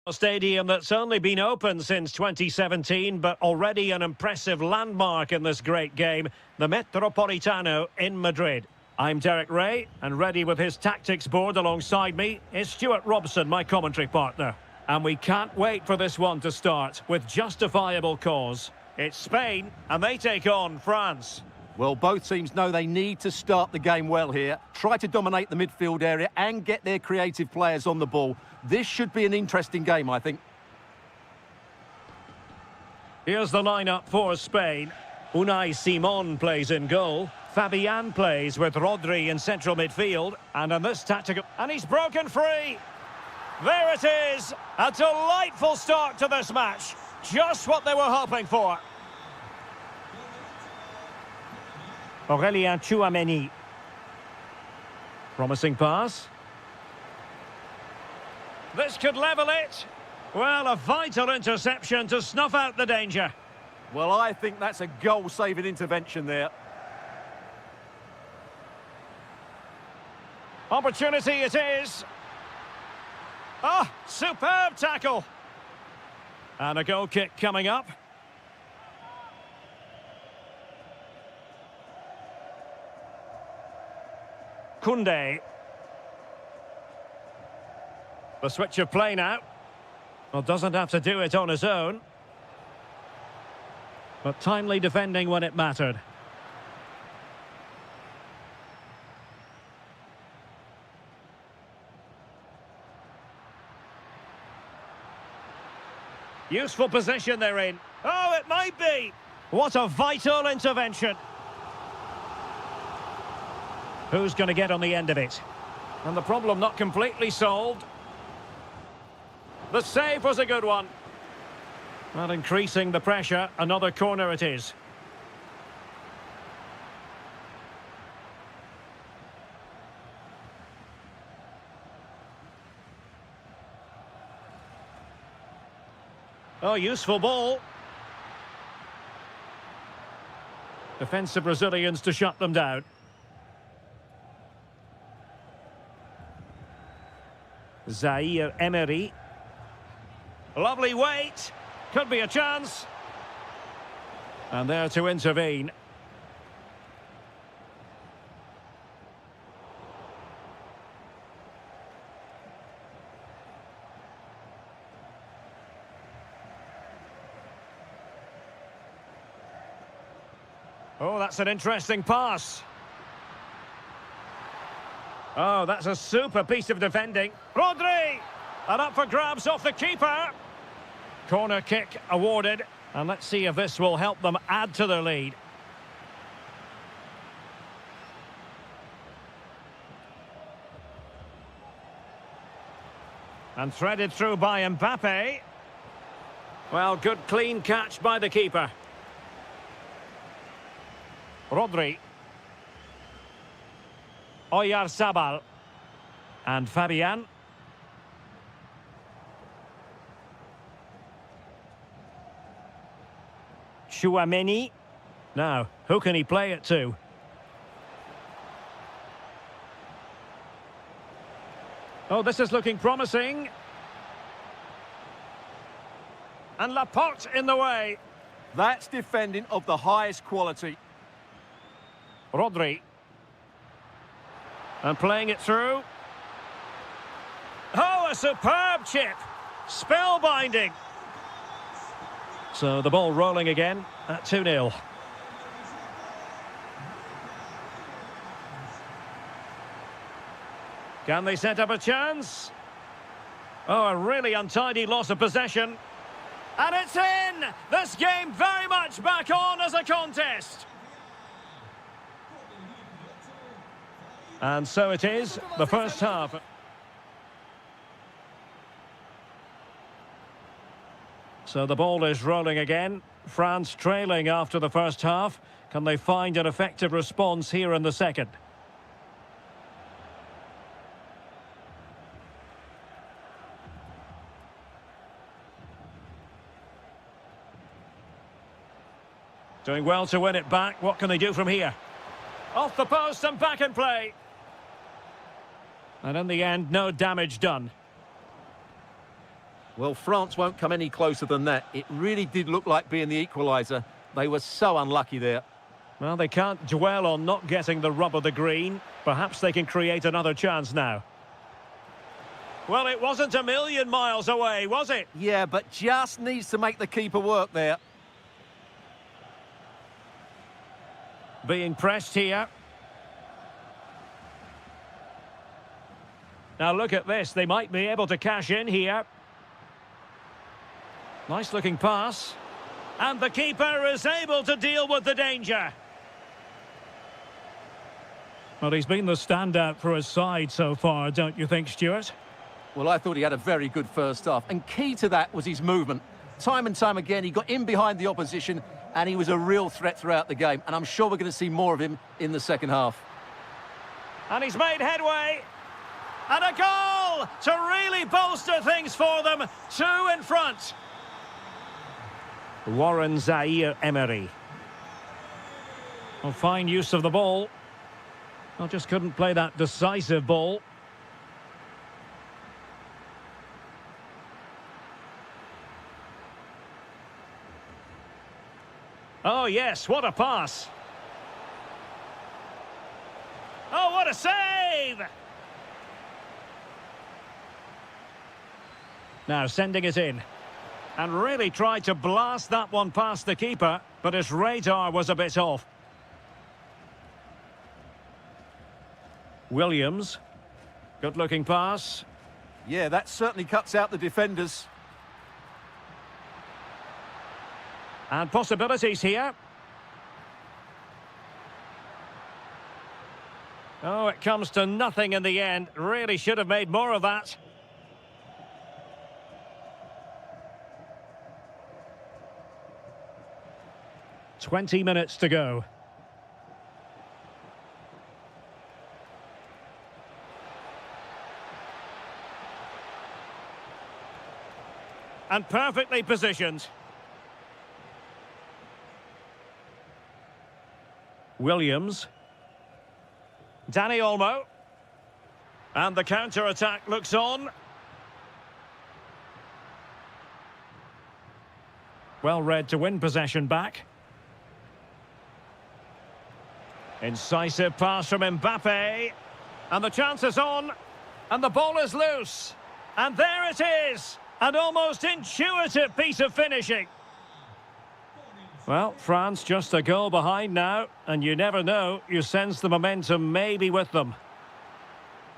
A stadium that's only been open since 2017, but already an impressive landmark in this great game, the Metropolitano in Madrid. I'm Derek Ray, and ready with his tactics board alongside me is Stuart Robson, my commentary partner. And we can't wait for this one to start, with justifiable cause. It's Spain, and they take on France. Well, both teams know they need to start the game well here, try to dominate the midfield area and get their creative players on the ball. This should be an interesting game, I think. Here's the lineup for Spain. Unai Simon plays in goal. Fabian plays with Rodri in central midfield. And in this tactical... And he's broken free! There it is! A delightful start to this match. Just what they were hoping for. Aurélien Tchouameni. Promising pass. This could level it. Well, a vital interception to snuff out the danger. Well, I think that's a goal-saving intervention there. Opportunity it is. Ah, superb tackle. And a goal kick coming up. Koundé. The switch of play now. Well, doesn't have to do it on his own. But timely defending when it mattered. Useful position they're in. Oh, it might be. What a vital intervention. Who's going to get on the end of it? And the problem not completely solved. The save was a good one. Not increasing the pressure. Another corner it is. Oh, useful ball. Defensive Brazilians to shut them down. Zaire Emery. Lovely weight. Could be a chance. And there to intervene. Oh, that's an interesting pass. Oh, that's a super piece of defending. Rodri! And up for grabs off the keeper. Corner kick awarded. And let's see if this will help them add to their lead. And threaded through by Mbappe. Well, good clean catch by the keeper. Rodri. Oyarzabal. And Fabian. Tchouameni. Now, who can he play it to? Oh, this is looking promising. And Laporte in the way. That's defending of the highest quality. Rodri. And playing it through. Oh, a superb chip. Spellbinding. So the ball rolling again at 2-0. Can they set up a chance? Oh, a really untidy loss of possession. And it's in! This game very much back on as a contest. And so it is, the first half. So the ball is rolling again. France trailing after the first half. Can they find an effective response here in the second? Doing well to win it back. What can they do from here? Off the post and back in play. And in the end, no damage done. Well, France won't come any closer than that. It really did look like being the equaliser. They were so unlucky there. Well, they can't dwell on not getting the rub of the green. Perhaps they can create another chance now. Well, it wasn't a million miles away, was it? Yeah, but just needs to make the keeper work there. Being pressed here. Now look at this, they might be able to cash in here. Nice looking pass. And the keeper is able to deal with the danger. Well, he's been the standout for his side so far, don't you think, Stuart? Well, I thought he had a very good first half, and key to that was his movement. Time and time again, he got in behind the opposition, and he was a real threat throughout the game, and I'm sure we're going to see more of him in the second half. And he's made headway. And a goal to really bolster things for them. 2 in front. Warren Zaire-Emery. Well, fine use of the ball. Well, just couldn't play that decisive ball. Oh, yes, what a pass. Oh, what a save! Now sending it in. And really tried to blast that one past the keeper, but his radar was a bit off. Williams. Good-looking pass. Yeah, that certainly cuts out the defenders. And possibilities here. Oh, it comes to nothing in the end. Really should have made more of that. "20 minutes to go. And perfectly positioned. Williams. Danny Olmo. And the counter-attack looks on. Well read to win possession back. Incisive pass from Mbappe. And the chance is on. And the ball is loose. And there it is. An almost intuitive piece of finishing. Well, France just a goal behind now. And you never know, you sense the momentum may be with them.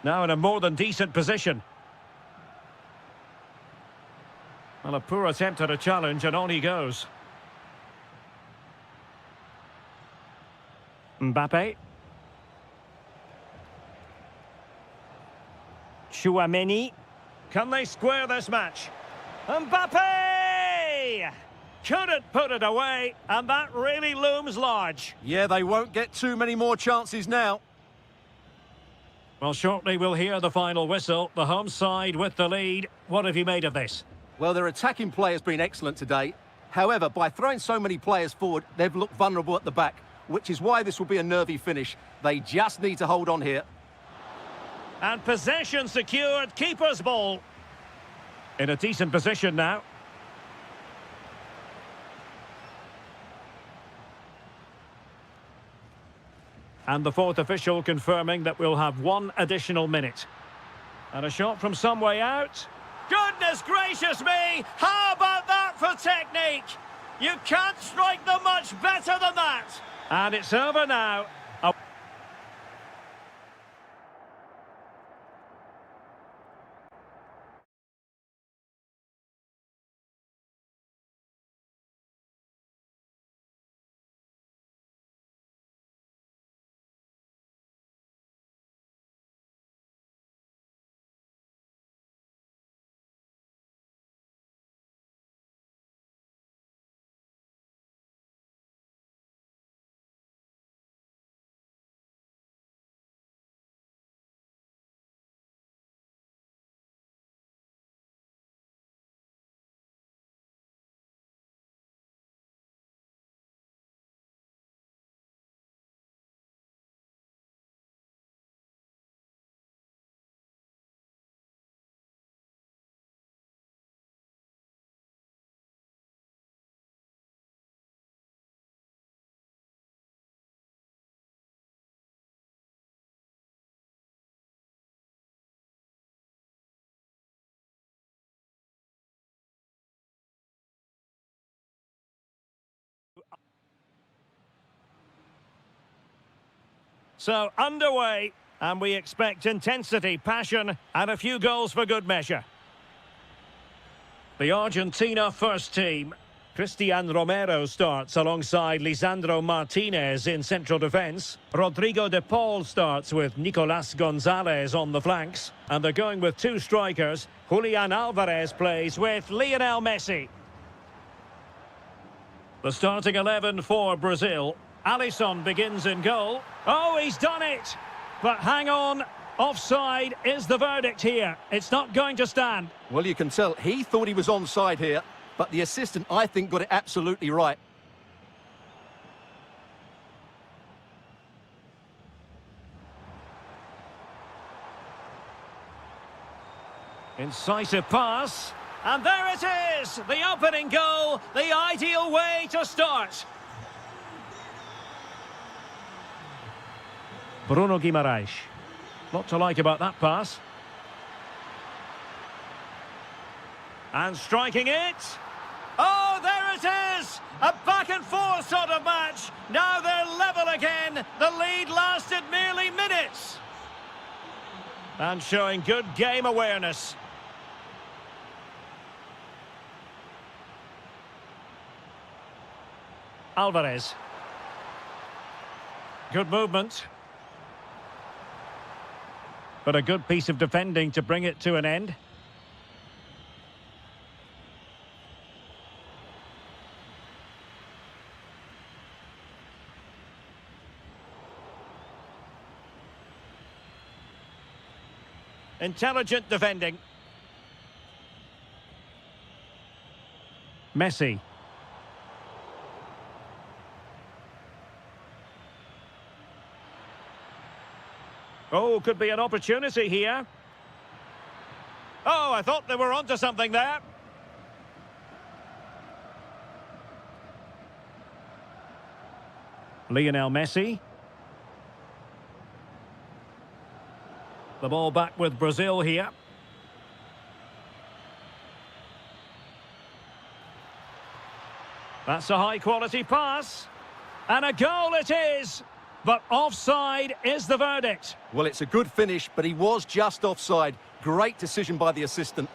Now in a more than decent position. Well, a poor attempt at a challenge and on he goes. Mbappe. Chouameni. Can they square this match? Mbappe! Couldn't put it away, and that really looms large. Yeah, they won't get too many more chances now. Well, shortly we'll hear the final whistle. The home side with the lead. What have you made of this? Well, their attacking play has been excellent today. However, by throwing so many players forward, they've looked vulnerable at the back, which is why this will be a nervy finish. They just need to hold on here. And possession secured, keeper's ball. In a decent position now. And the fourth official confirming that we'll have 1 additional minute. And a shot from some way out. Goodness gracious me! How about that for technique? You can't strike them much better than that. And it's over now. So, underway, and we expect intensity, passion, and a few goals for good measure. The Argentina first team. Cristian Romero starts alongside Lisandro Martinez in central defence. Rodrigo de Paul starts with Nicolas Gonzalez on the flanks. And they're going with two strikers. Julian Alvarez plays with Lionel Messi. The starting 11 for Brazil. Alisson begins in goal. Oh, he's done it! But hang on, offside is the verdict here. It's not going to stand. Well, you can tell he thought he was onside here, but the assistant, I think, got it absolutely right. Incisive pass. And there it is! The opening goal, the ideal way to start. Bruno Guimaraes. Lot to like about that pass. And striking it. Oh, there it is! A back and forth sort of match. Now they're level again. The lead lasted merely minutes. And showing good game awareness. Alvarez. Good movement. But a good piece of defending to bring it to an end. Intelligent defending. Messi. Oh, could be an opportunity here. Oh, I thought they were onto something there. Lionel Messi. The ball back with Brazil here. That's a high-quality pass. And a goal it is. But offside is the verdict. Well, it's a good finish, but he was just offside. Great decision by the assistant.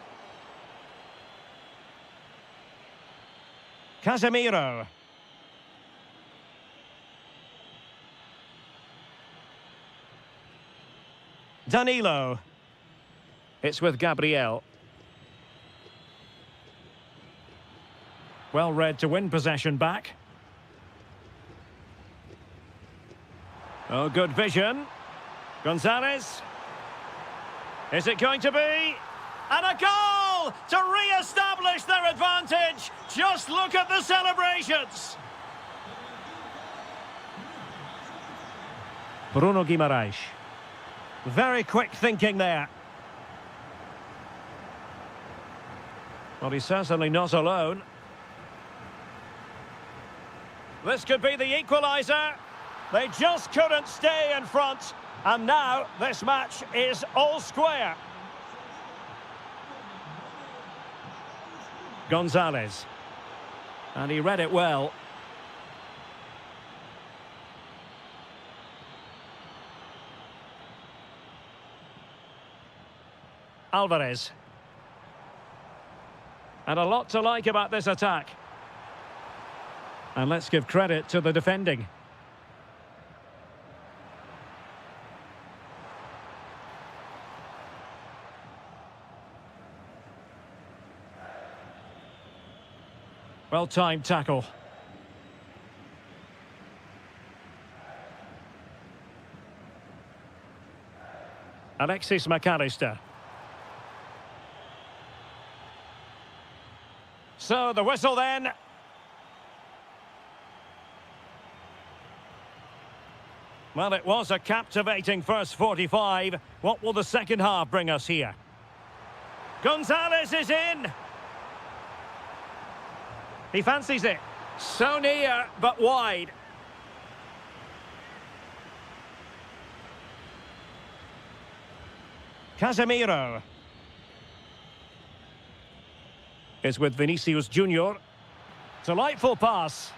Casemiro. Danilo. It's with Gabriel. Well read to win possession back. Oh, good vision. Gonzalez. Is it going to be? And a goal to re-establish their advantage. Just look at the celebrations. Bruno Guimaraes. Very quick thinking there. Well, he's certainly not alone. This could be the equaliser. They just couldn't stay in front. And now this match is all square. Gonzalez. And he read it well. Alvarez. And a lot to like about this attack. And let's give credit to the defending. Well-timed tackle. Alexis McAllister. So, the whistle then. Well, it was a captivating first 45. What will the second half bring us here? Gonzalez is in. He fancies it. So near, but wide. Casemiro. Is with Vinicius Junior. Delightful pass.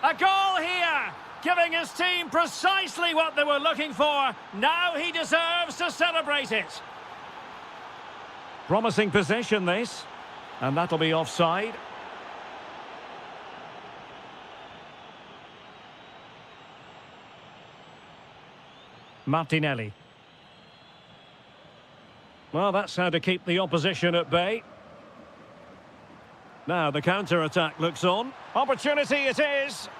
A goal here! Giving his team precisely what they were looking for. Now he deserves to celebrate it. Promising position, this. And that'll be offside. Martinelli. Well, that's how to keep the opposition at bay. Now the counter-attack looks on. Opportunity it is.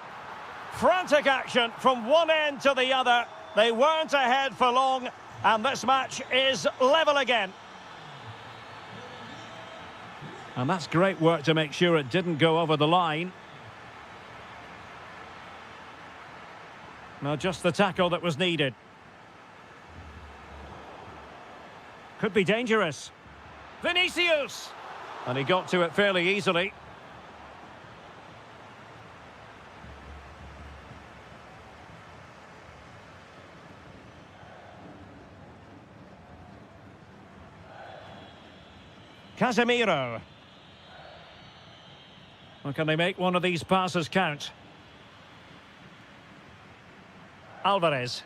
Frantic action from one end to the other. They weren't ahead for long, and this match is level again. And that's great work to make sure it didn't go over the line. Now just the tackle that was needed. Could be dangerous. Vinicius! And he got to it fairly easily. Casemiro. Well, can they make one of these passes count? Alvarez.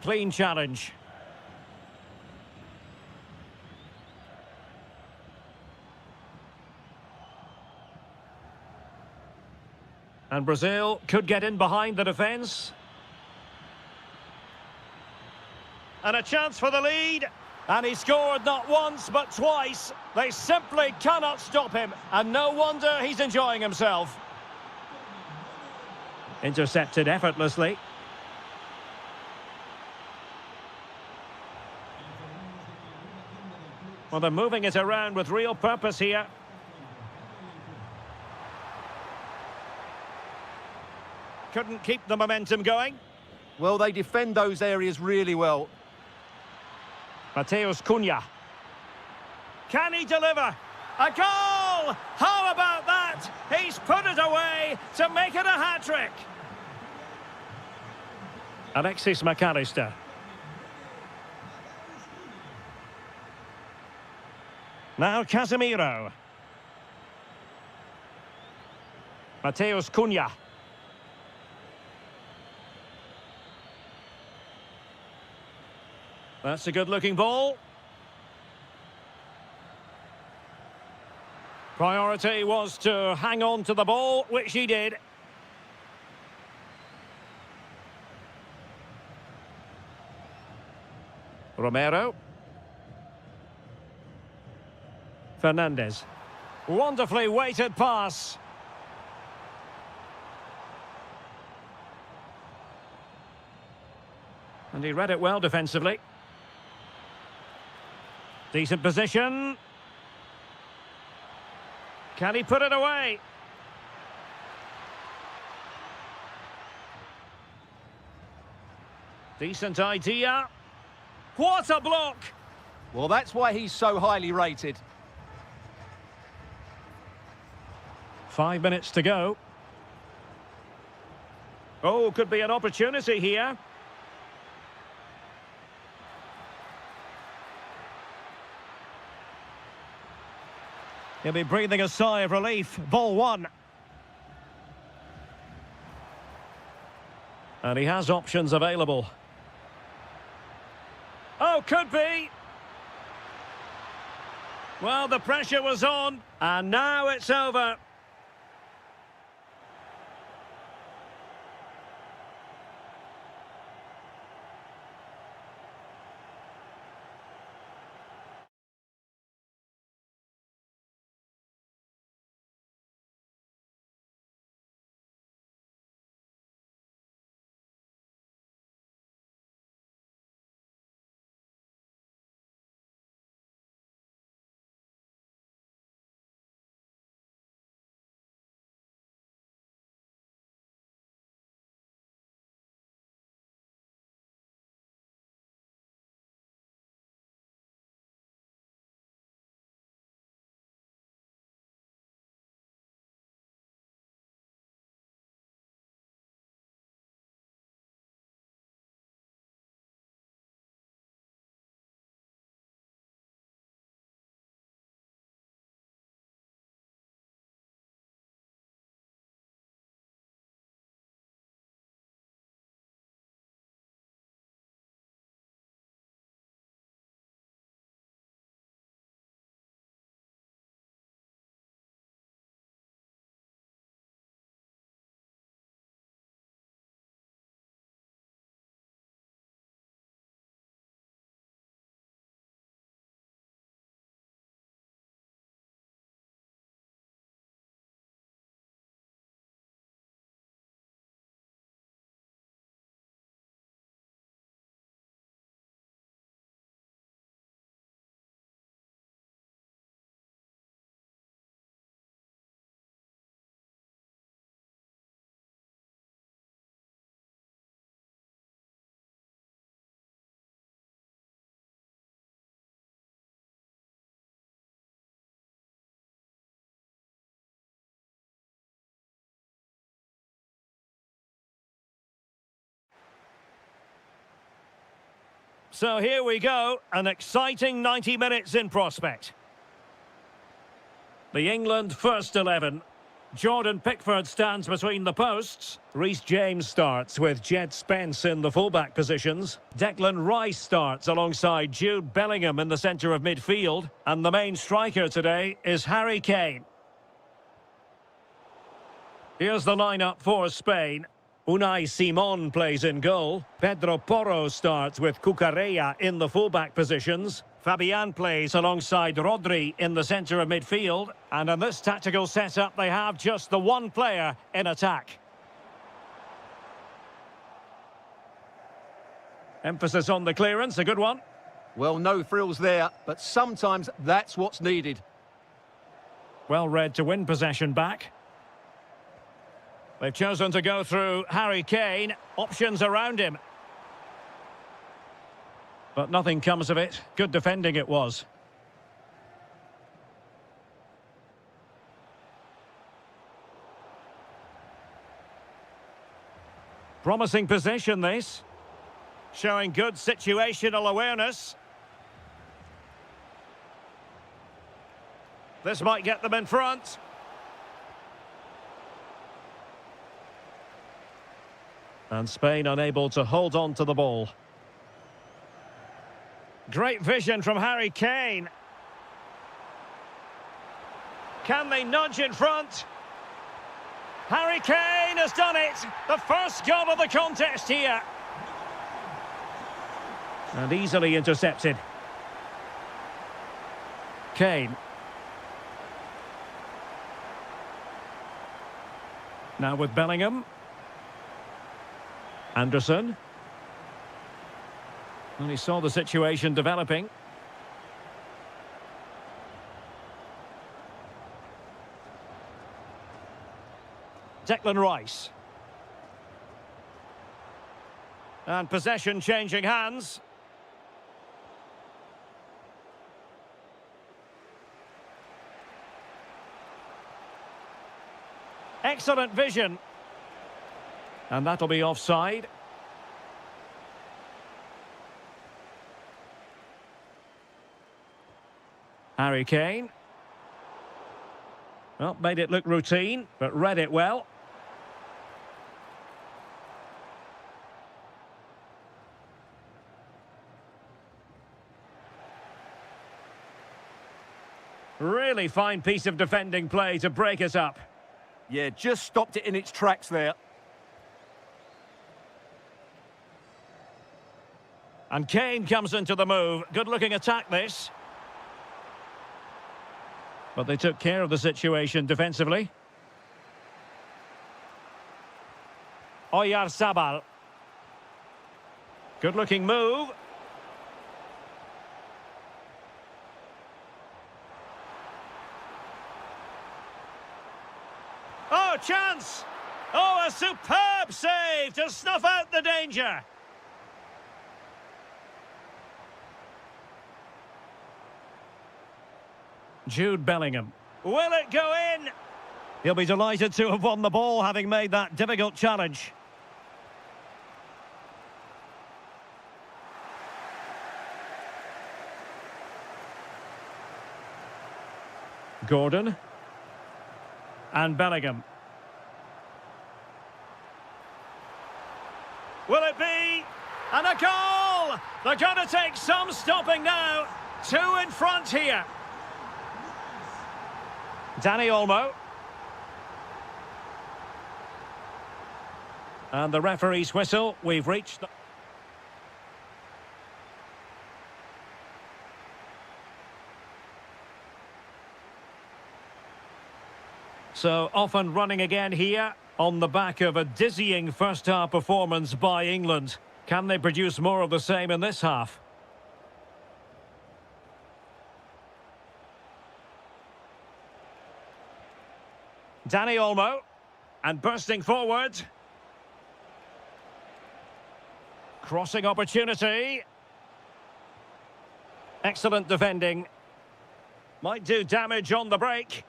Clean challenge. And Brazil could get in behind the defence. And a chance for the lead. And he scored not once, but twice. They simply cannot stop him. And no wonder he's enjoying himself. Intercepted effortlessly. Well, they're moving it around with real purpose here. Couldn't keep the momentum going. Well, they defend those areas really well. Mateus Cunha. Can he deliver? A goal! How about that? He's put it away to make it a hat-trick. Alexis McAllister. Now Casemiro. Mateus Cunha. That's a good-looking ball. Priority was to hang on to the ball, which he did. Romero. Fernandez. Wonderfully weighted pass. And he read it well defensively. Decent position. Can he put it away? Decent idea. What a block! Well, that's why he's so highly rated. 5 minutes to go. Oh, could be an opportunity here. He'll be breathing a sigh of relief. Ball one. And he has options available. Oh, could be. Well, the pressure was on, and now it's over. So here we go, an exciting 90 minutes in prospect. The England first 11. Jordan Pickford stands between the posts. Reece James starts with Jed Spence in the fullback positions. Declan Rice starts alongside Jude Bellingham in the centre of midfield. And the main striker today is Harry Kane. Here's the lineup for Spain. Unai Simon plays in goal. Pedro Porro starts with Cucurella in the fullback positions. Fabian plays alongside Rodri in the centre of midfield. And in this tactical setup, they have just the one player in attack. Emphasis on the clearance, a good one. Well, no frills there, but sometimes that's what's needed. Well read to win possession back. They've chosen to go through Harry Kane. Options around him. But nothing comes of it. Good defending it was. Promising position, this. Showing good situational awareness. This might get them in front. And Spain unable to hold on to the ball. Great vision from Harry Kane. Can they nudge in front? Harry Kane has done it. The first goal of the contest here. And easily intercepted. Kane. Now with Bellingham. Anderson. And he saw the situation developing. Declan Rice. And possession changing hands. Excellent vision. And that'll be offside. Harry Kane. Well, made it look routine, but read it well. Really fine piece of defending play to break us up. Yeah, just stopped it in its tracks there. And Kane comes into the move. Good-looking attack, this. But they took care of the situation defensively. Oyarzabal. Good-looking move. Oh, chance! Oh, a superb save to snuff out the danger. Jude Bellingham. Will it go in? He'll be delighted to have won the ball, having made that difficult challenge. Gordon. And Bellingham. Will it be? And a goal! They're going to take some stopping now. 2 in front here. Dani Olmo. And the referee's whistle. We've reached the... So off and running again here on the back of a dizzying first-half performance by England. Can they produce more of the same in this half? Dani Olmo. And bursting forward. Crossing opportunity. Excellent defending. Might do damage on the break.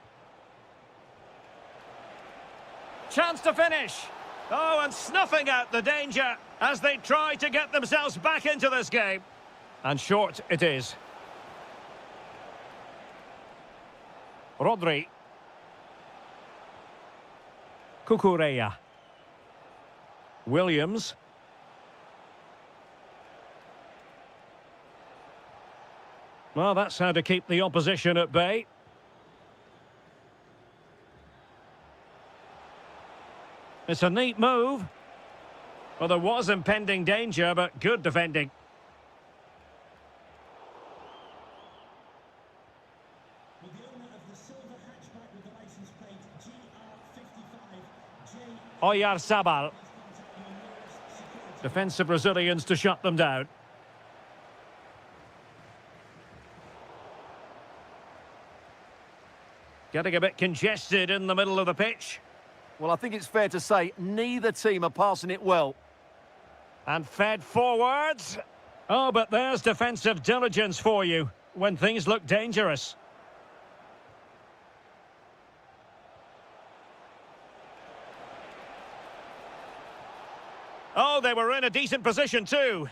Chance to finish. Oh, and snuffing out the danger as they try to get themselves back into this game. And short it is. Rodri. Cucurella. Williams. Well, that's how to keep the opposition at bay. It's a neat move. Well, there was impending danger, but good defending. Oyarzabal. Defensive Brazilians to shut them down. Getting a bit congested in the middle of the pitch. Well, I think it's fair to say neither team are passing it well. And fed forwards. Oh, but there's defensive diligence for you when things look dangerous. Oh, they were in a decent position too.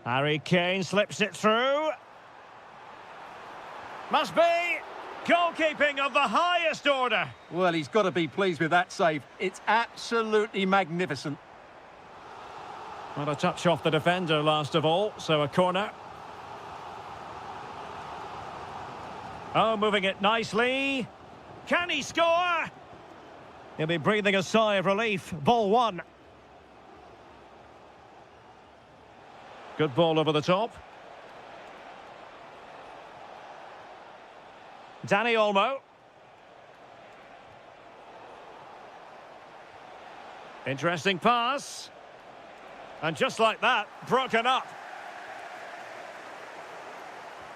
Harry Kane slips it through. Must be goalkeeping of the highest order. Well, he's got to be pleased with that save. It's absolutely magnificent. Well, a touch off the defender last of all, so a corner. Oh, moving it nicely. Can he score? He'll be breathing a sigh of relief. Ball one. Good ball over the top. Dani Olmo. Interesting pass. And just like that, broken up.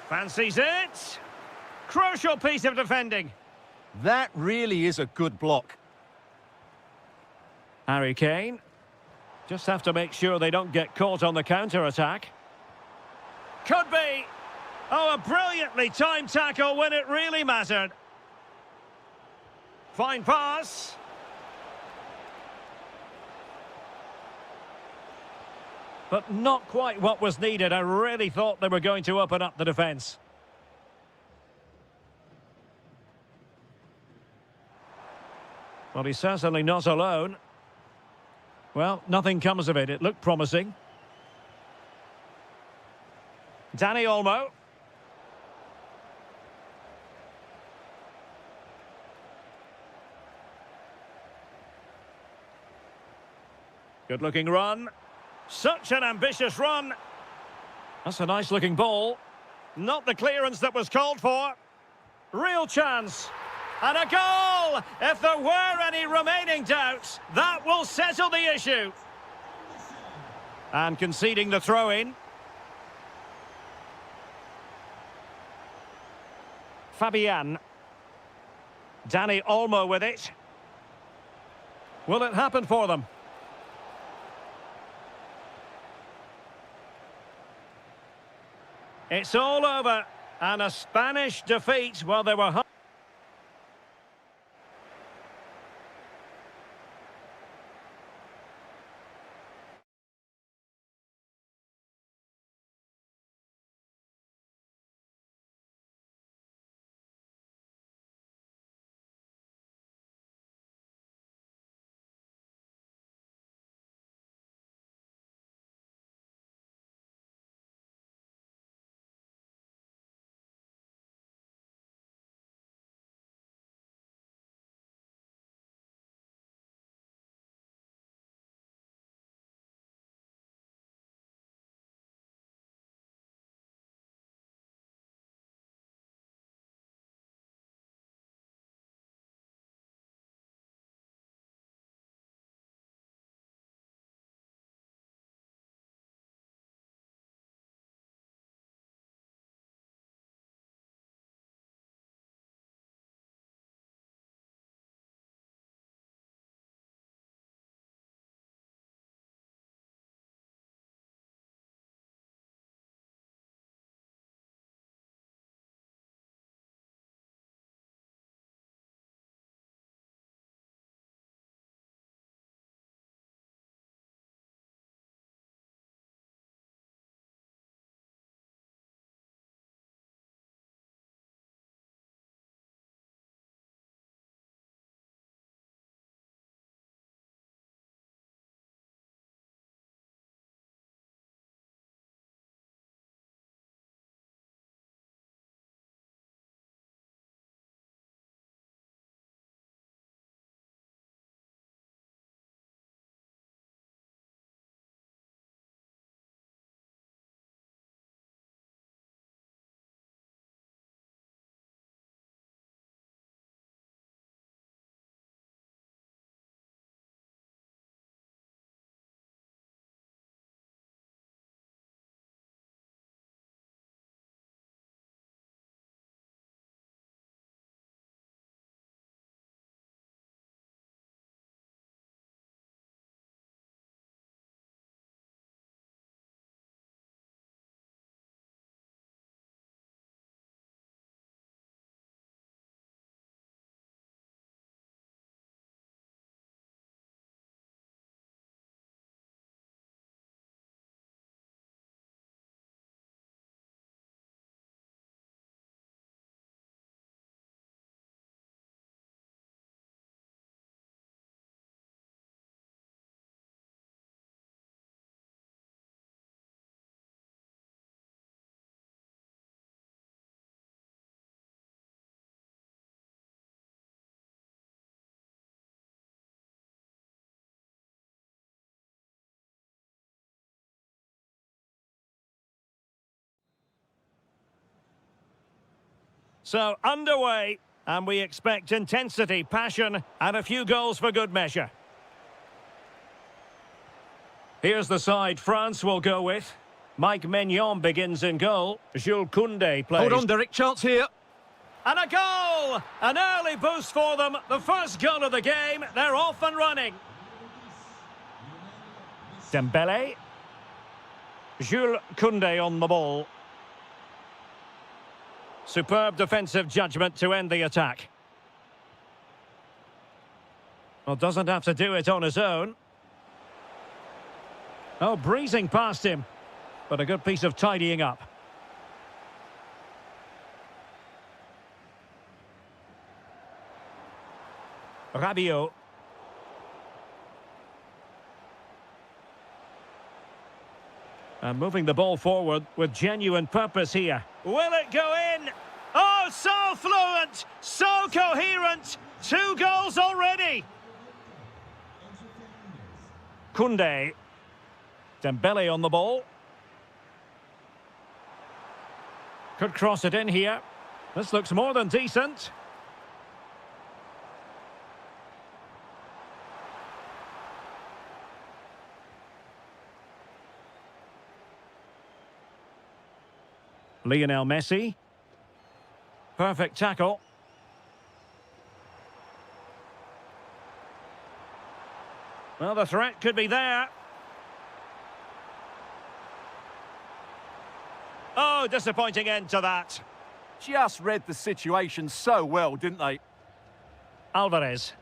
Fancies it. Crucial piece of defending. That really is a good block. Harry Kane. Just have to make sure they don't get caught on the counter-attack. Could be. Oh, a brilliantly timed tackle when it really mattered. Fine pass. But not quite what was needed. I really thought they were going to open up the defence. Well, he's certainly not alone. Well, nothing comes of it. It looked promising. Dani Olmo. Good-looking run. Such an ambitious run. That's a nice-looking ball. Not the clearance that was called for. Real chance. And a goal! If there were any remaining doubts, that will settle the issue. And conceding the throw-in. Fabian. Dani Olmo with it. Will it happen for them? It's all over. And a Spanish defeat while they were... So, underway, and we expect intensity, passion, and a few goals for good measure. Here's the side France will go with. Mike Maignan begins in goal. Jules Koundé plays. Hold on, Derek, chance here. And a goal! An early boost for them. The first goal of the game. They're off and running. Dembele. Jules Koundé on the ball. Superb defensive judgment to end the attack. Well, doesn't have to do it on his own. Oh, breezing past him. But a good piece of tidying up. Rabiot. And moving the ball forward with genuine purpose here. Will it go in? Oh, so fluent, so coherent. 2 goals already. Koundé. Dembele on the ball. Could cross it in here. This looks more than decent. Lionel Messi. Perfect tackle. Well, the threat could be there. Oh, disappointing end to that. Just read the situation so well, didn't they? Alvarez.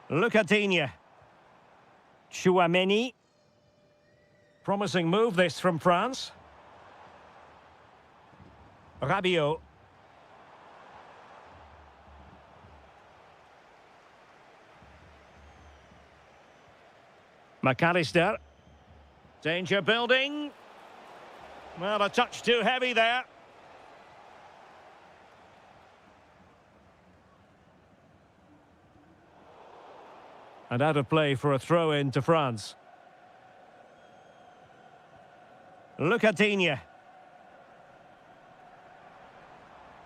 Lucadinha. Chouameni. Promising move this from France. Rabiot. McAllister. Danger building. Well, a touch too heavy there. And out of play for a throw-in to France. Lucadinha.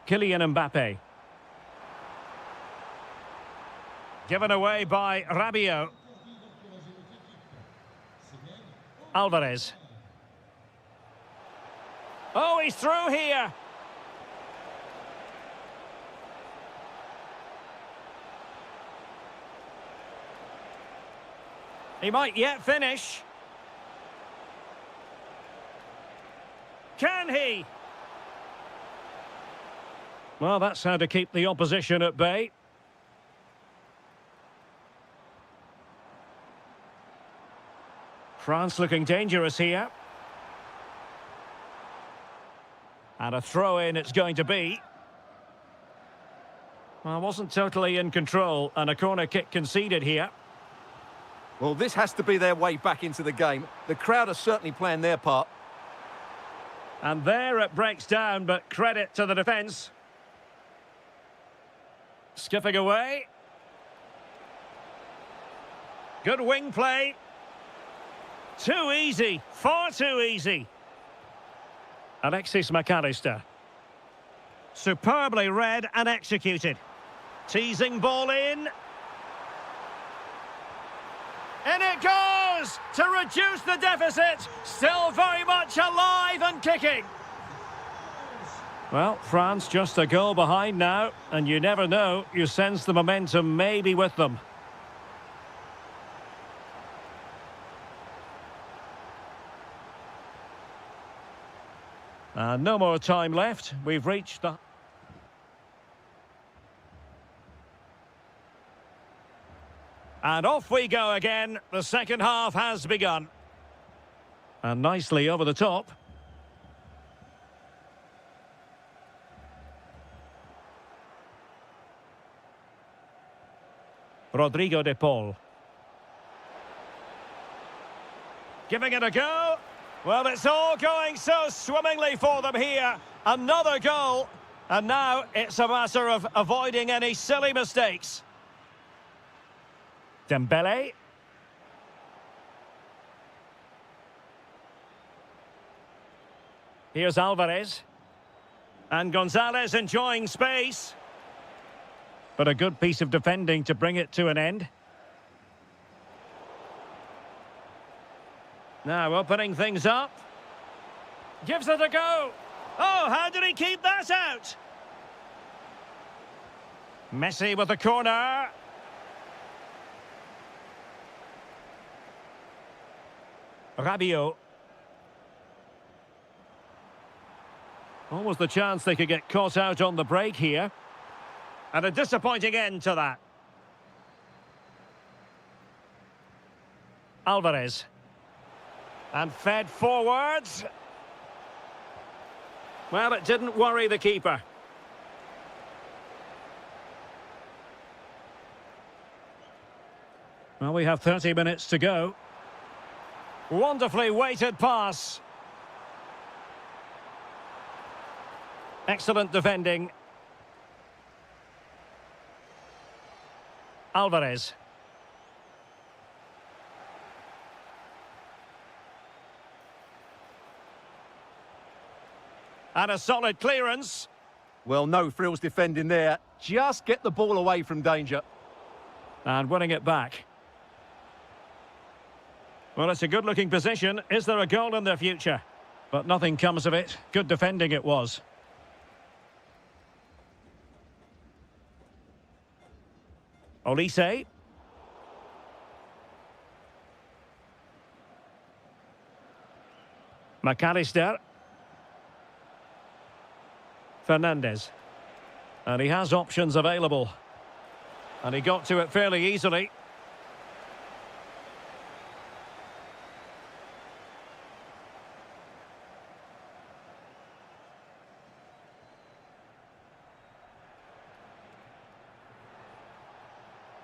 Kylian Mbappe. Given away by Rabiot. Alvarez. Oh, he's through here. He might yet finish. Can he? Well, that's how to keep the opposition at bay. France looking dangerous here. And a throw-in it's going to be. Well, wasn't totally in control, and a corner kick conceded here. Well, this has to be their way back into the game. The crowd are certainly playing their part. And there it breaks down, but credit to the defence. Skipping away. Good wing play. Too easy, far too easy. Alexis McAllister. Superbly read and executed. Teasing ball in. In it goes to reduce the deficit. Still very much alive and kicking. Well, France just a goal behind now, and you never know, you sense the momentum may be with them. No more time left. We've reached the... And off we go again. The second half has begun. And nicely over the top. Rodrigo de Paul. Giving it a go. Well, it's all going so swimmingly for them here. Another goal. And now it's a matter of avoiding any silly mistakes. Dembele. Here's Alvarez. And Gonzalez enjoying space. But a good piece of defending to bring it to an end. Now opening things up. Gives it a go. Oh, how did he keep that out? Messi with the corner. Rabiot. Almost the chance they could get caught out on the break here. And a disappointing end to that. Alvarez. And fed forwards. Well, it didn't worry the keeper. Well, we have 30 minutes to go. Wonderfully weighted pass. Excellent defending. Alvarez. And a solid clearance. Well, no frills defending there. Just get the ball away from danger. And winning it back. Well, it's a good-looking position. Is there a goal in the future? But nothing comes of it. Good defending it was. Olise. McAllister. Fernandez. And he has options available. And he got to it fairly easily.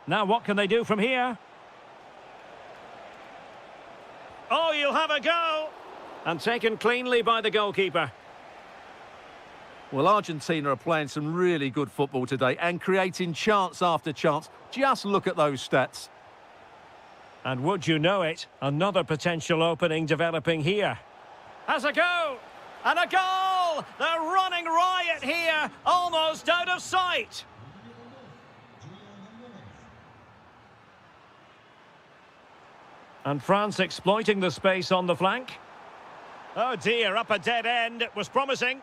Now what can they do from here? Oh, you'll have a go! And taken cleanly by the goalkeeper. Well, Argentina are playing some really good football today and creating chance after chance. Just look at those stats. And would you know it, another potential opening developing here. Has a go! And a goal! They're running riot here, almost out of sight. And France exploiting the space on the flank. Oh dear, up a dead end. It was promising.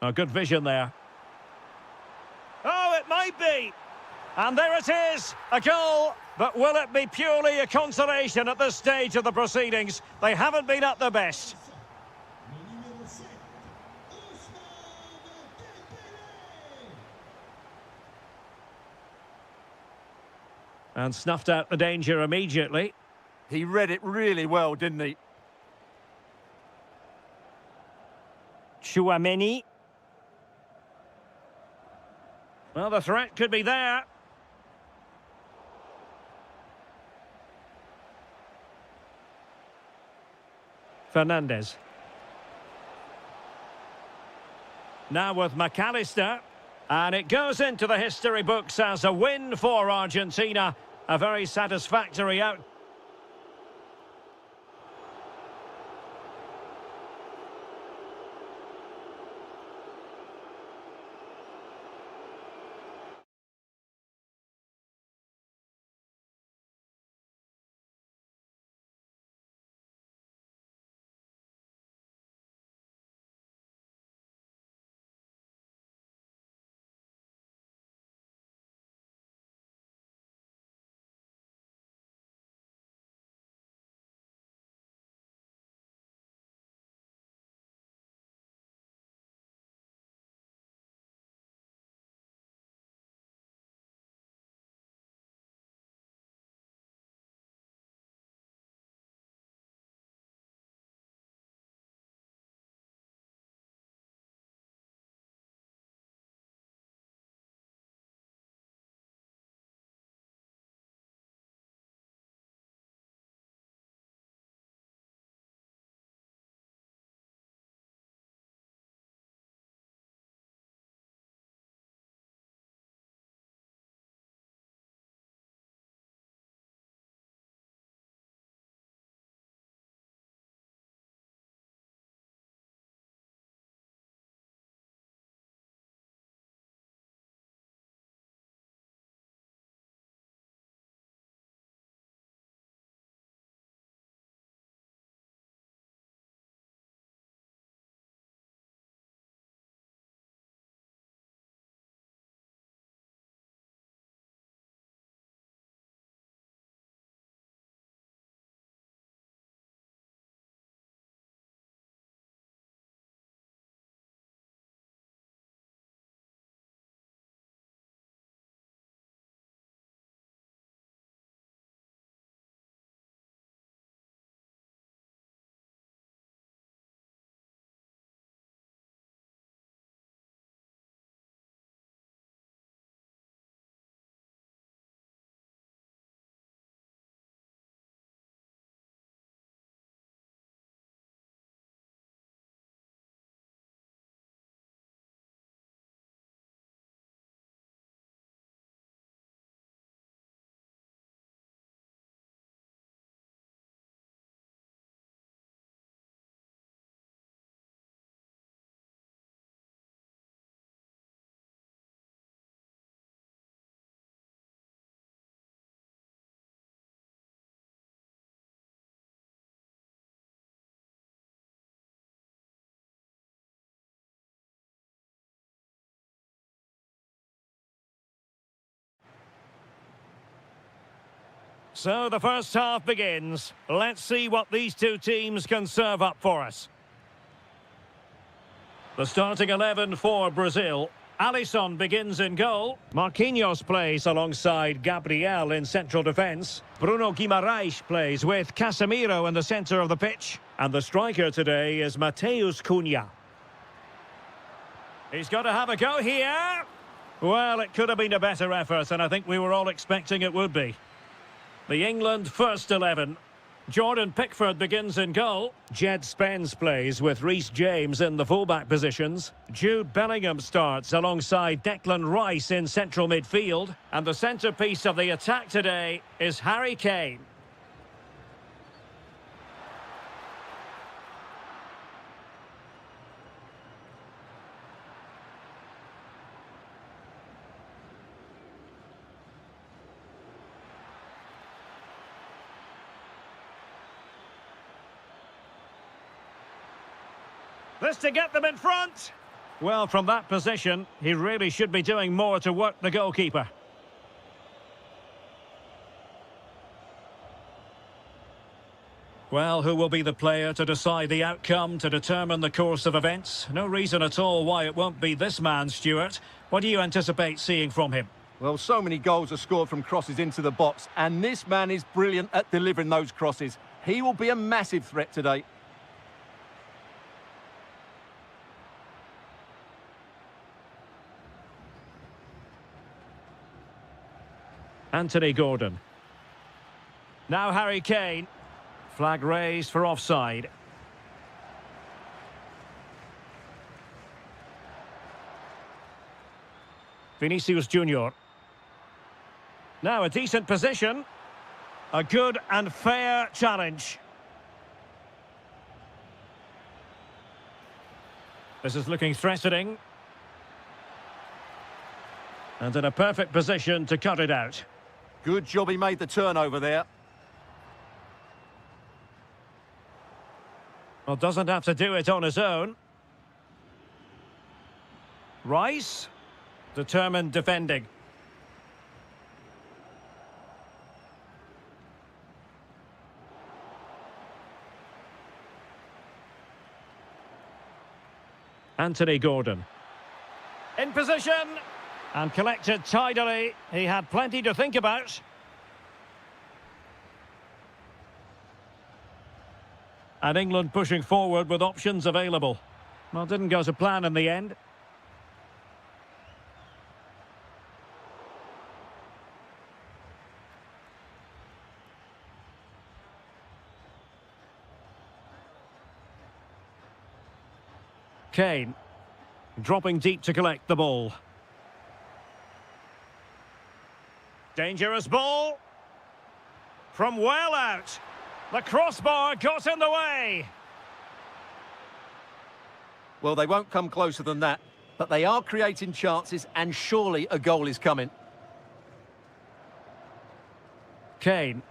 A good vision there. Oh, it might be. And there it is, a goal. But will it be purely a consolation at this stage of the proceedings? They haven't been at their best. And snuffed out the danger immediately. He read it really well, didn't he? Chouameni. Well, the threat could be there. Fernandez. Now with McAllister. And it goes into the history books as a win for Argentina. A very satisfactory out. So the first half begins. Let's see what these two teams can serve up for us. The starting 11 for Brazil. Alisson begins in goal. Marquinhos plays alongside Gabriel in central defence. Bruno Guimaraes plays with Casemiro in the centre of the pitch. And the striker today is Mateus Cunha. He's got to have a go here. Well, it could have been a better effort, and I think we were all expecting it would be. The England first 11. Jordan Pickford begins in goal. Jed Spence plays with Reece James in the fullback positions. Jude Bellingham starts alongside Declan Rice in central midfield. And the centrepiece of the attack today is Harry Kane. This to get them in front. Well, from that position, he really should be doing more to work the goalkeeper. Well, who will be the player to decide the outcome, to determine the course of events? No reason at all why it won't be this man, Stuart. What do you anticipate seeing from him? Well, so many goals are scored from crosses into the box, and this man is brilliant at delivering those crosses. He will be a massive threat today. Anthony Gordon. Now Harry Kane. Flag raised for offside. Vinicius Junior. Now a decent position. A good and fair challenge. This is looking threatening. And in a perfect position to cut it out. Good job he made the turnover there. Well, doesn't have to do it on his own. Rice, determined defending. Anthony Gordon. In position. And collected tidily. He had plenty to think about. And England pushing forward with options available. Well, didn't go to plan in the end. Kane. Dropping deep to collect the ball. Dangerous ball. From well out. The crossbar got in the way. Well, they won't come closer than that, but they are creating chances, and surely a goal is coming. Kane.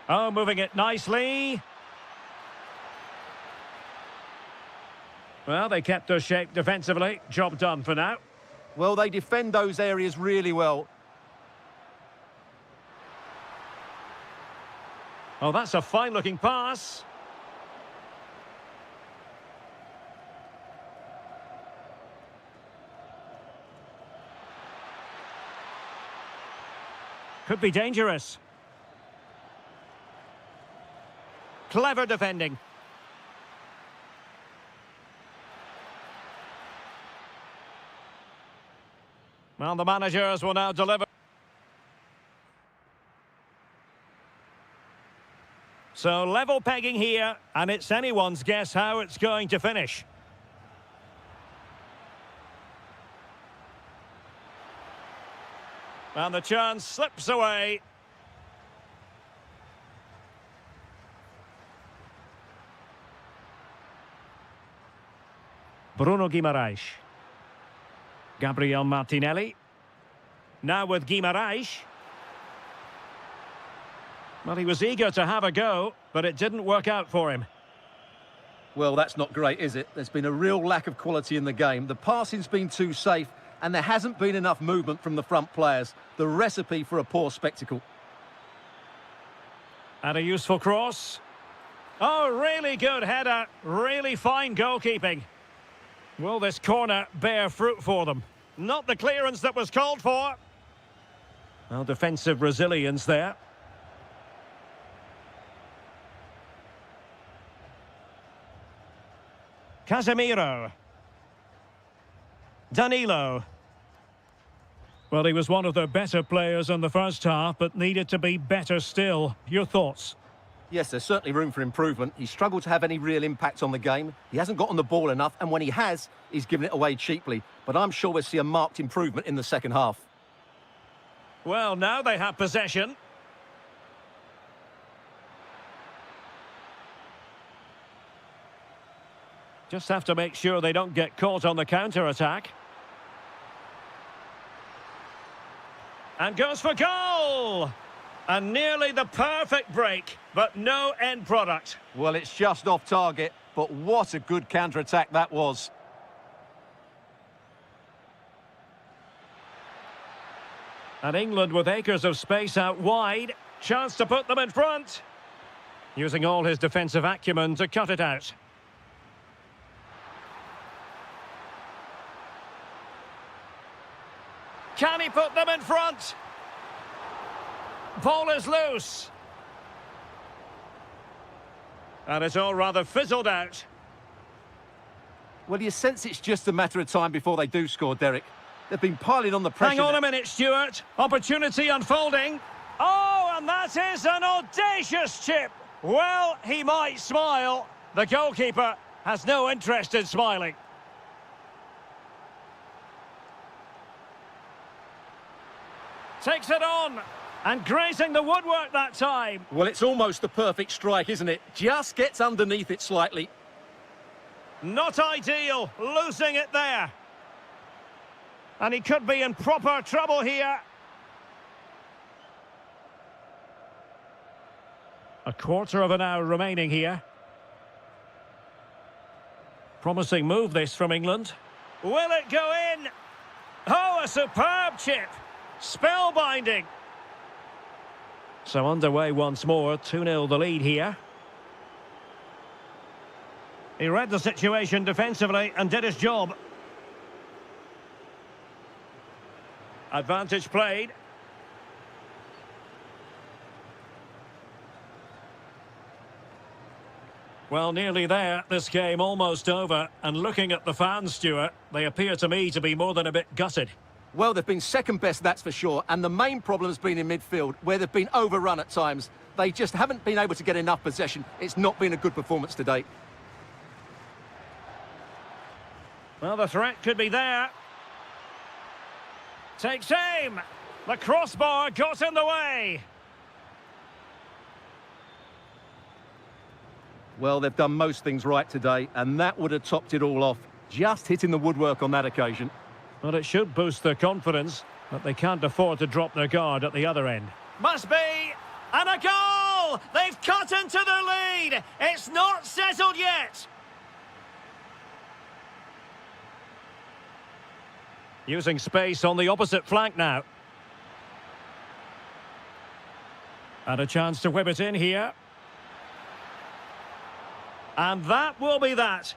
Oh, moving it nicely. Well, they kept their shape defensively. Job done for now. Well, they defend those areas really well. Oh, that's a fine-looking pass. Could be dangerous. Clever defending. Well, the managers will now deliver. So level pegging here, and it's anyone's guess how it's going to finish. And the chance slips away. Bruno Guimaraes. Gabriel Martinelli. Now with Guimaraes. Well, he was eager to have a go, but it didn't work out for him. Well, that's not great, is it? There's been a real lack of quality in the game. The passing's been too safe, and there hasn't been enough movement from the front players. The recipe for a poor spectacle. And a useful cross. Oh, really good header. Really fine goalkeeping. Will this corner bear fruit for them? Not the clearance that was called for. Well, defensive resilience there. Casemiro. Danilo. Well, he was one of their better players in the first half, but needed to be better still. Your thoughts? Yes, there's certainly room for improvement. He struggled to have any real impact on the game. He hasn't gotten the ball enough, and when he has, he's given it away cheaply. But I'm sure we'll see a marked improvement in the second half. Well, now they have possession. Just have to make sure they don't get caught on the counter-attack. And goes for goal! And nearly the perfect break, but no end product. Well, it's just off target, but what a good counter-attack that was. And England with acres of space out wide. Chance to put them in front. Using all his defensive acumen to cut it out. Can he put them in front? Ball is loose. And it's all rather fizzled out. Well, you sense it's just a matter of time before they do score, Derek. They've been piling on the pressure. Hang on a minute, Stuart. Opportunity unfolding. Oh, and that is an audacious chip. Well, he might smile. The goalkeeper has no interest in smiling. Takes it on. And grazing the woodwork that time. Well, it's almost the perfect strike, isn't it? Just gets underneath it slightly. Not ideal. Losing it there. And he could be in proper trouble here. A quarter of an hour remaining here. Promising move this from England. Will it go in? Oh, a superb chip. Spellbinding. So underway once more, 2-0 the lead here. He read the situation defensively and did his job. Advantage played. Well, nearly there. This game almost over. And looking at the fans, Stuart, they appear to me to be more than a bit gutted. Well, they've been second best, that's for sure. And the main problem has been in midfield, where they've been overrun at times. They just haven't been able to get enough possession. It's not been a good performance to date. Well, the threat could be there. Takes aim. The crossbar got in the way. Well, they've done most things right today, and that would have topped it all off. Just hitting the woodwork on that occasion. Well, it should boost their confidence, but they can't afford to drop their guard at the other end. Must be! And a goal! They've cut into the lead! It's not settled yet! Using space on the opposite flank now. And a chance to whip it in here. And that will be that.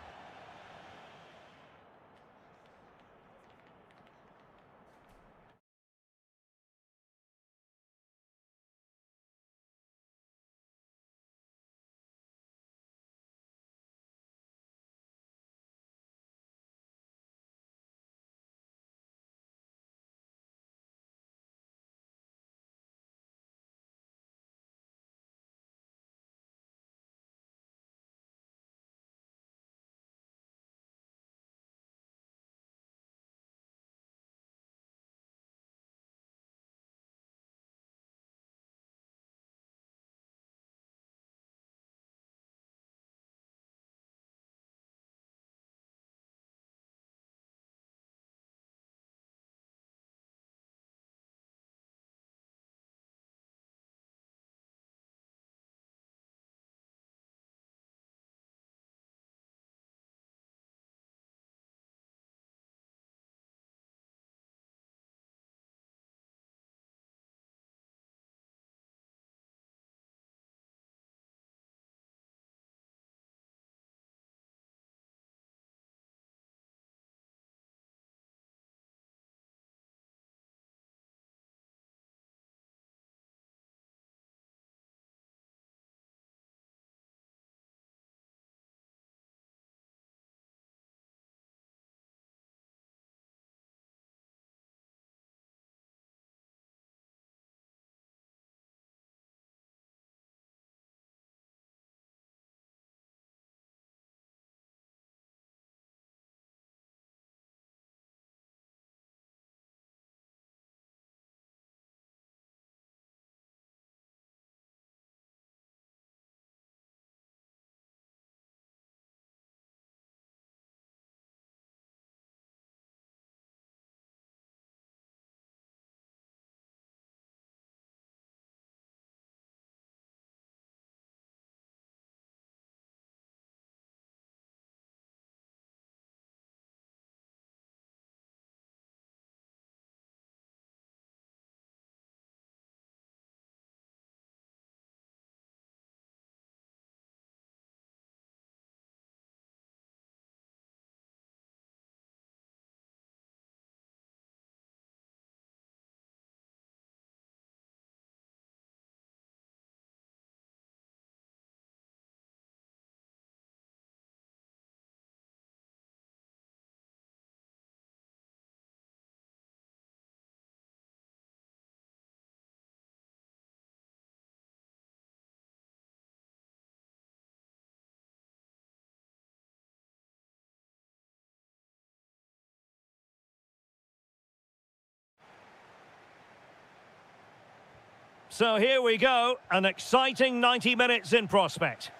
So here we go, an exciting 90 minutes in prospect.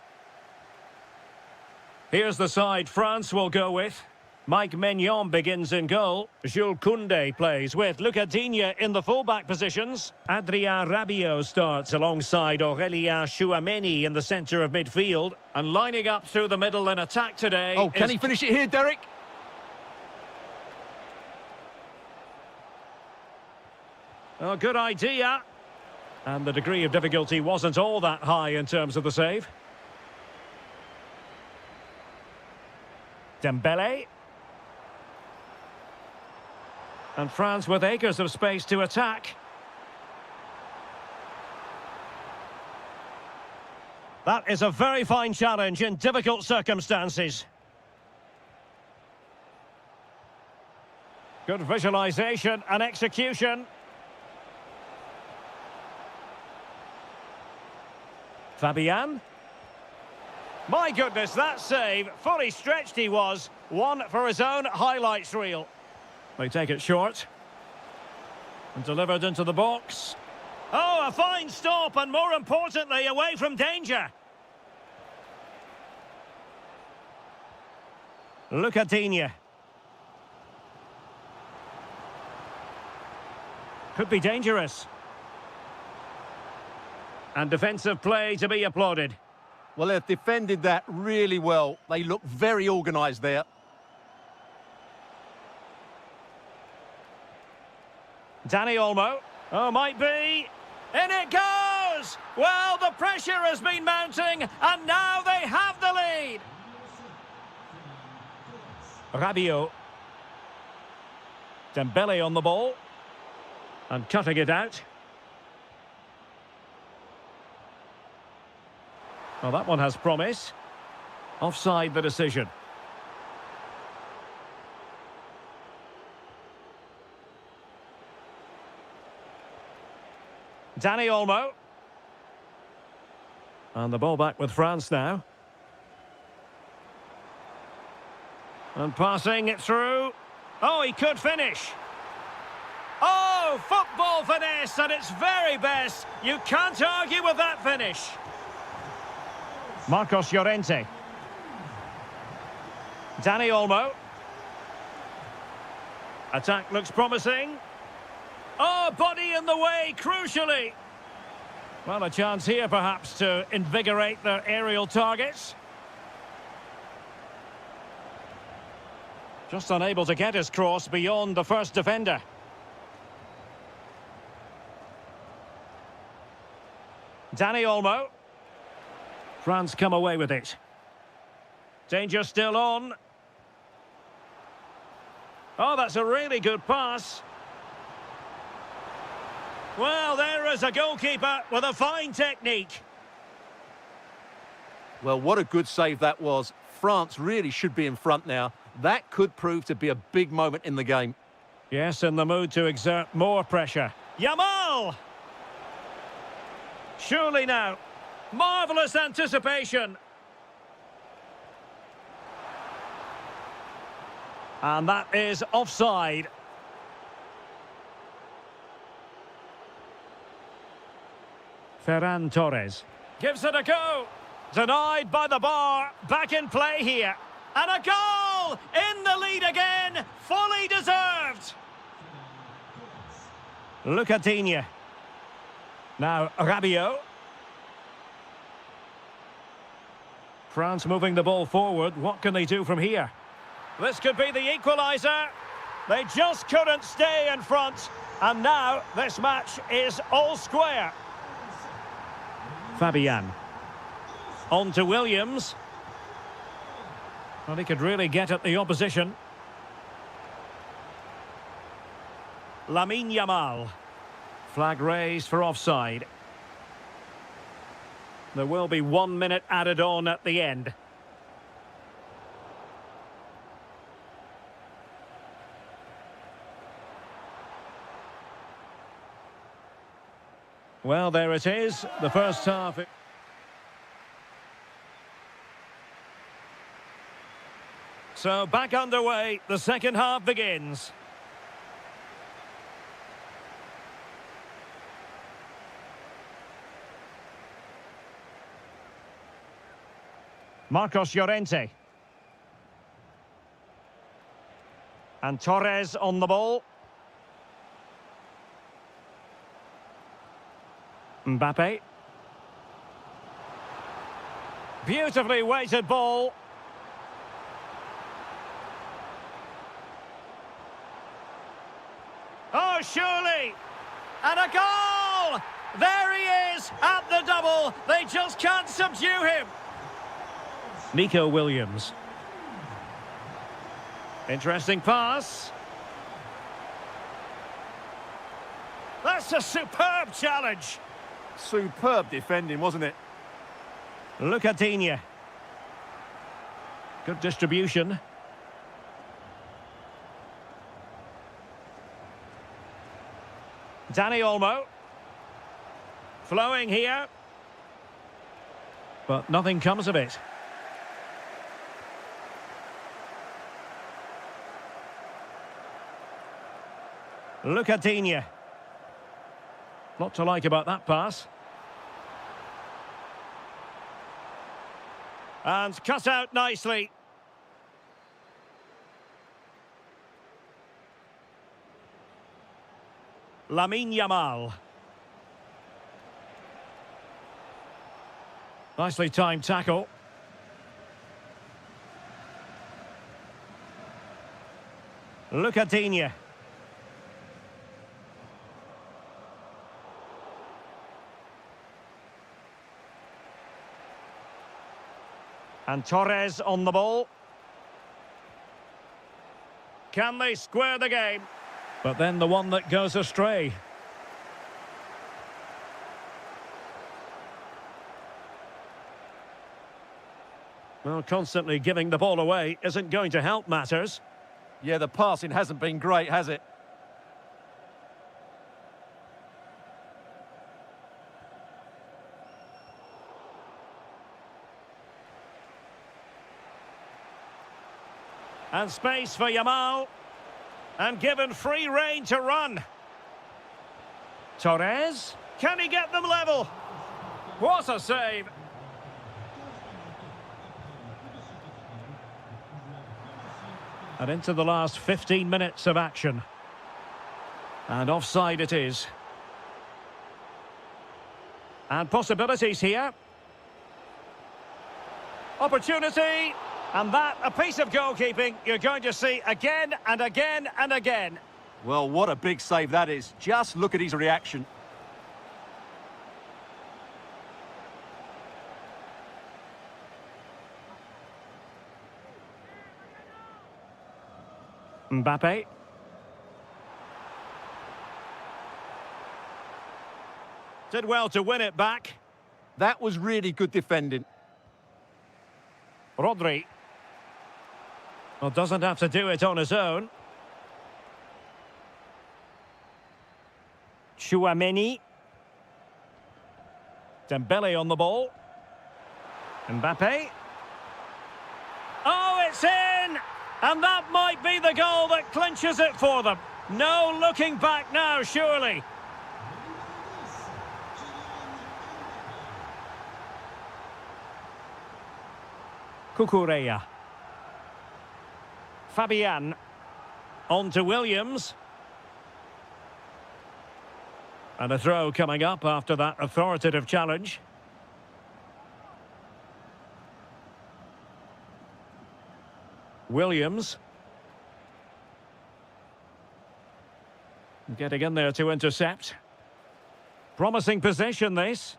Here's the side France will go with. Mike Maignan begins in goal. Jules Koundé plays with Lucas Digne in the fullback positions. Adrien Rabiot starts alongside Aurélien Chouameni in the centre of midfield. And lining up through the middle in attack today. Oh, can he finish it here, Derek? Oh, good idea. And the degree of difficulty wasn't all that high in terms of the save. Dembele. And France with acres of space to attack. That is a very fine challenge in difficult circumstances. Good visualization and execution. Fabian. My goodness, that save, fully stretched he was. One for his own highlights reel. They take it short. And delivered into the box. Oh, a fine stop, and more importantly, away from danger. Lucas Digne. Could be dangerous. And defensive play to be applauded. Well, they've defended that really well. They look very organised there. Dani Olmo. Oh, might be. In it goes! Well, the pressure has been mounting, and now they have the lead. Rabiot. Dembele on the ball. And cutting it out. Well, that one has promise. Offside the decision. Dani Olmo. And the ball back with France now. And passing it through. Oh, he could finish. Oh, football finesse at its very best. You can't argue with that finish. Marcos Llorente. Dani Olmo. Attack looks promising. Oh, body in the way, crucially. Well, a chance here, perhaps, to invigorate their aerial targets. Just unable to get his cross beyond the first defender. Dani Olmo. France come away with it. Danger still on. Oh, that's a really good pass. Well, there is a goalkeeper with a fine technique. Well, what a good save that was. France really should be in front now. That could prove to be a big moment in the game. Yes, in the mood to exert more pressure. Yamal! Surely now. Marvellous anticipation. And that is offside. Ferran Torres gives it a go. Denied by the bar. Back in play here. And a goal! In the lead again. Fully deserved. Lucas Digne. Now Rabiot. France moving the ball forward. What can they do from here? This could be the equaliser. They just couldn't stay in front. And now this match is all square. Fabian. On to Williams. Well, he could really get at the opposition. Lamine Yamal. Flag raised for offside. There will be 1 minute added on at the end. Well, there it is, the first half. So back underway, the second half begins. Marcos Llorente. And Torres on the ball. Mbappe. Beautifully weighted ball. Oh, surely! And a goal! There he is at the double. They just can't subdue him. Nico Williams. Interesting pass. That's a superb challenge. Superb defending, wasn't it? Look at Digne. Good distribution. Dani Olmo. Flowing here. But nothing comes of it. Look at Digne. Lot to like about that pass. And cut out nicely. Lamine Yamal. Nicely timed tackle. Look at Digne. And Torres on the ball. Can they square the game? But then the one that goes astray. Well, constantly giving the ball away isn't going to help matters. Yeah, the passing hasn't been great, has it? And space for Yamal. And given free rein to run. Torres. Can he get them level? What a save. And into the last 15 minutes of action. And offside it is. And possibilities here. Opportunity. And that, a piece of goalkeeping you're going to see again and again and again. Well, what a big save that is. Just look at his reaction. Mbappe. Did well to win it back. That was really good defending. Rodri. Well, doesn't have to do it on his own. Chouameni. Dembele on the ball. Mbappe. Oh, it's in! And that might be the goal that clinches it for them. No looking back now, surely. Cucurella. Fabian. On to Williams. And a throw coming up after that authoritative challenge. Williams. Getting in there to intercept. Promising position, this.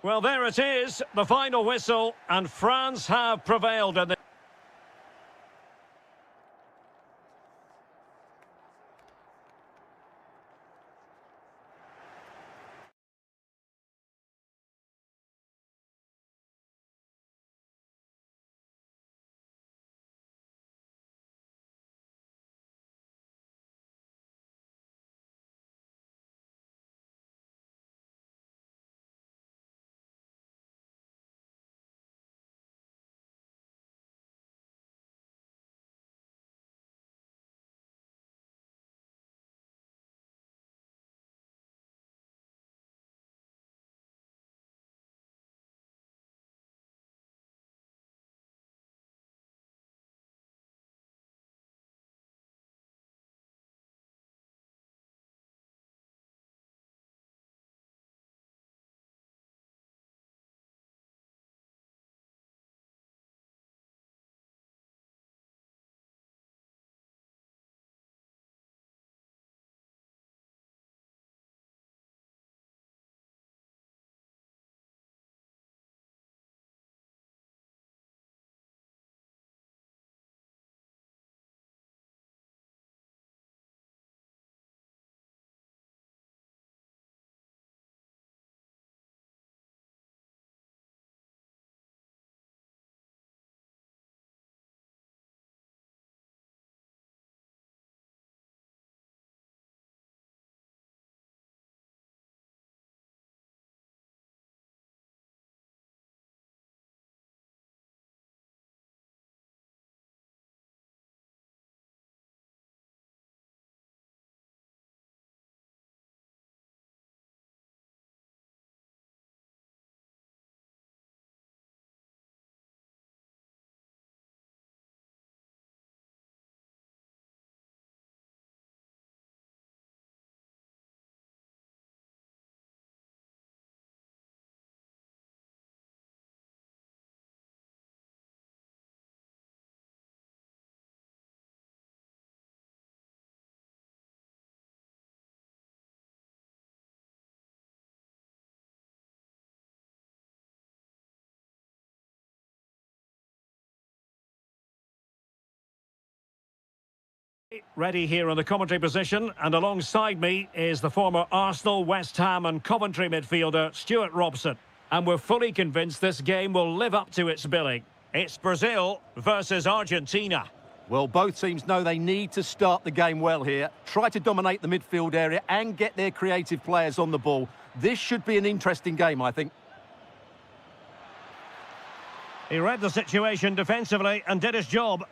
Well, there it is, the final whistle, and France have prevailed in the Ready here in the commentary position, and alongside me is the former Arsenal, West Ham and Coventry midfielder Stuart Robson. And we're fully convinced this game will live up to its billing. It's Brazil versus Argentina. Well, both teams know they need to start the game well here, try to dominate the midfield area and get their creative players on the ball. This should be an interesting game, I think. He read the situation defensively and did his job.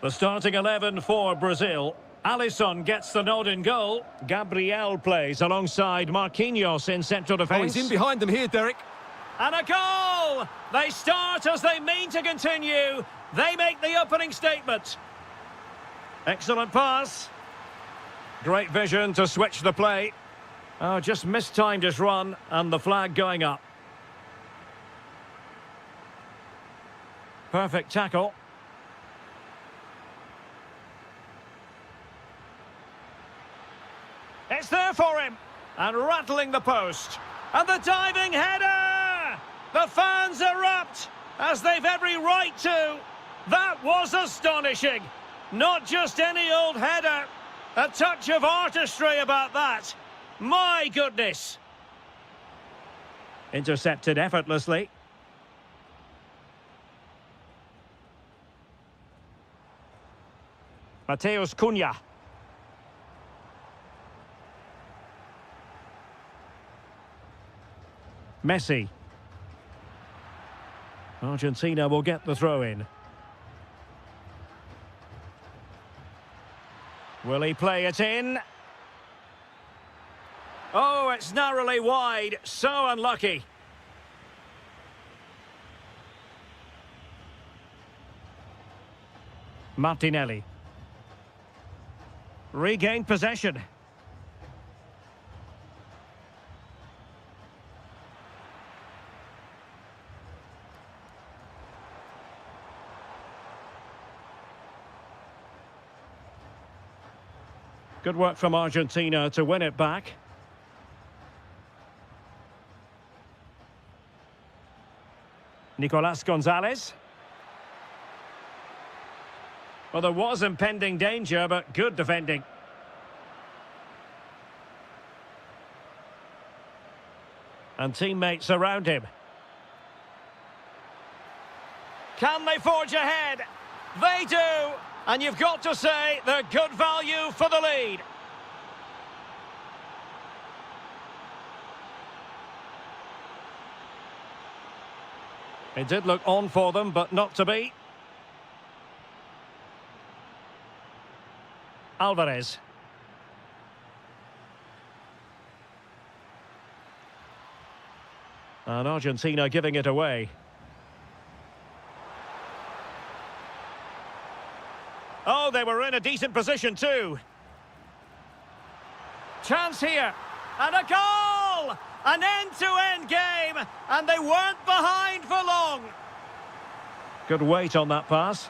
The starting 11 for Brazil. Alisson gets the nod in goal. Gabriel plays alongside Marquinhos in central defence. Oh, he's in behind them here, Derek. And a goal! They start as they mean to continue. They make the opening statement. Excellent pass. Great vision to switch the play. Oh, just mistimed his run and the flag going up. Perfect tackle. It's there for him. And rattling the post. And the diving header! The fans erupt, as they've every right to. That was astonishing. Not just any old header. A touch of artistry about that. My goodness. Intercepted effortlessly. Mateus Cunha. Messi. Argentina will get the throw in. Will he play it in? Oh, it's narrowly wide. So unlucky. Martinelli. Regained possession. Good work from Argentina to win it back. Nicolas Gonzalez. Well, there was impending danger, but good defending. And teammates around him. Can they forge ahead? They do! And you've got to say they're good value for the lead. It did look on for them, but not to be. Alvarez. And Argentina giving it away. Oh, they were in a decent position too. Chance here. And a goal! An end-to-end game. And they weren't behind for long. Good weight on that pass.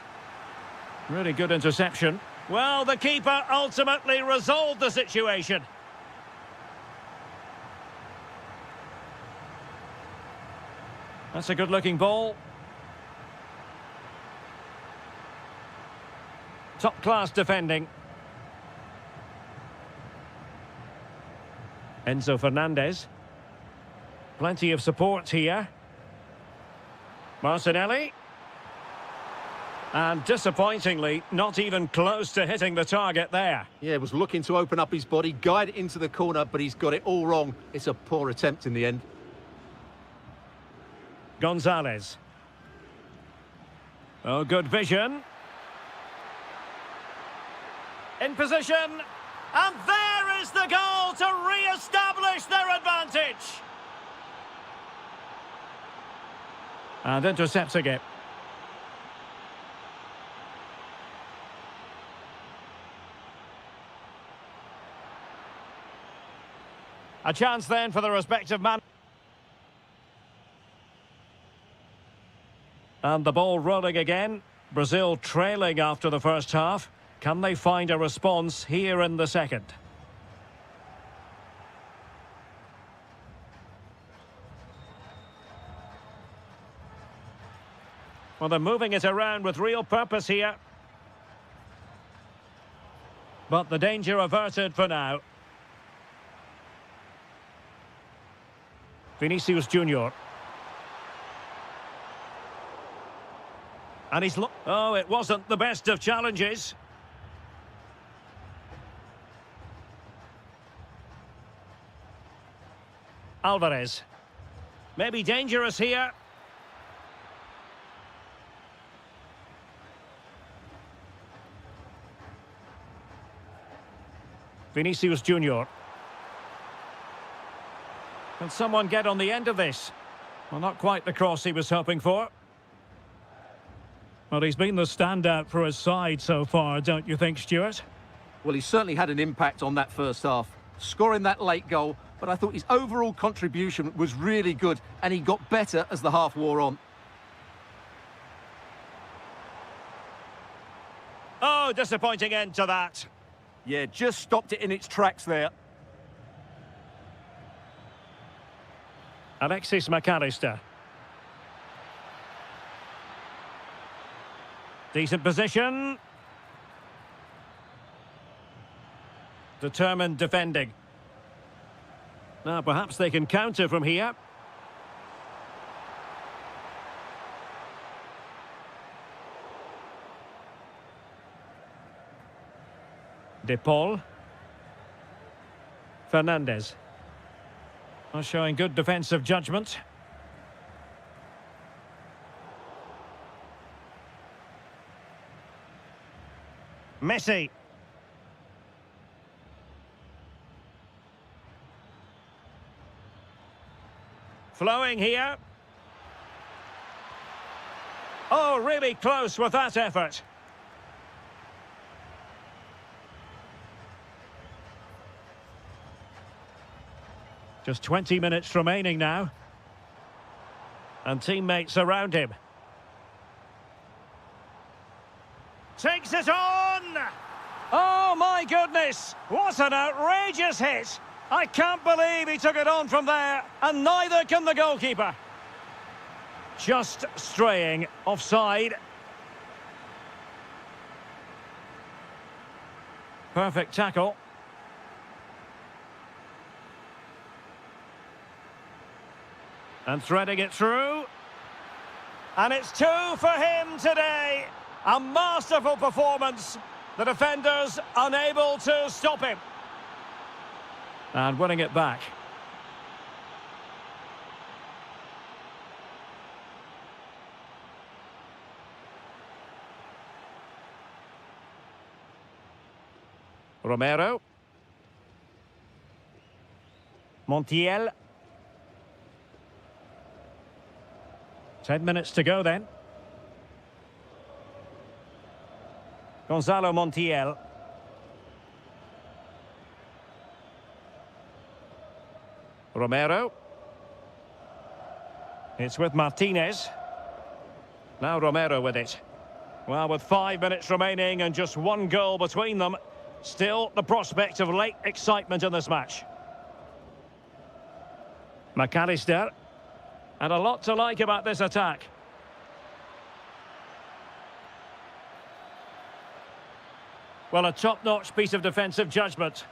Really good interception. Well, the keeper ultimately resolved the situation. That's a good-looking ball. Top-class defending. Enzo Fernandez. Plenty of support here. Martinelli. And disappointingly, not even close to hitting the target there. Yeah, was looking to open up his body, guide it into the corner, but he's got it all wrong. It's a poor attempt in the end. Gonzalez. Oh, good vision. In position. And there is the goal to re-establish their advantage. And intercepting it. A chance then for the respective man. And the ball rolling again. Brazil trailing after the first half. Can they find a response here in the second? Well, they're moving it around with real purpose here. But the danger averted for now. Vinicius Junior. And oh, it wasn't the best of challenges. Alvarez. Maybe dangerous here. Vinicius Junior. Can someone get on the end of this? Well, not quite the cross he was hoping for. Well, he's been the standout for his side so far, don't you think, Stuart? Well, he certainly had an impact on that first half, scoring that late goal, but I thought his overall contribution was really good, and he got better as the half wore on. Oh, disappointing end to that. Yeah, just stopped it in its tracks there. Alexis McAllister. Decent position. Determined defending. Now, perhaps they can counter from here. De Paul. Fernandez. Showing good defensive judgment. Messi. Flowing here. Oh, really close with that effort. Just 20 minutes remaining now. And teammates around him. Takes it on! Oh, my goodness! What an outrageous hit! I can't believe he took it on from there, and neither can the goalkeeper. Just straying offside. Perfect tackle. And threading it through. And it's 2 for him today. A masterful performance. The defenders unable to stop him. And winning it back. Romero. Montiel. 10 minutes to go then. Gonzalo Montiel. Romero. It's with Martinez. Now Romero with it. Well, with 5 minutes remaining and just one goal between them, still the prospect of late excitement in this match. McAllister. And a lot to like about this attack. Well, a top-notch piece of defensive judgment.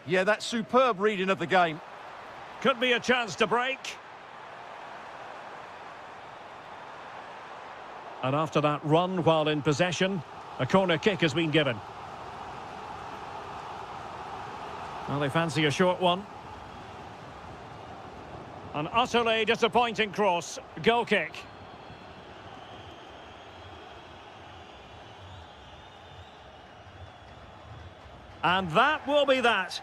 Yeah, that's superb reading of the game. Could be a chance to break. And after that run while in possession, a corner kick has been given. Well, they fancy a short one. An utterly disappointing cross. Goal kick. And that will be that.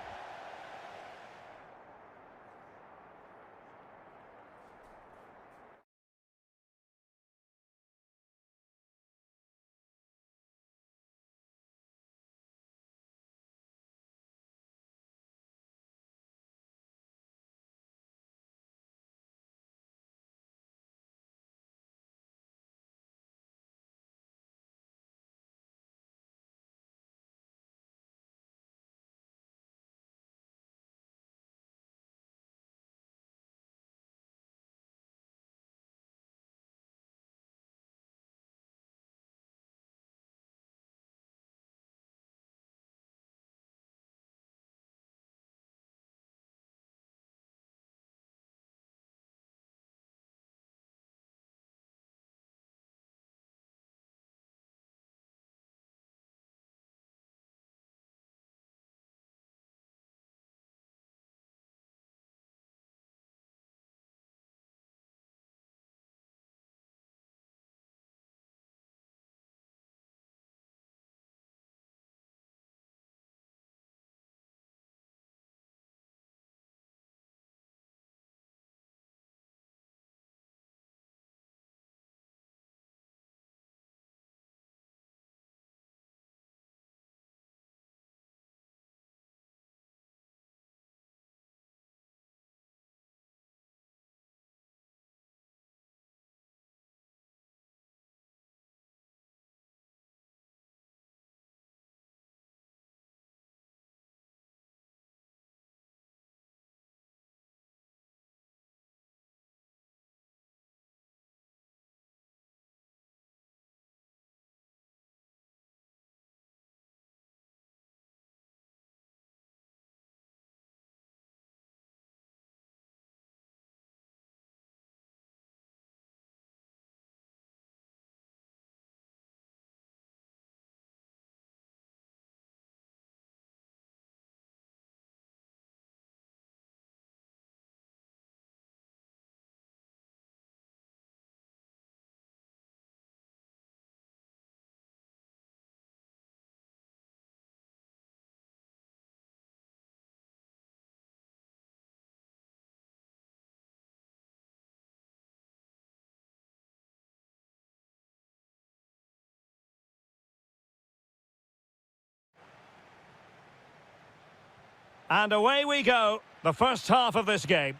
And away we go, the first half of this game.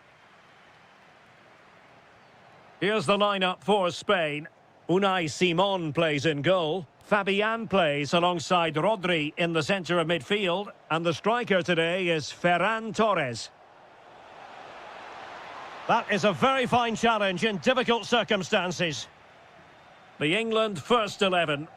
Here's the lineup for Spain. Unai Simon plays in goal. Fabian plays alongside Rodri in the centre of midfield. And the striker today is Ferran Torres. That is a very fine challenge in difficult circumstances. The England first 11.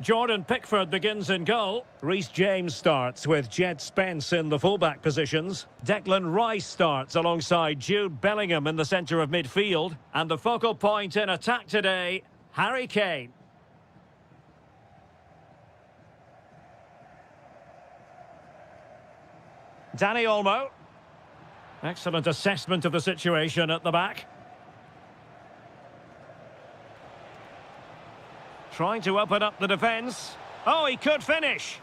Jordan Pickford begins in goal. Reece James starts with Jed Spence in the fullback positions. Declan Rice starts alongside Jude Bellingham in the centre of midfield. And the focal point in attack today, Harry Kane. Dani Olmo. Excellent assessment of the situation at the back. Trying to open up the defence. Oh, he could finish.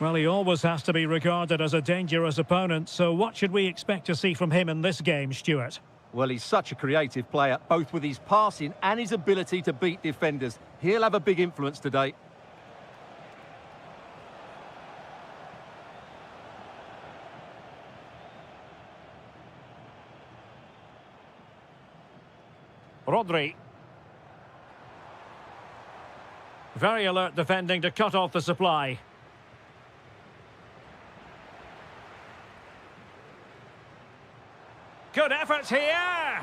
Well, he always has to be regarded as a dangerous opponent, so what should we expect to see from him in this game, Stuart? Well, he's such a creative player, both with his passing and his ability to beat defenders. He'll have a big influence today. Rodri. Very alert defending to cut off the supply. Good effort here.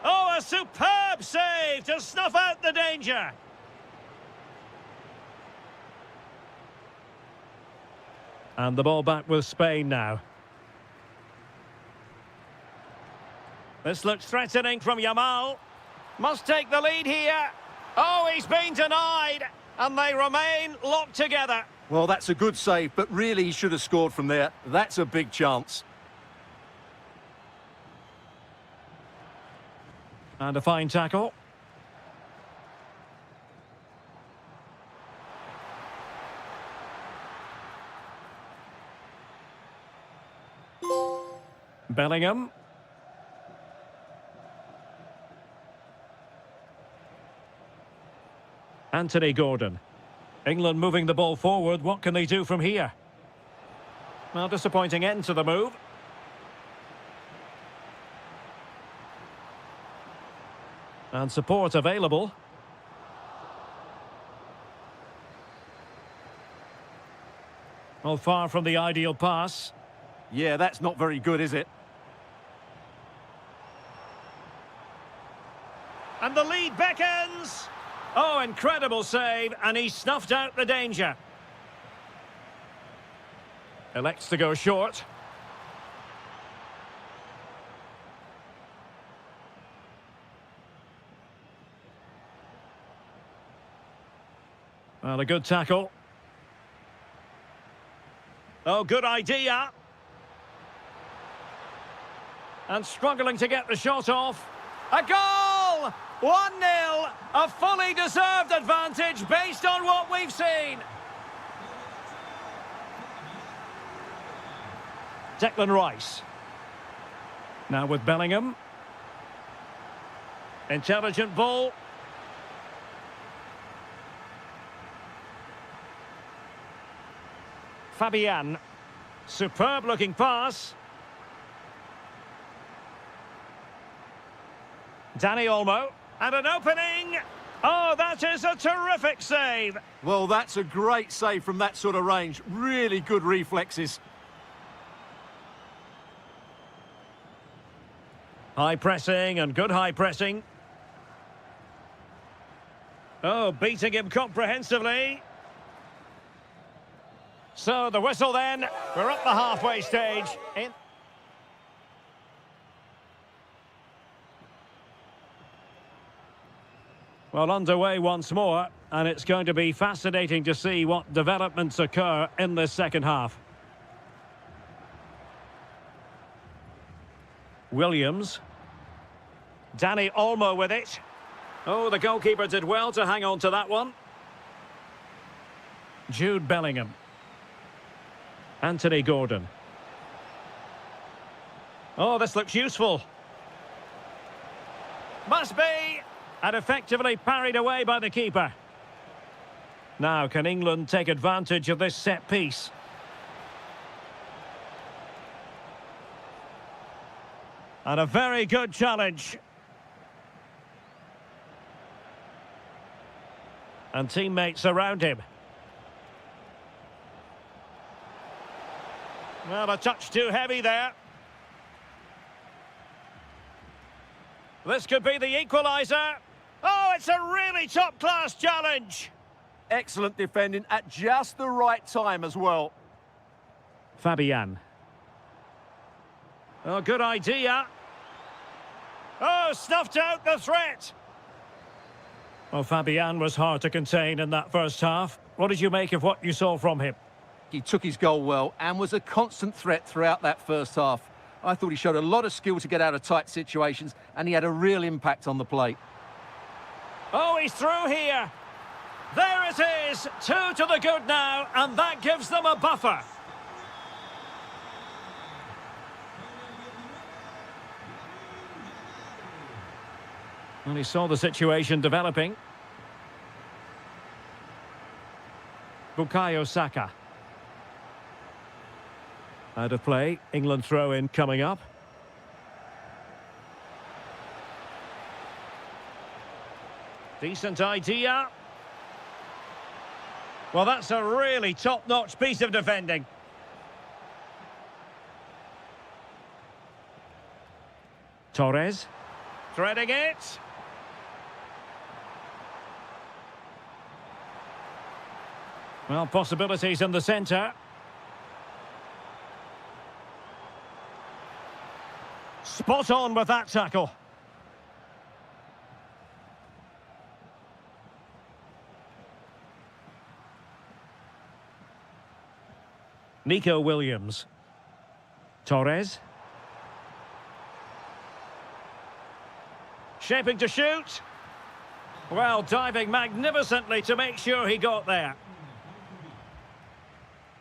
Oh, a superb save to snuff out the danger. And the ball back with Spain now. This looks threatening from Yamal. Must take the lead here. Oh, he's been denied. And they remain locked together. Well, that's a good save, but really he should have scored from there. That's a big chance. And a fine tackle. Bellingham. Anthony Gordon. England moving the ball forward. What can they do from here? Well, disappointing end to the move. And support available. Well, far from the ideal pass. Yeah, that's not very good, is it? And the lead beckons. Oh, incredible save, and he snuffed out the danger. Elects to go short. Well, a good tackle. Oh, good idea. And struggling to get the shot off. A goal! 1-0, a fully deserved advantage based on what we've seen. Declan Rice. Now with Bellingham. Intelligent ball. Fabian. Superb looking pass. Dani Olmo. And an opening. Oh, that is a terrific save. Well, that's a great save from that sort of range. Really good reflexes. High pressing and good high pressing. Oh, beating him comprehensively. So the whistle then. We're at the halfway stage. Well, underway once more, and it's going to be fascinating to see what developments occur in this second half. Williams. Dani Olmo with it. Oh, the goalkeeper did well to hang on to that one. Jude Bellingham. Anthony Gordon. Oh, this looks useful. Must be. And effectively parried away by the keeper. Now, can England take advantage of this set piece? And a very good challenge. And teammates around him. Well, a touch too heavy there. This could be the equaliser. Oh, it's a really top-class challenge. Excellent defending at just the right time as well. Fabian. Oh, good idea. Oh, snuffed out the threat. Well, Fabian was hard to contain in that first half. What did you make of what you saw from him? He took his goal well and was a constant threat throughout that first half. I thought he showed a lot of skill to get out of tight situations, and he had a real impact on the plate. Oh, he's through here. There it is. 2 to the good now, and that gives them a buffer. Well, he saw the situation developing. Bukayo Saka. Out of play. England throw-in coming up. Decent idea. Well, that's a really top-notch piece of defending. Torres. Threading it. Well, possibilities in the centre. Spot on with that tackle. Nico Williams. Torres. Shaping to shoot. Well, diving magnificently to make sure he got there.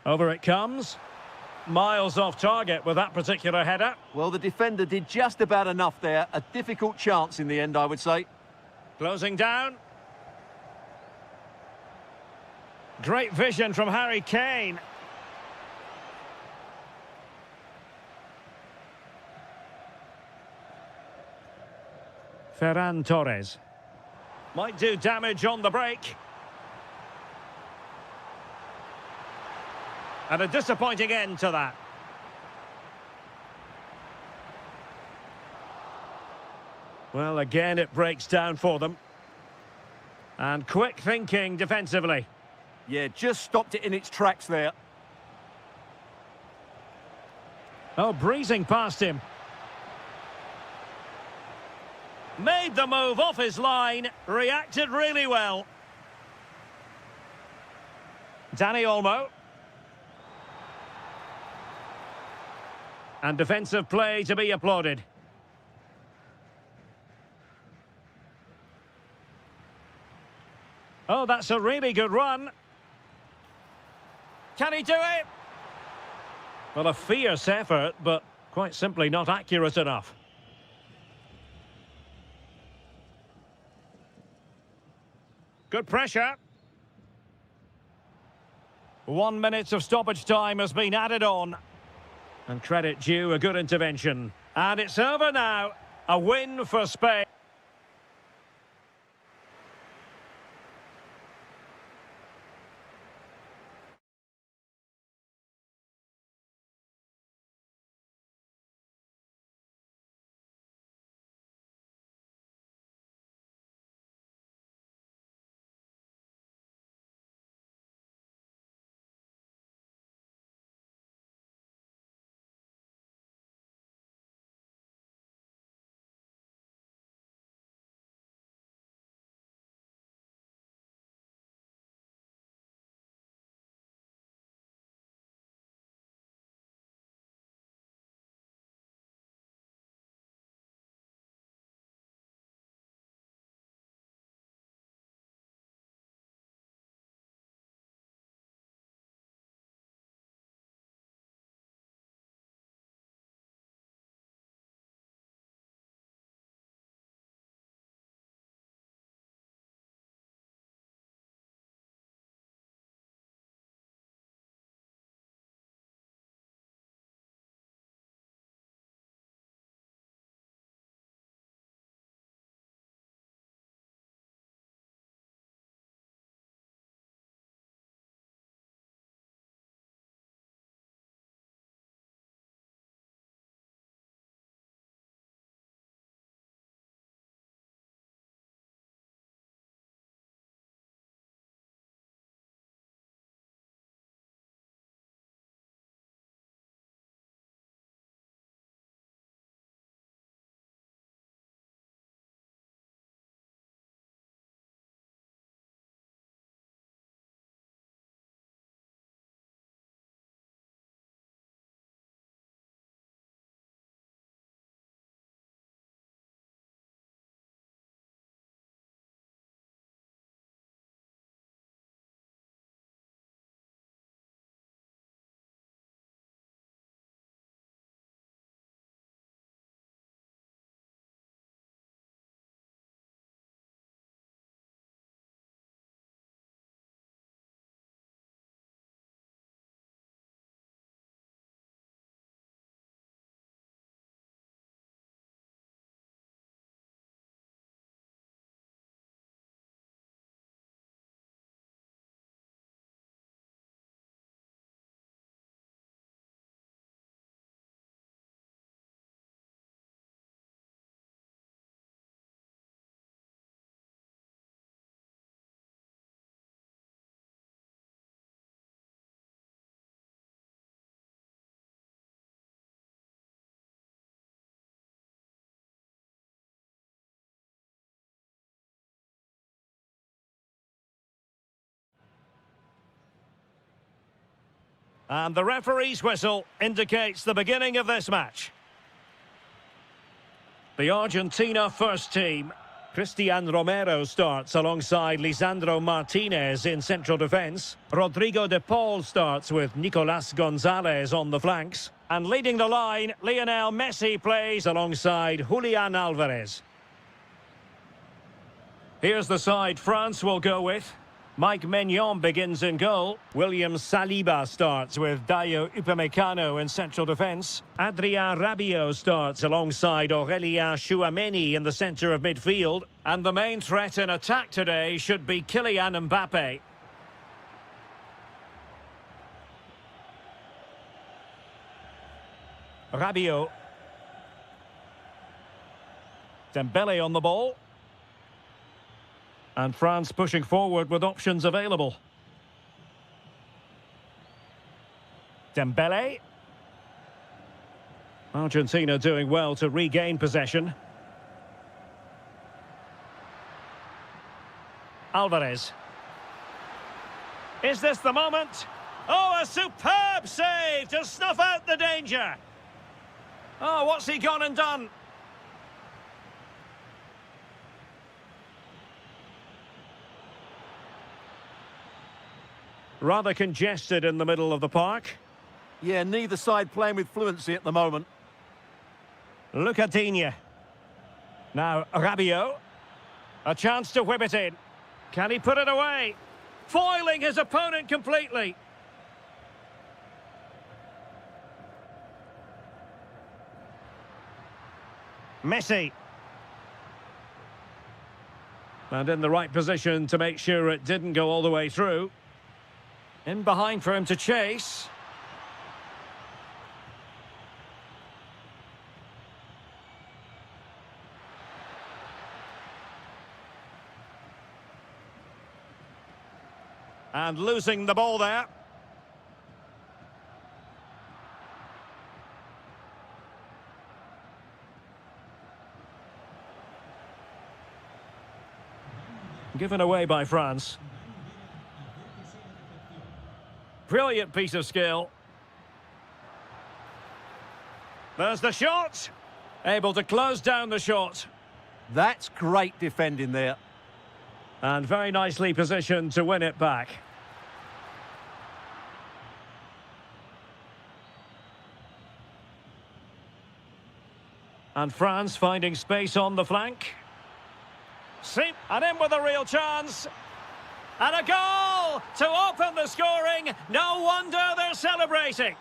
Over it comes. Miles off target with that particular header. Well, the defender did just about enough there. A difficult chance in the end, I would say. Closing down. Great vision from Harry Kane. Ferran Torres. Might do damage on the break. And a disappointing end to that. Well, again, it breaks down for them. And quick thinking defensively. Yeah, just stopped it in its tracks there. Oh, breezing past him. Made the move off his line. Reacted really well. Dani Olmo. And defensive play to be applauded. Oh, that's a really good run. Can he do it? Well, a fierce effort, but quite simply not accurate enough. Good pressure. 1 minute of stoppage time has been added on. And credit due, a good intervention. And it's over now. A win for Spain. And the referee's whistle indicates the beginning of this match. The Argentina first team. Cristian Romero starts alongside Lisandro Martinez in central defence. Rodrigo de Paul starts with Nicolas Gonzalez on the flanks. And leading the line, Lionel Messi plays alongside Julian Alvarez. Here's the side France will go with. Mike Maignan begins in goal. William Saliba starts with Dayo Upamecano in central defence. Adrien Rabiot starts alongside Aurélien Tchouameni in the centre of midfield. And the main threat in attack today should be Kylian Mbappe. Rabiot. Dembele on the ball. And France pushing forward with options available. Dembele. Argentina doing well to regain possession. Alvarez. Is this the moment? Oh, a superb save to snuff out the danger. Oh, what's he gone and done? Rather congested in the middle of the park. Yeah, neither side playing with fluency at the moment. Lucadinha. Now Rabiot. A chance to whip it in. Can he put it away? Foiling his opponent completely. Messi. And in the right position to make sure it didn't go all the way through. In behind for him to chase. And losing the ball there. Given away by France. Brilliant piece of skill. There's the shot. Able to close down the shot. That's great defending there. And very nicely positioned to win it back. And France finding space on the flank. See, and in with a real chance. And a goal to open the scoring. No wonder they're celebrating.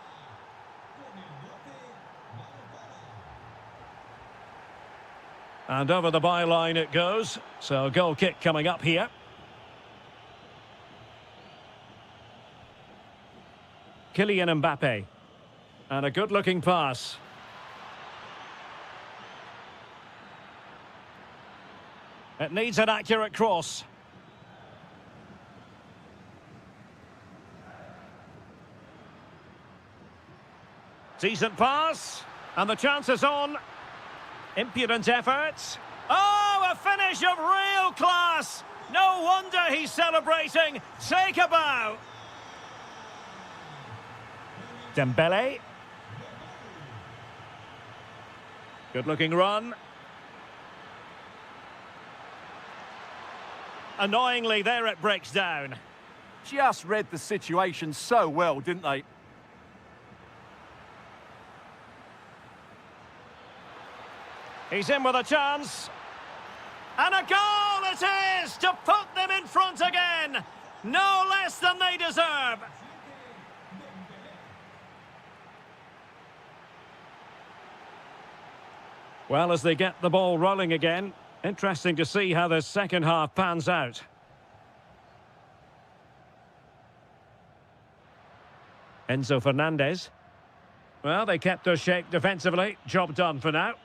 And over the byline it goes. So goal kick coming up here. Kylian Mbappe. And a good-looking pass. It needs an accurate cross. Decent pass. And the chance is on. Impudent efforts. Oh, a finish of real class. No wonder he's celebrating. Take a bow. Dembele. Good-looking run. Annoyingly, there it breaks down. Just read the situation so well, didn't they? He's in with a chance. And a goal it is to put them in front again. No less than they deserve. Well, as they get the ball rolling again, interesting to see how the second half pans out. Enzo Fernandez. Well, they kept their shape defensively. Job done for now.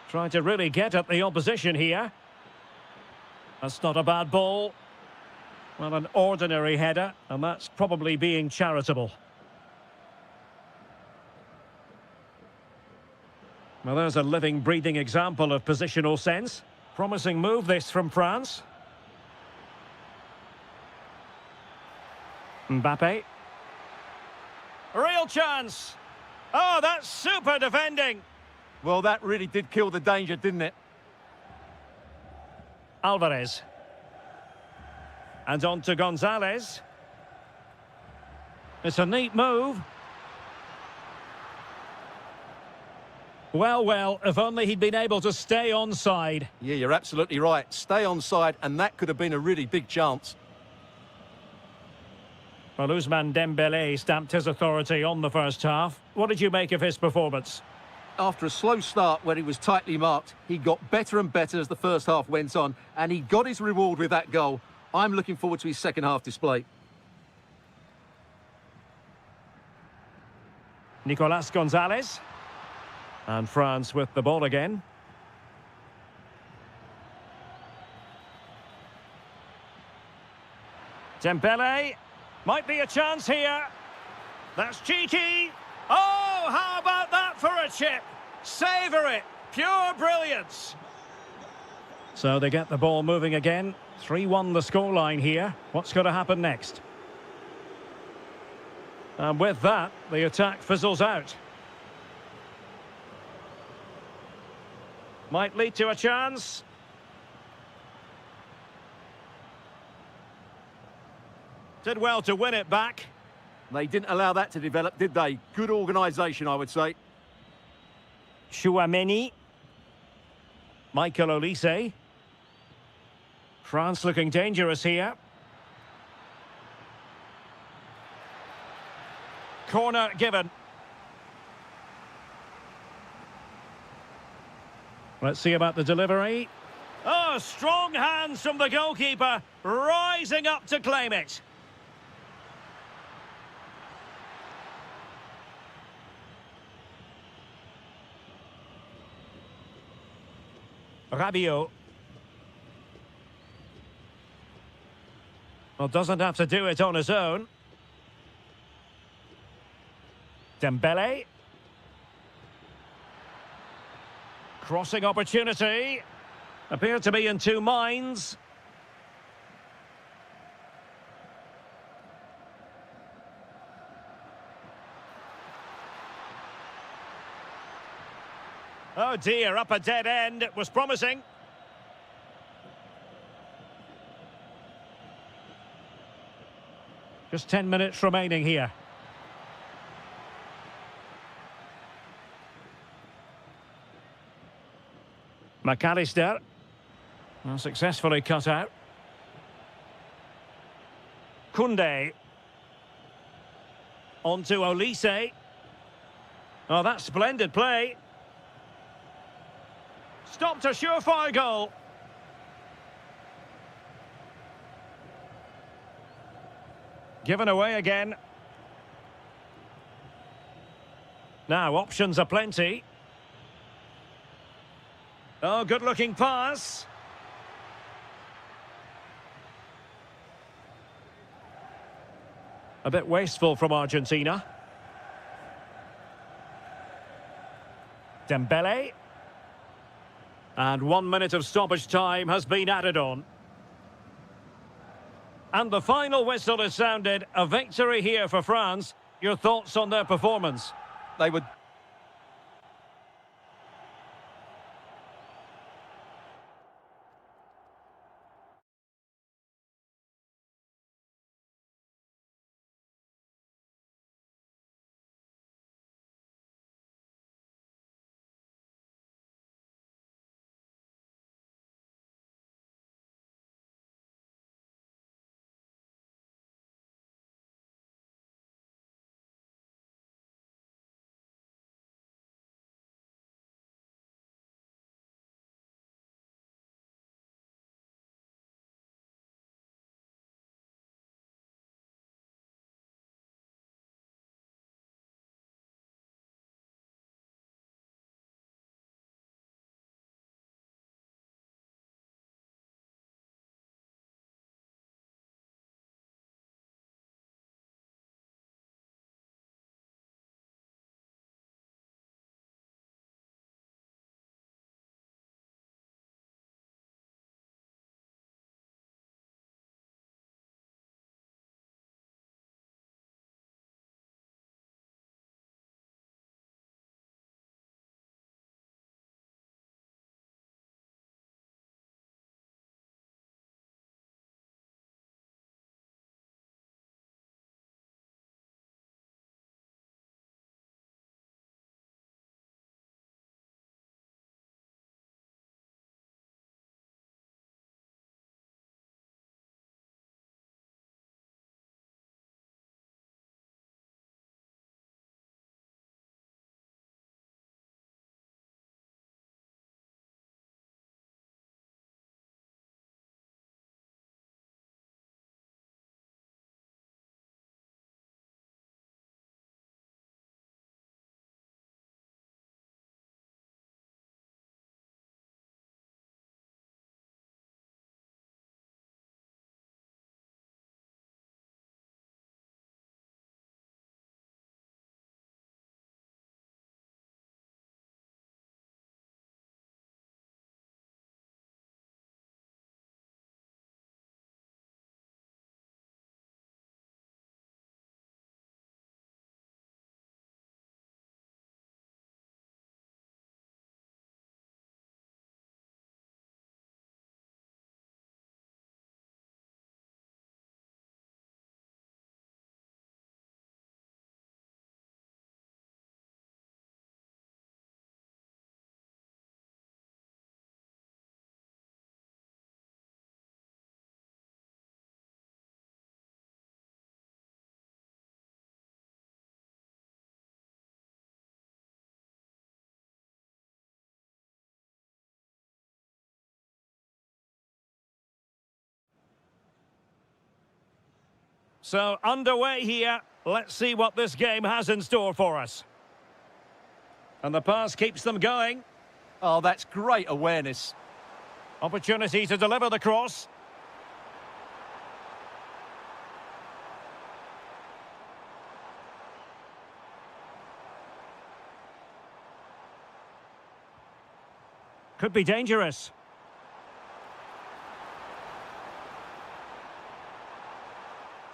Trying to really get at the opposition here. That's not a bad ball. Well, an ordinary header, and that's probably being charitable. Well, there's a living, breathing example of positional sense. Promising move this from France. Mbappe. Real chance. Oh, that's super defending. Well, that really did kill the danger, didn't it? Alvarez. And on to Gonzalez. It's a neat move. Well, well, if only he'd been able to stay onside. Yeah, you're absolutely right. Stay onside, and that could have been a really big chance. Well, Ousmane Dembélé stamped his authority on the first half. What did you make of his performance? After a slow start where he was tightly marked, he got better and better as the first half went on, and he got his reward with that goal. I'm looking forward to his second half display. Nicolas Gonzalez. And France with the ball again. Dembélé. Might be a chance here. That's cheeky. Oh, how about that for a chip? Savour it. Pure brilliance. So they get the ball moving again. 3-1 the scoreline here. What's going to happen next? And with that, the attack fizzles out. Might lead to a chance. Did well to win it back. They didn't allow that to develop, did they? Good organisation, I would say. Chouameni. Michael Olise. France looking dangerous here. Corner given. Let's see about the delivery. Oh, strong hands from the goalkeeper, rising up to claim it. Rabiot. Well, doesn't have to do it on his own. Dembélé. Crossing opportunity. Appeared to be in two minds. Oh dear, up a dead end. It was promising. Just 10 minutes remaining here. McAllister. Well, successfully cut out. Koundé. On to Olise. Oh, that's splendid play. Stopped a surefire goal. Given away again. Now, options are plenty. Oh, good-looking pass. A bit wasteful from Argentina. Dembélé. And 1 minute of stoppage time has been added on. And the final whistle is sounded. A victory here for France. Your thoughts on their performance? They were So, underway here. Let's see what this game has in store for us. And the pass keeps them going. Oh, that's great awareness. Opportunity to deliver the cross. Could be dangerous.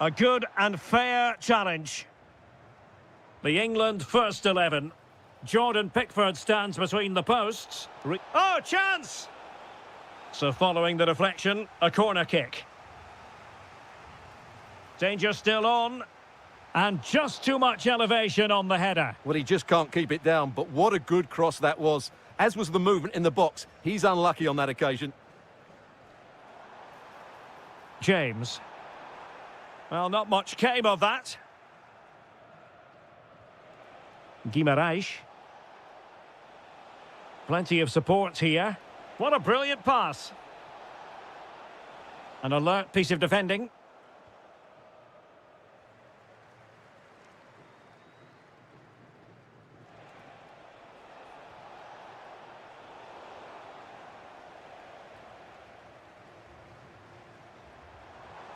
A good and fair challenge. The England first 11. Jordan Pickford stands between the posts. Oh, chance! So following the deflection, a corner kick. Danger still on. And just too much elevation on the header. Well, he just can't keep it down, but what a good cross that was. As was the movement in the box. He's unlucky on that occasion. James. Well, not much came of that. Guimaraes. Plenty of support here. What a brilliant pass. An alert piece of defending.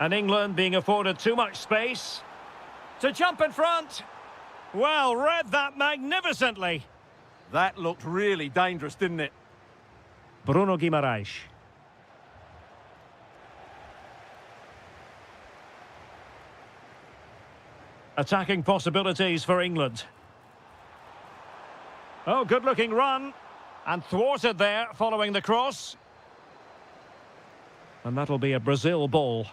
And England being afforded too much space to jump in front. Well, read that magnificently. That looked really dangerous, didn't it? Bruno Guimaraes. Attacking possibilities for England. Oh, good-looking run. And thwarted there following the cross. And that'll be a Brazil ball.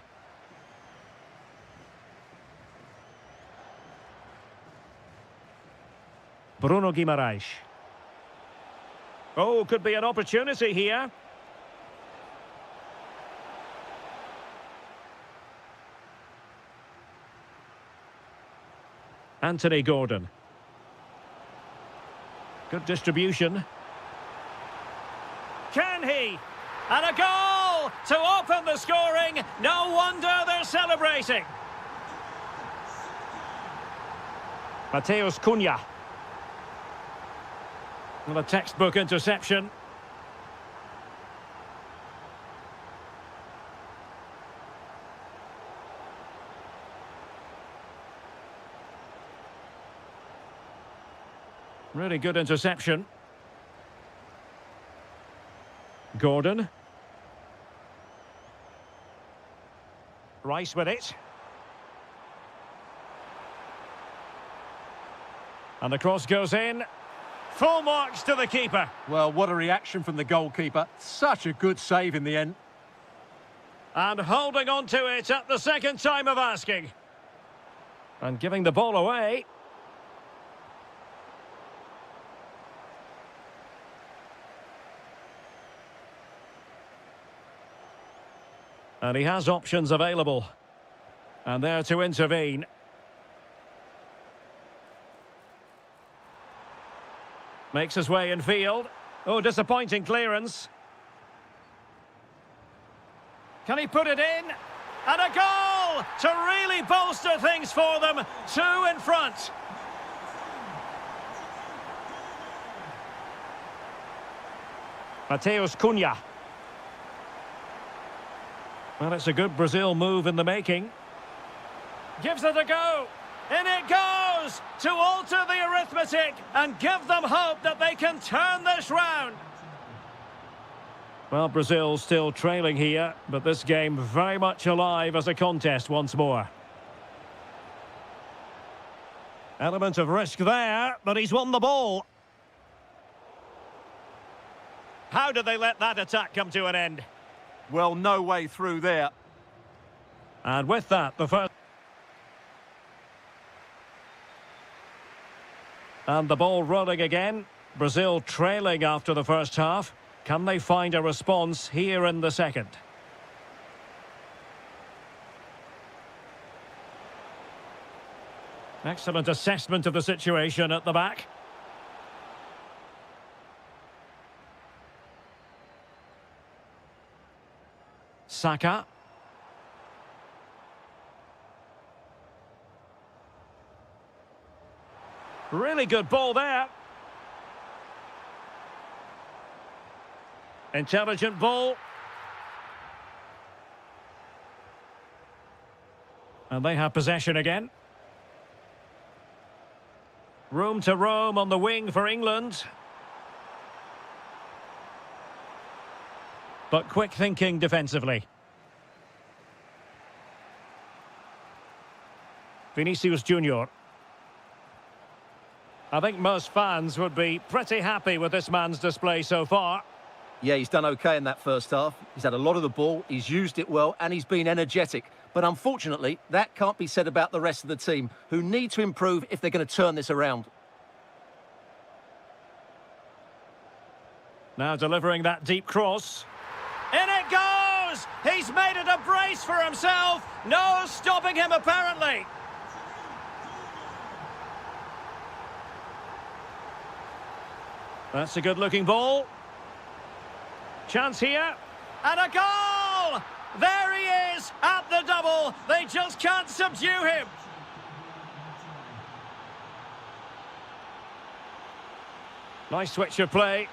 Bruno Guimaraes. Oh, could be an opportunity here. Anthony Gordon. Good distribution. Can he? And a goal to open the scoring. No wonder they're celebrating. Mateus Cunha. Well, a textbook interception. Really good interception. Gordon. Rice with it. And the cross goes in. Full marks to the keeper. Well, what a reaction from the goalkeeper. Such a good save in the end. And holding on to it at the second time of asking. And giving the ball away. And he has options available. And there to intervene. Makes his way in field. Oh, disappointing clearance. Can he put it in? And a goal to really bolster things for them. 2 in front. Mateus Cunha. Well, it's a good Brazil move in the making. Gives it a go. In it goes to alter the arithmetic and give them hope that they can turn this round. Well, Brazil still trailing here, but this game very much alive as a contest once more. Element of risk there, but he's won the ball. How did they let that attack come to an end? Well, no way through there. And with that, the first... And the ball rolling again. Brazil trailing after the first half. Can they find a response here in the second? Excellent assessment of the situation at the back. Saka. Really good ball there. Intelligent ball. And they have possession again. Room to roam on the wing for England. But quick thinking defensively. Vinicius Junior. I think most fans would be pretty happy with this man's display so far. Yeah, he's done okay in that first half. He's had a lot of the ball, he's used it well, and he's been energetic. But unfortunately, that can't be said about the rest of the team, who need to improve if they're going to turn this around. Now delivering that deep cross. In it goes! He's made it a brace for himself. No stopping him, apparently. That's a good-looking ball. Chance here. And a goal! There he is at the double. They just can't subdue him. Nice switch of play.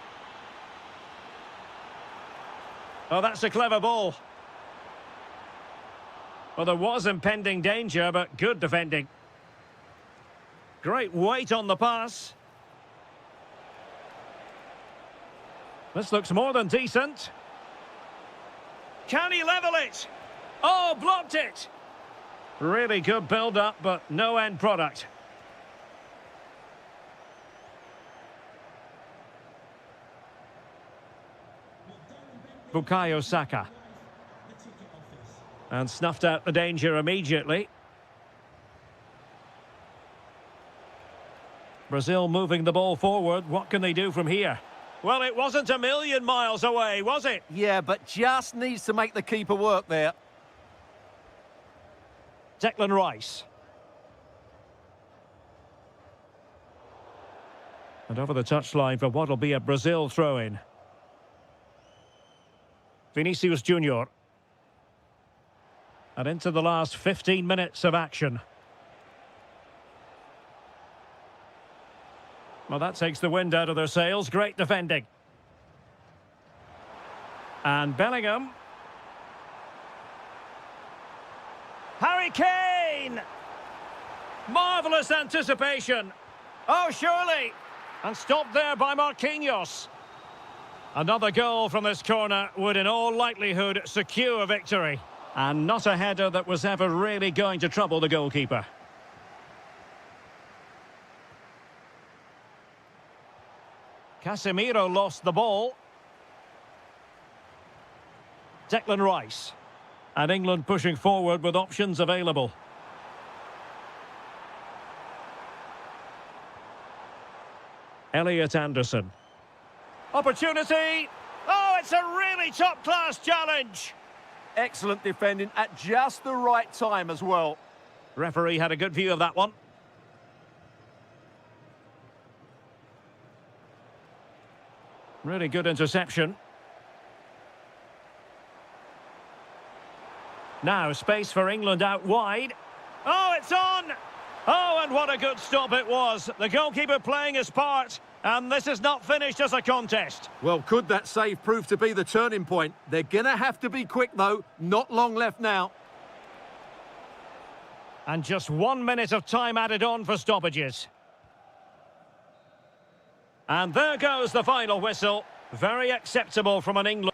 Oh, that's a clever ball. Well, there was impending danger, but good defending. Great weight on the pass. This looks more than decent. Can he level it? Oh, blocked it. Really good build-up, but no end product. Bukayo Saka. And snuffed out the danger immediately. Brazil moving the ball forward. What can they do from here? Well, it wasn't a million miles away, was it? Yeah, but just needs to make the keeper work there. Declan Rice. And over the touchline for what will be a Brazil throw-in. Vinicius Junior. And into the last 15 minutes of action. Well, that takes the wind out of their sails. Great defending. And Bellingham. Harry Kane! Marvellous anticipation. Oh, surely. And stopped there by Marquinhos. Another goal from this corner would in all likelihood secure victory. And not a header that was ever really going to trouble the goalkeeper. Casemiro lost the ball. Declan Rice. And England pushing forward with options available. Elliot Anderson. Opportunity! Oh, it's a really top-class challenge! Excellent defending at just the right time as well. Referee had a good view of that one. Really good interception. Now, space for England out wide. Oh, it's on! Oh, and what a good stop it was. The goalkeeper playing his part, and this is not finished as a contest. Well, could that save prove to be the turning point? They're going to have to be quick, though. Not long left now. And just 1 minute of time added on for stoppages. And there goes the final whistle. Very acceptable from an England.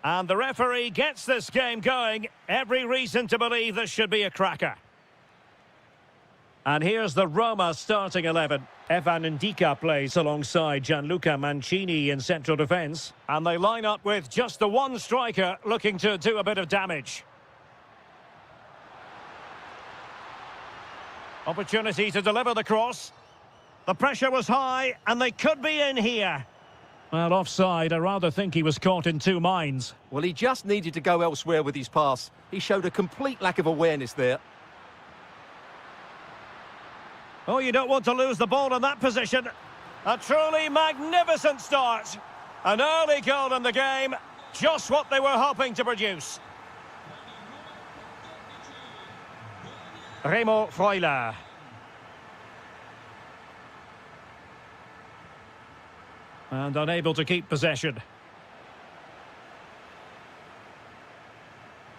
And the referee gets this game going. Every reason to believe this should be a cracker. And here's the Roma starting 11. Evan Ndika plays alongside Gianluca Mancini in central defence. And they line up with just the one striker looking to do a bit of damage. Opportunity to deliver the cross. The pressure was high, and they could be in here. Well, offside. I rather think he was caught in two minds. Well, he just needed to go elsewhere with his pass. He showed a complete lack of awareness there. Oh, you don't want to lose the ball in that position. A truly magnificent start. An early goal in the game. Just what they were hoping to produce. Remo Freuler. And unable to keep possession.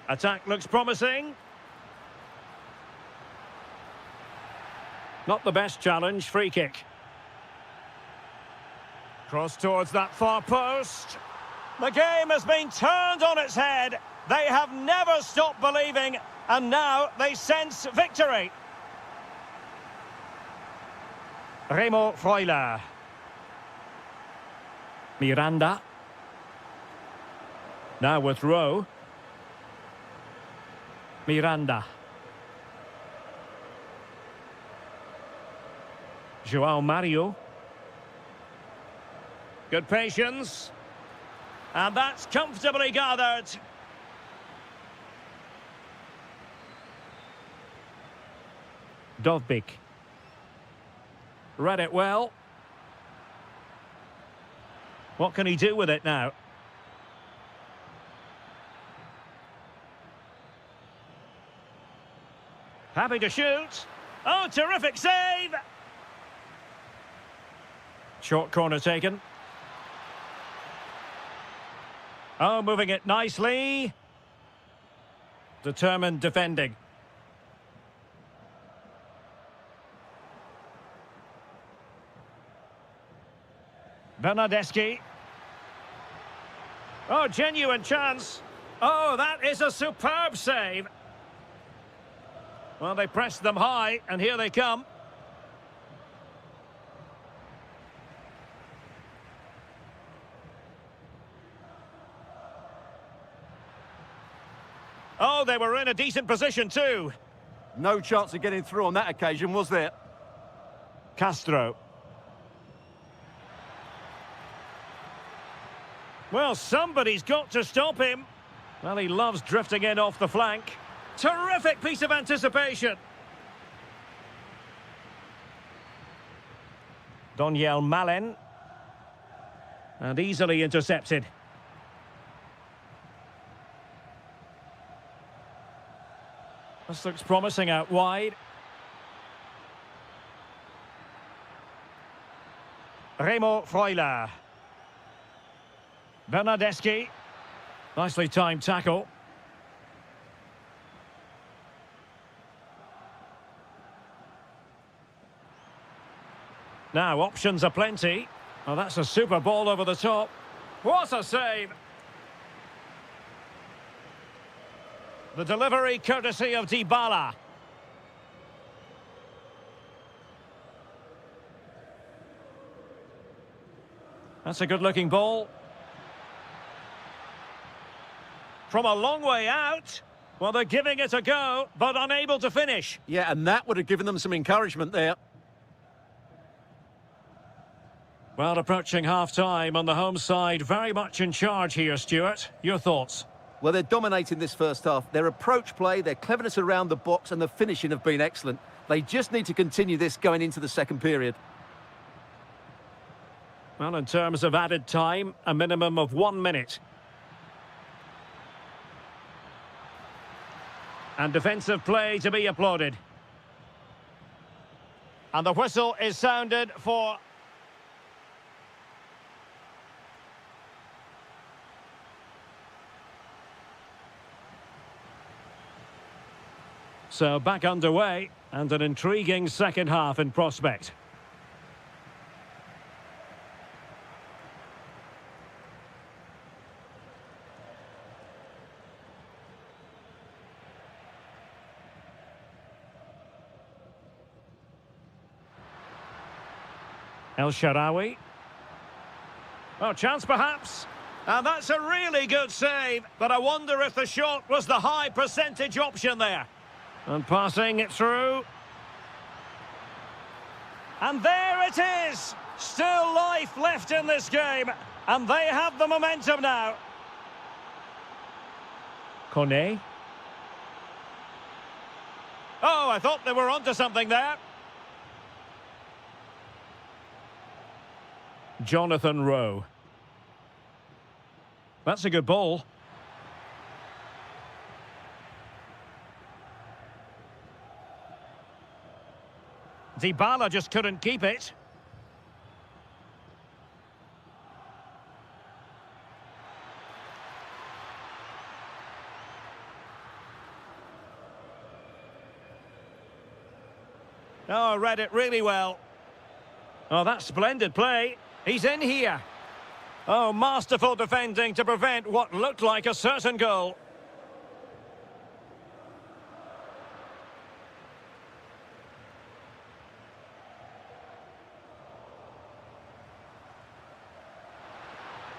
Attack looks promising. Not the best challenge, free kick. Cross towards that far post. The game has been turned on its head. They have never stopped believing, and now they sense victory. Remo Freuler. Miranda. Now with Rowe. Miranda. João Mario. Good patience. And that's comfortably gathered. Dovbyk. Read it well. What can he do with it now? Happy to shoot. Oh, terrific save! Short corner taken. Oh, moving it nicely. Determined defending. Bernardeschi. Oh, genuine chance. Oh, that is a superb save. Well, they pressed them high, and here they come. Oh, they were in a decent position too. No chance of getting through on that occasion, was there? Castro. Well, somebody's got to stop him. Well, he loves drifting in off the flank. Terrific piece of anticipation. Doniel Malen. And easily intercepted. This looks promising out wide. Remo Freuler. Bernardeschi. Nicely timed tackle. Now, options are plenty. Oh, that's a super ball over the top. What a save! The delivery courtesy of Dybala. That's a good-looking ball. From a long way out. Well, they're giving it a go, but unable to finish. Yeah, and that would have given them some encouragement there. Well, approaching half-time on the home side, very much in charge here, Stuart. Your thoughts? Well, they're dominating this first half. Their approach play, their cleverness around the box and the finishing have been excellent. They just need to continue this going into the second period. Well, in terms of added time, a minimum of 1 minute. And defensive play to be applauded. And the whistle is sounded for... So back underway, and an intriguing second half in prospect. El Shaarawy. Oh, chance perhaps. And that's a really good save, but I wonder if the shot was the high percentage option there. And passing it through. And there it is! Still life left in this game, and they have the momentum now. Kone. Oh, I thought they were onto something there. Jonathan Rowe. That's a good ball. Dybala just couldn't keep it. Oh, read it really well. Oh, that's splendid play. He's in here. Oh, masterful defending to prevent what looked like a certain goal.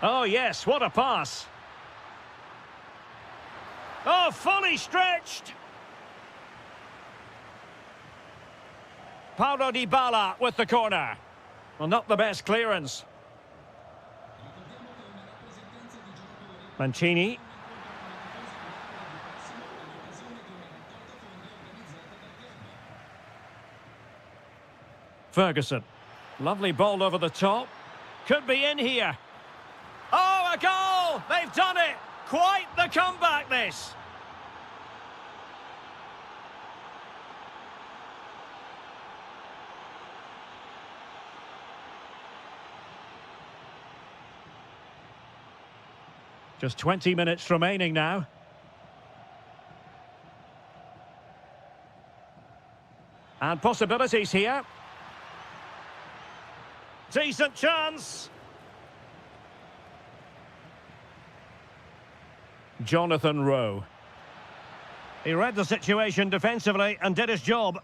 Oh, yes, what a pass. Oh, fully stretched. Paulo Dybala with the corner. Well, not the best clearance. Mancini. Ferguson. Lovely ball over the top. Could be in here. Oh, a goal! They've done it! Quite the comeback, this. Just 20 minutes remaining now. And possibilities here. Decent chance. Jonathan Rowe. He read the situation defensively and did his job.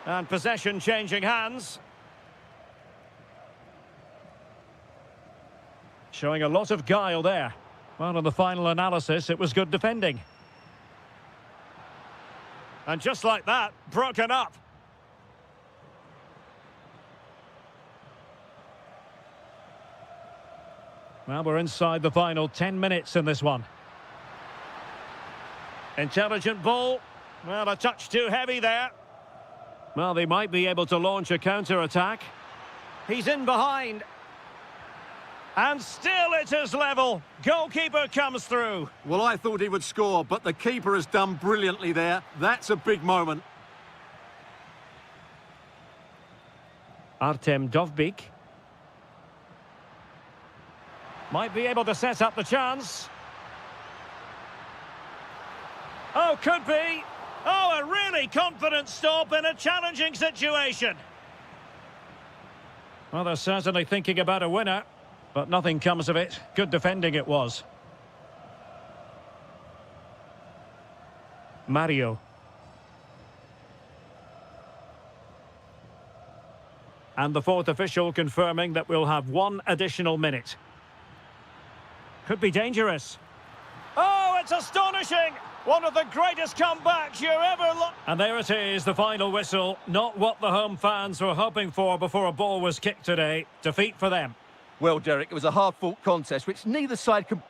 And possession changing hands. Showing a lot of guile there. Well, in the final analysis, it was good defending. And just like that, broken up. Well, we're inside the final 10 minutes in this one. Intelligent ball. Well, a touch too heavy there. Well, they might be able to launch a counter-attack. He's in behind. And still it is level. Goalkeeper comes through. Well, I thought he would score, but the keeper has done brilliantly there. That's a big moment. Artem Dovbyk. Might be able to set up the chance. Oh, could be. Oh, a really confident stop in a challenging situation. Well, they're certainly thinking about a winner, but nothing comes of it. Good defending it was. Mario. And the fourth official confirming that we'll have one additional minute. Could be dangerous. Oh, it's astonishing! One of the greatest comebacks you ever And there it is, the final whistle. Not what the home fans were hoping for before a ball was kicked today. Defeat for them. Well, Derek, it was a hard-fought contest, which neither side could...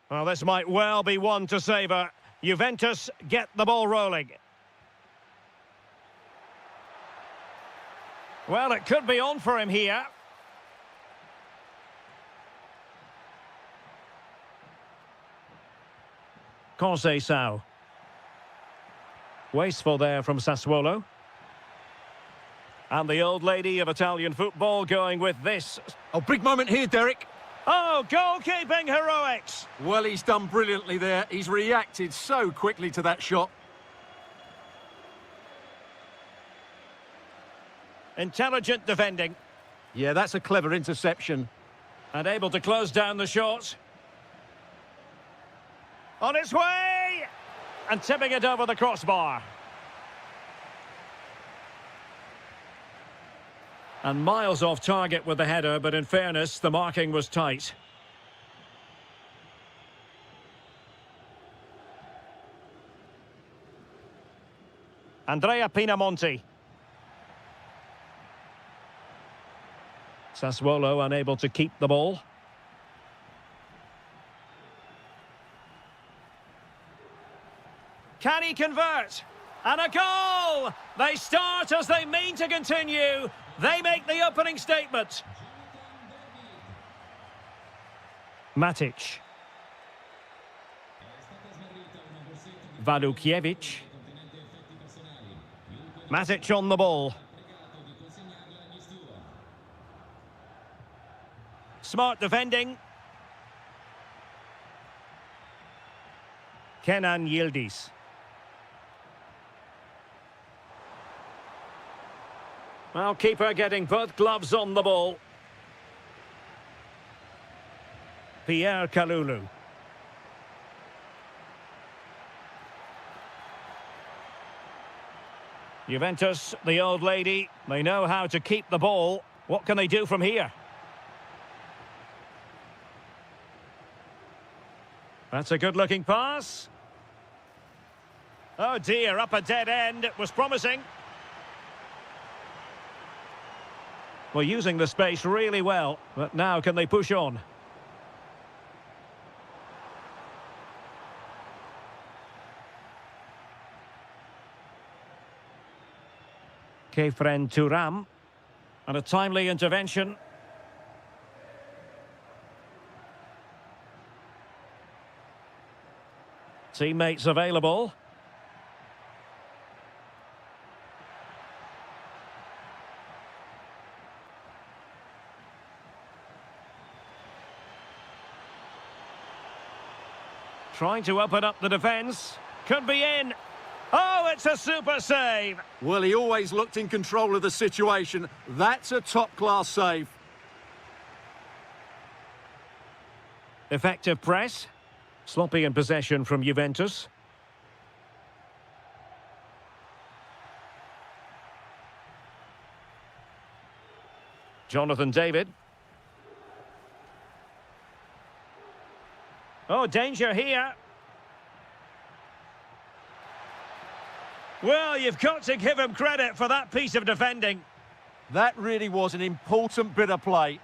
Well, this might well be one to savour. Juventus get the ball rolling. Well, it could be on for him here. Conceição. Wasteful there from Sassuolo. And the old lady of Italian football going with this. Oh, big moment here, Derek. Oh, goalkeeping heroics. Well, he's done brilliantly there. He's reacted so quickly to that shot. Intelligent defending. Yeah, that's a clever interception. And able to close down the shot. On its way! And tipping it over the crossbar. And miles off target with the header, but in fairness, the marking was tight. Andrea Pinamonti. Sassuolo unable to keep the ball. Can he convert? And a goal! They start as they mean to continue. They make the opening statement. Matic. Walukiewicz. Matic on the ball. Smart defending. Kenan Yildiz. Well, keeper getting both gloves on the ball. Pierre Kalulu. Juventus, the old lady, they know how to keep the ball. What can they do from here? That's a good-looking pass. Oh dear, up a dead end. It was promising. Well, using the space really well, but now can they push on? Kefren Turam, and a timely intervention. Teammates available. Trying to open up the defence. Could be in. Oh, it's a super save. Well, he always looked in control of the situation. That's a top-class save. Effective press. Sloppy in possession from Juventus. Jonathan David. Oh, danger here. Well, you've got to give him credit for that piece of defending. That really was an important bit of play.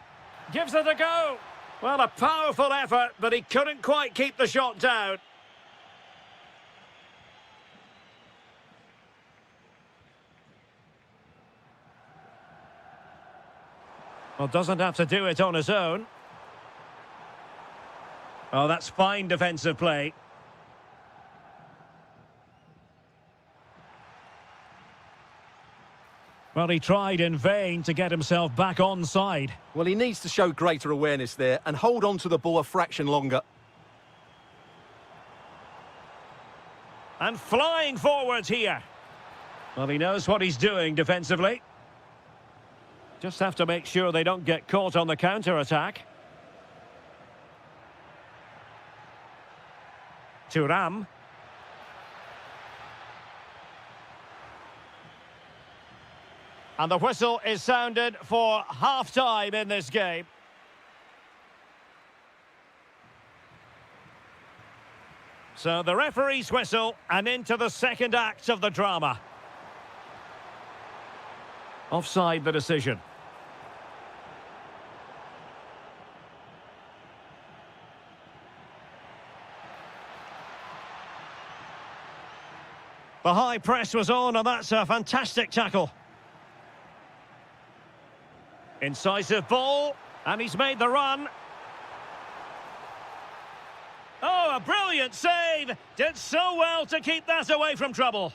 Gives it a go. Well, a powerful effort, but he couldn't quite keep the shot down. Well, doesn't have to do it on his own. Oh, that's fine defensive play. Well, he tried in vain to get himself back onside. Well, he needs to show greater awareness there and hold on to the ball a fraction longer. And flying forwards here. Well, he knows what he's doing defensively. Just have to make sure they don't get caught on the counter-attack. Thuram. And the whistle is sounded for half-time in this game. So the referee's whistle and into the second act of the drama. Offside the decision. The high press was on, and that's a fantastic tackle. Incisive ball, and he's made the run. Oh, a brilliant save! Did so well to keep that away from trouble.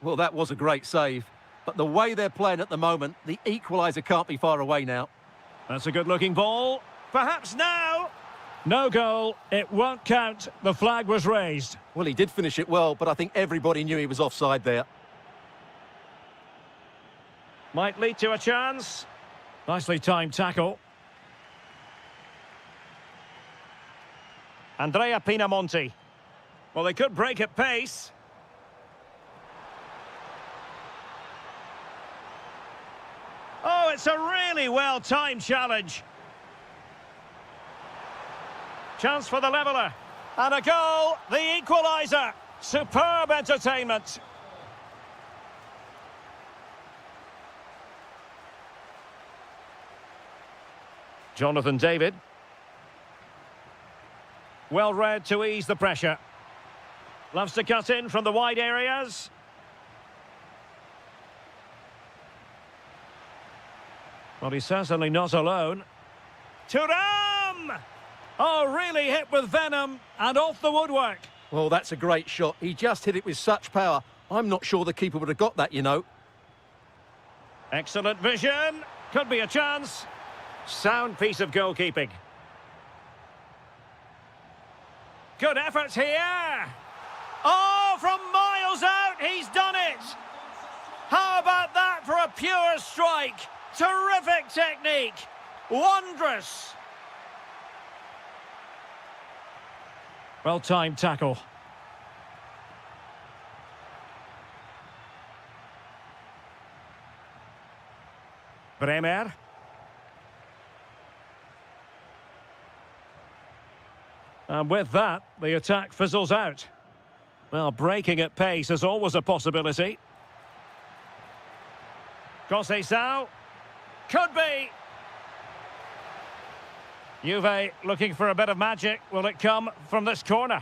Well, that was a great save. But the way they're playing at the moment, the equaliser can't be far away now. That's a good-looking ball. Perhaps now. No goal. It won't count. The flag was raised. Well, he did finish it well, but I think everybody knew he was offside there. Might lead to a chance. Nicely timed tackle. Andrea Pinamonti. Well, they could break at pace. Oh, it's a really well-timed challenge. Chance for the leveller. And a goal, the equaliser. Superb entertainment. Jonathan David. Well read to ease the pressure. Loves to cut in from the wide areas. Well, he's certainly not alone. Thuram! Oh, really hit with venom and off the woodwork. Well, that's a great shot. He just hit it with such power. I'm not sure the keeper would have got that, you know. Excellent vision. Could be a chance. Sound piece of goalkeeping. Good effort here. Oh, from miles out, he's done it. How about that for a pure strike? Terrific technique. Wondrous. Well-timed tackle. Bremer. And with that, the attack fizzles out. Well, breaking at pace is always a possibility. Conceição. Could be. Juve looking for a bit of magic. Will it come from this corner?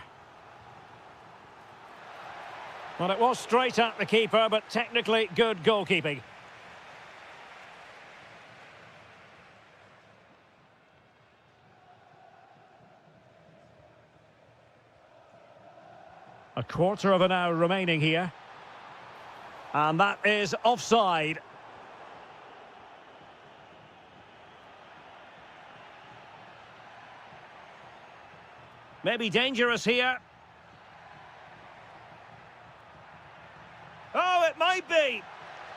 Well, it was straight at the keeper, but technically good goalkeeping. A quarter of an hour remaining here. And that is offside. Maybe dangerous here. Oh, it might be.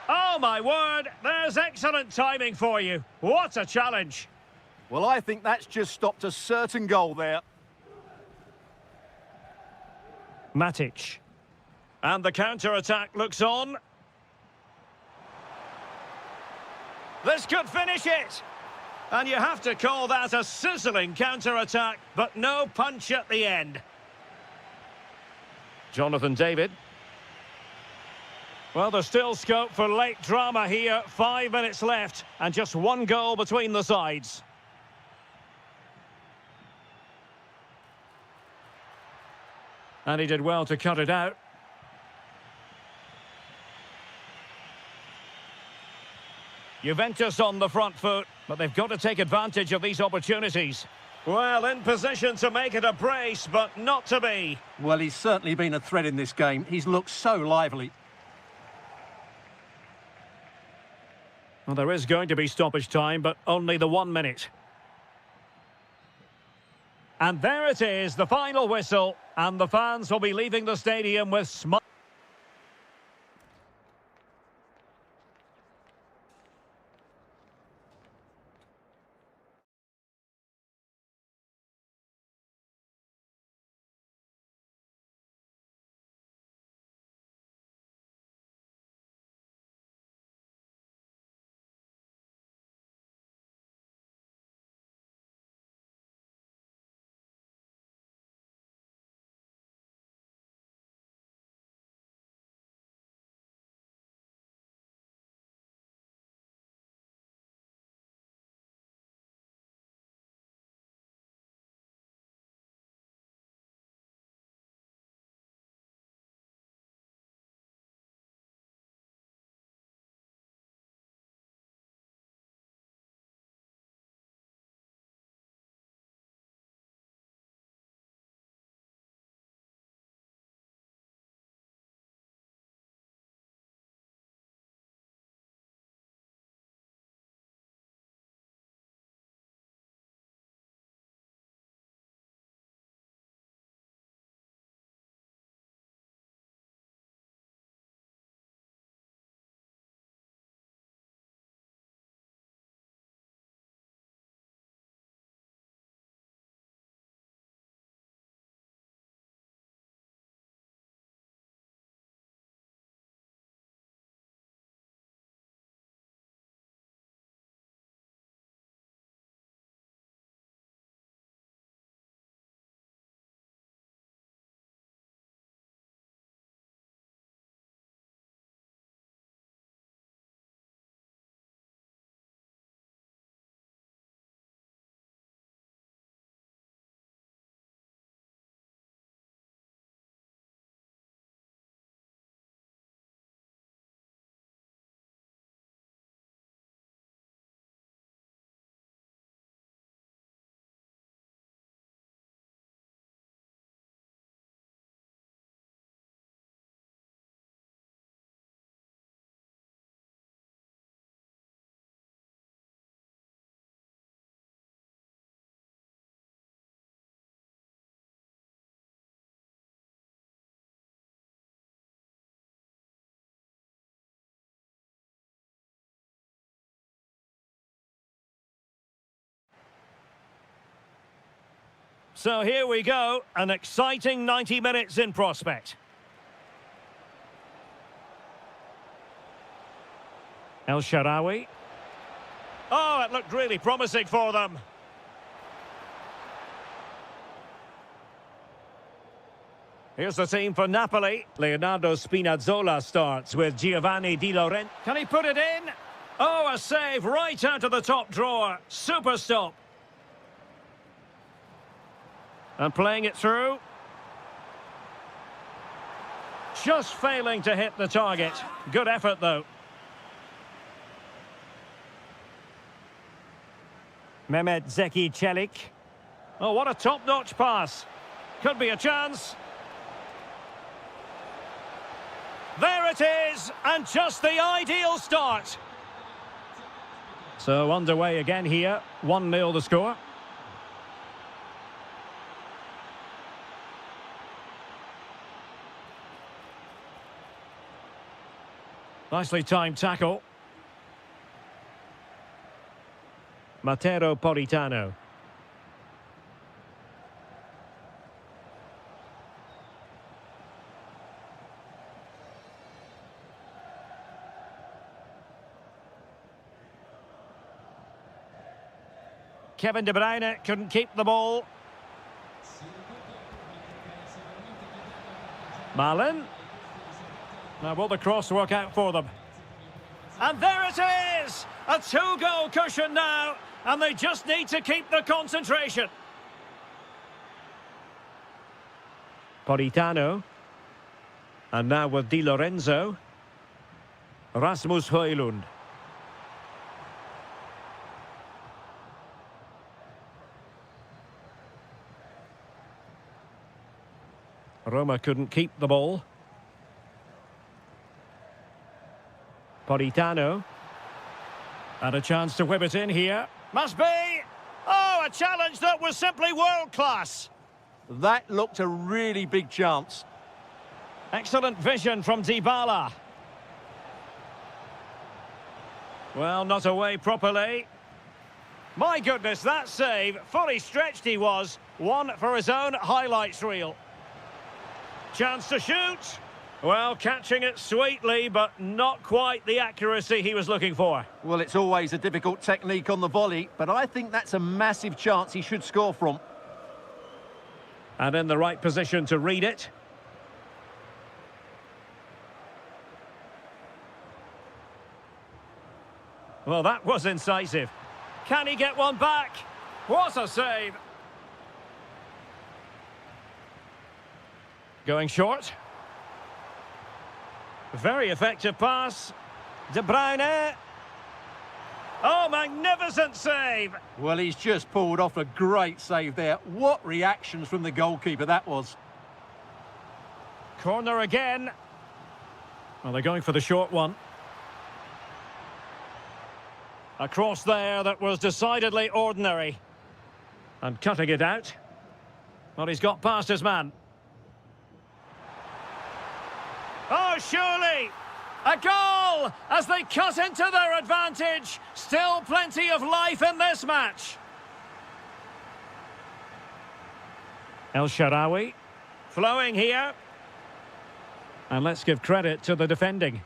Oh, my word. There's excellent timing for you. What a challenge. Well, I think that's just stopped a certain goal there. Matic. And the counter-attack looks on. This could finish it. And you have to call that a sizzling counter-attack, but no punch at the end. Jonathan David. Well, there's still scope for late drama here. 5 minutes left, and just one goal between the sides. And he did well to cut it out. Juventus on the front foot, but they've got to take advantage of these opportunities. Well, in position to make it a brace, but not to be. Well, he's certainly been a threat in this game. He's looked so lively. Well, there is going to be stoppage time, but only the 1 minute. And there it is, the final whistle, and the fans will be leaving the stadium with smiles. So here we go, an exciting 90 minutes in prospect. El Shaarawy. Oh, it looked really promising for them. Here's the team for Napoli. Leonardo Spinazzola starts with Giovanni Di Laurenti. Can he put it in? Oh, a save right out of the top drawer. Super stop. And playing it through. Just failing to hit the target. Good effort, though. Mehmet Zeki Çelik. Oh, what a top-notch pass. Could be a chance. There it is, and just the ideal start. So underway again here, 1-0 the score. Nicely timed tackle. Matteo Politano. Kevin De Bruyne couldn't keep the ball. Malen. Now will the cross work out for them? And there it is! A 2-goal cushion now, and they just need to keep the concentration. Politano. And now with Di Lorenzo. Rasmus Højlund. Roma couldn't keep the ball. Politano. And a chance to whip it in here. Must be! Oh, a challenge that was simply world-class. That looked a really big chance. Excellent vision from Dybala. Well, not away properly. My goodness, that save. Fully stretched he was. One for his own highlights reel. Chance to shoot. Well, catching it sweetly, but not quite the accuracy he was looking for. Well, it's always a difficult technique on the volley, but I think that's a massive chance he should score from. And in the right position to read it. Well, that was incisive. Can he get one back? What a save. Going short. Very effective pass. De Bruyne. Oh, magnificent save. Well, he's just pulled off a great save there. What reactions from the goalkeeper that was. Corner again. Well, they're going for the short one. A cross there that was decidedly ordinary. And cutting it out. Well, he's got past his man. Oh, surely! A goal as they cut into their advantage. Still plenty of life in this match. El Shaarawy. Flowing here. And let's give credit to the defending.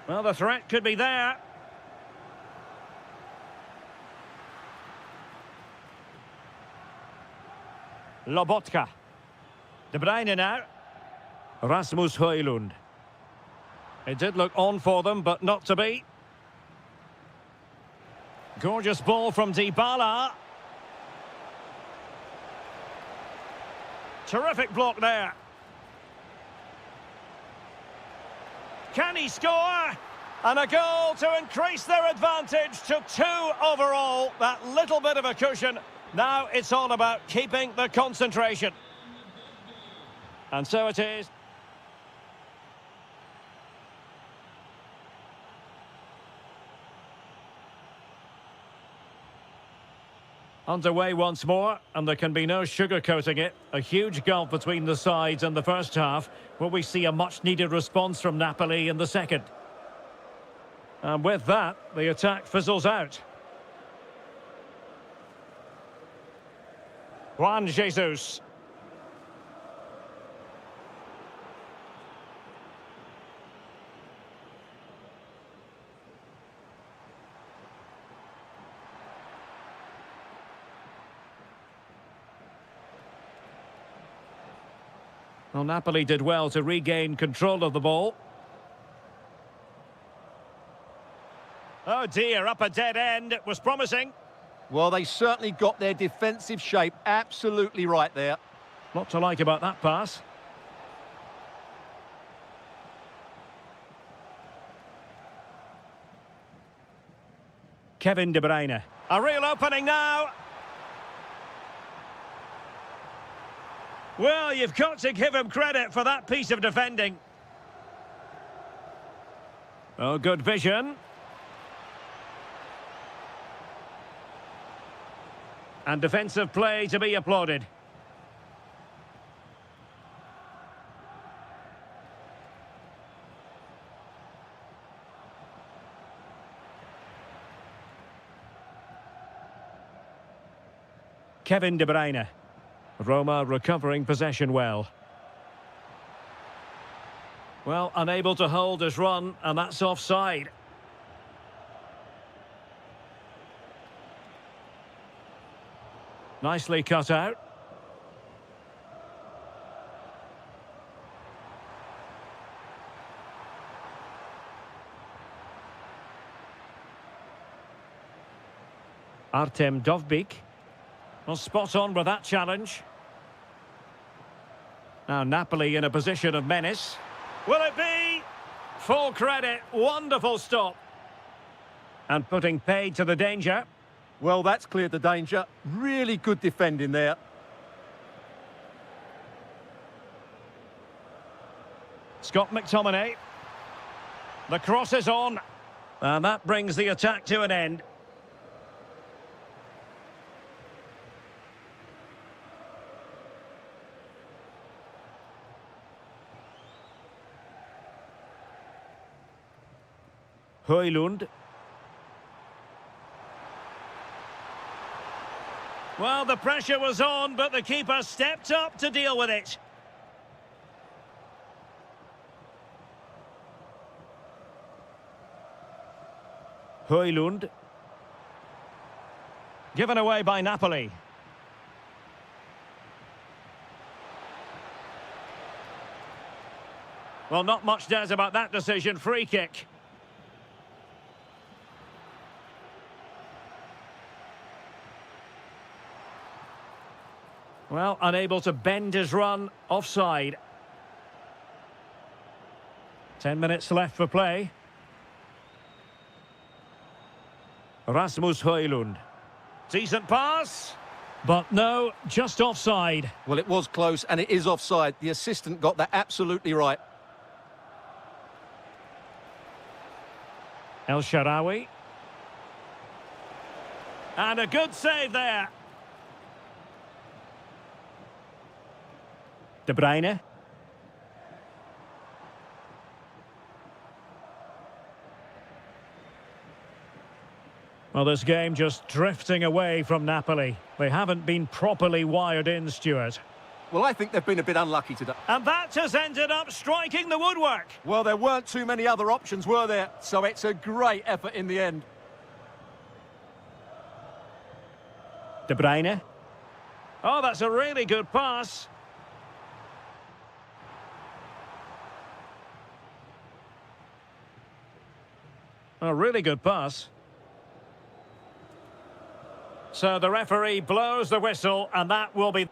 Well, the threat could be there. Lobotka. De Bruyne now. Rasmus Højlund. It did look on for them, but not to be. Gorgeous ball from Dybala. Terrific block there. Can he score? And a goal to increase their advantage to 2 overall. That little bit of a cushion. Now it's all about keeping the concentration. And so it is. Underway once more, and there can be no sugarcoating it. A huge gulf between the sides in the first half. Will we see a much-needed response from Napoli in the second? And with that, the attack fizzles out. Juan Jesus. Well, Napoli did well to regain control of the ball. Oh dear, up a dead end. It was promising. Well, they certainly got their defensive shape absolutely right there. Lot to like about that pass. Kevin De Bruyne. A real opening now. Well, you've got to give him credit for that piece of defending. Oh, good vision. And defensive play to be applauded. Kevin De Bruyne. Roma recovering possession well. Well, unable to hold his run, and that's offside. Nicely cut out. Artem Dovbyk. Well, spot on with that challenge. Now Napoli in a position of menace. Will it be? Full credit, wonderful stop. And putting paid to the danger. Well, that's cleared the danger. Really good defending there. Scott McTominay. The cross is on. And that brings the attack to an end. Højlund. Well, the pressure was on, but the keeper stepped up to deal with it. Højlund. Given away by Napoli. Well, not much does about that decision. Free kick. Well, unable to bend his run, offside. 10 minutes left for play. Rasmus Højlund. Decent pass, but no, just offside. Well, it was close, and it is offside. The assistant got that absolutely right. El Shaarawy. And a good save there. De Bruyne. Well, this game just drifting away from Napoli. They haven't been properly wired in, Stuart. Well, I think they've been a bit unlucky today. And that has ended up striking the woodwork. Well, there weren't too many other options, were there? So it's a great effort in the end. De Bruyne. Oh, that's a really good pass. A really good pass. So the referee blows the whistle, and that will be...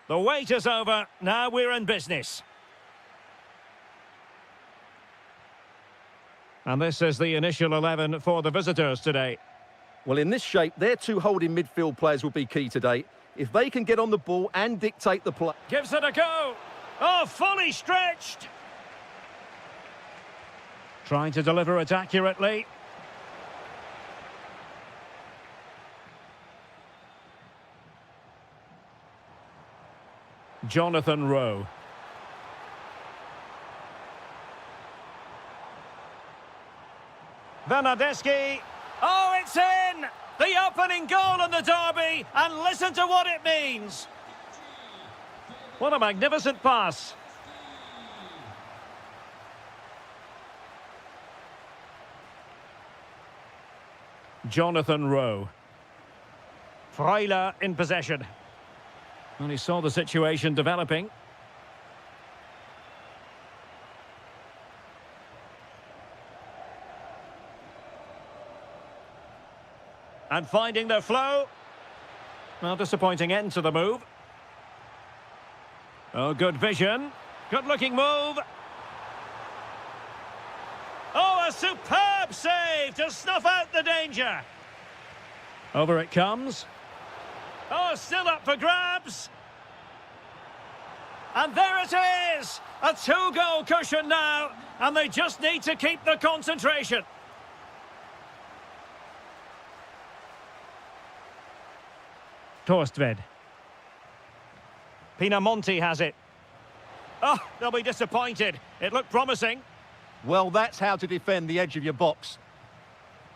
The wait is over. Now we're in business. And this is the initial 11 for the visitors today. Well, in this shape, their two holding midfield players will be key today. If they can get on the ball and dictate the play. Gives it a go. Oh, fully stretched. Trying to deliver it accurately. Jonathan Rowe. Bernardeschi. Oh, it's in! The opening goal in the derby, and listen to what it means. What a magnificent pass. Jonathan Rowe. Freuler in possession. And he saw the situation developing. And finding their flow. Well, disappointing end to the move. Oh, good vision. Good-looking move. Oh, a superb save to snuff out the danger. Over it comes. Oh, still up for grabs. And there it is! A two-goal cushion now, and they just need to keep the concentration. Torstved. Pinamonti has it. Oh, they'll be disappointed. It looked promising. Well, that's how to defend the edge of your box.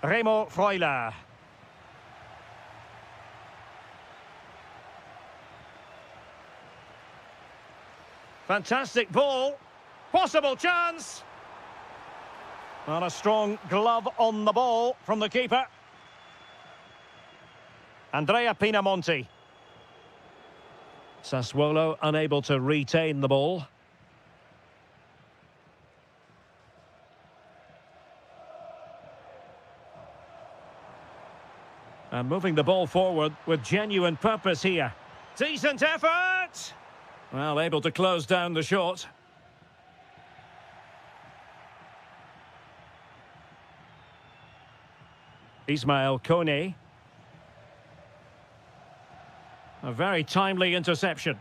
Remo Freuler. Fantastic ball. Possible chance. And a strong glove on the ball from the keeper. Andrea Pinamonti. Sassuolo unable to retain the ball. And moving the ball forward with genuine purpose here. Decent effort! Well, able to close down the shot. Ismail Kone. A very timely interception.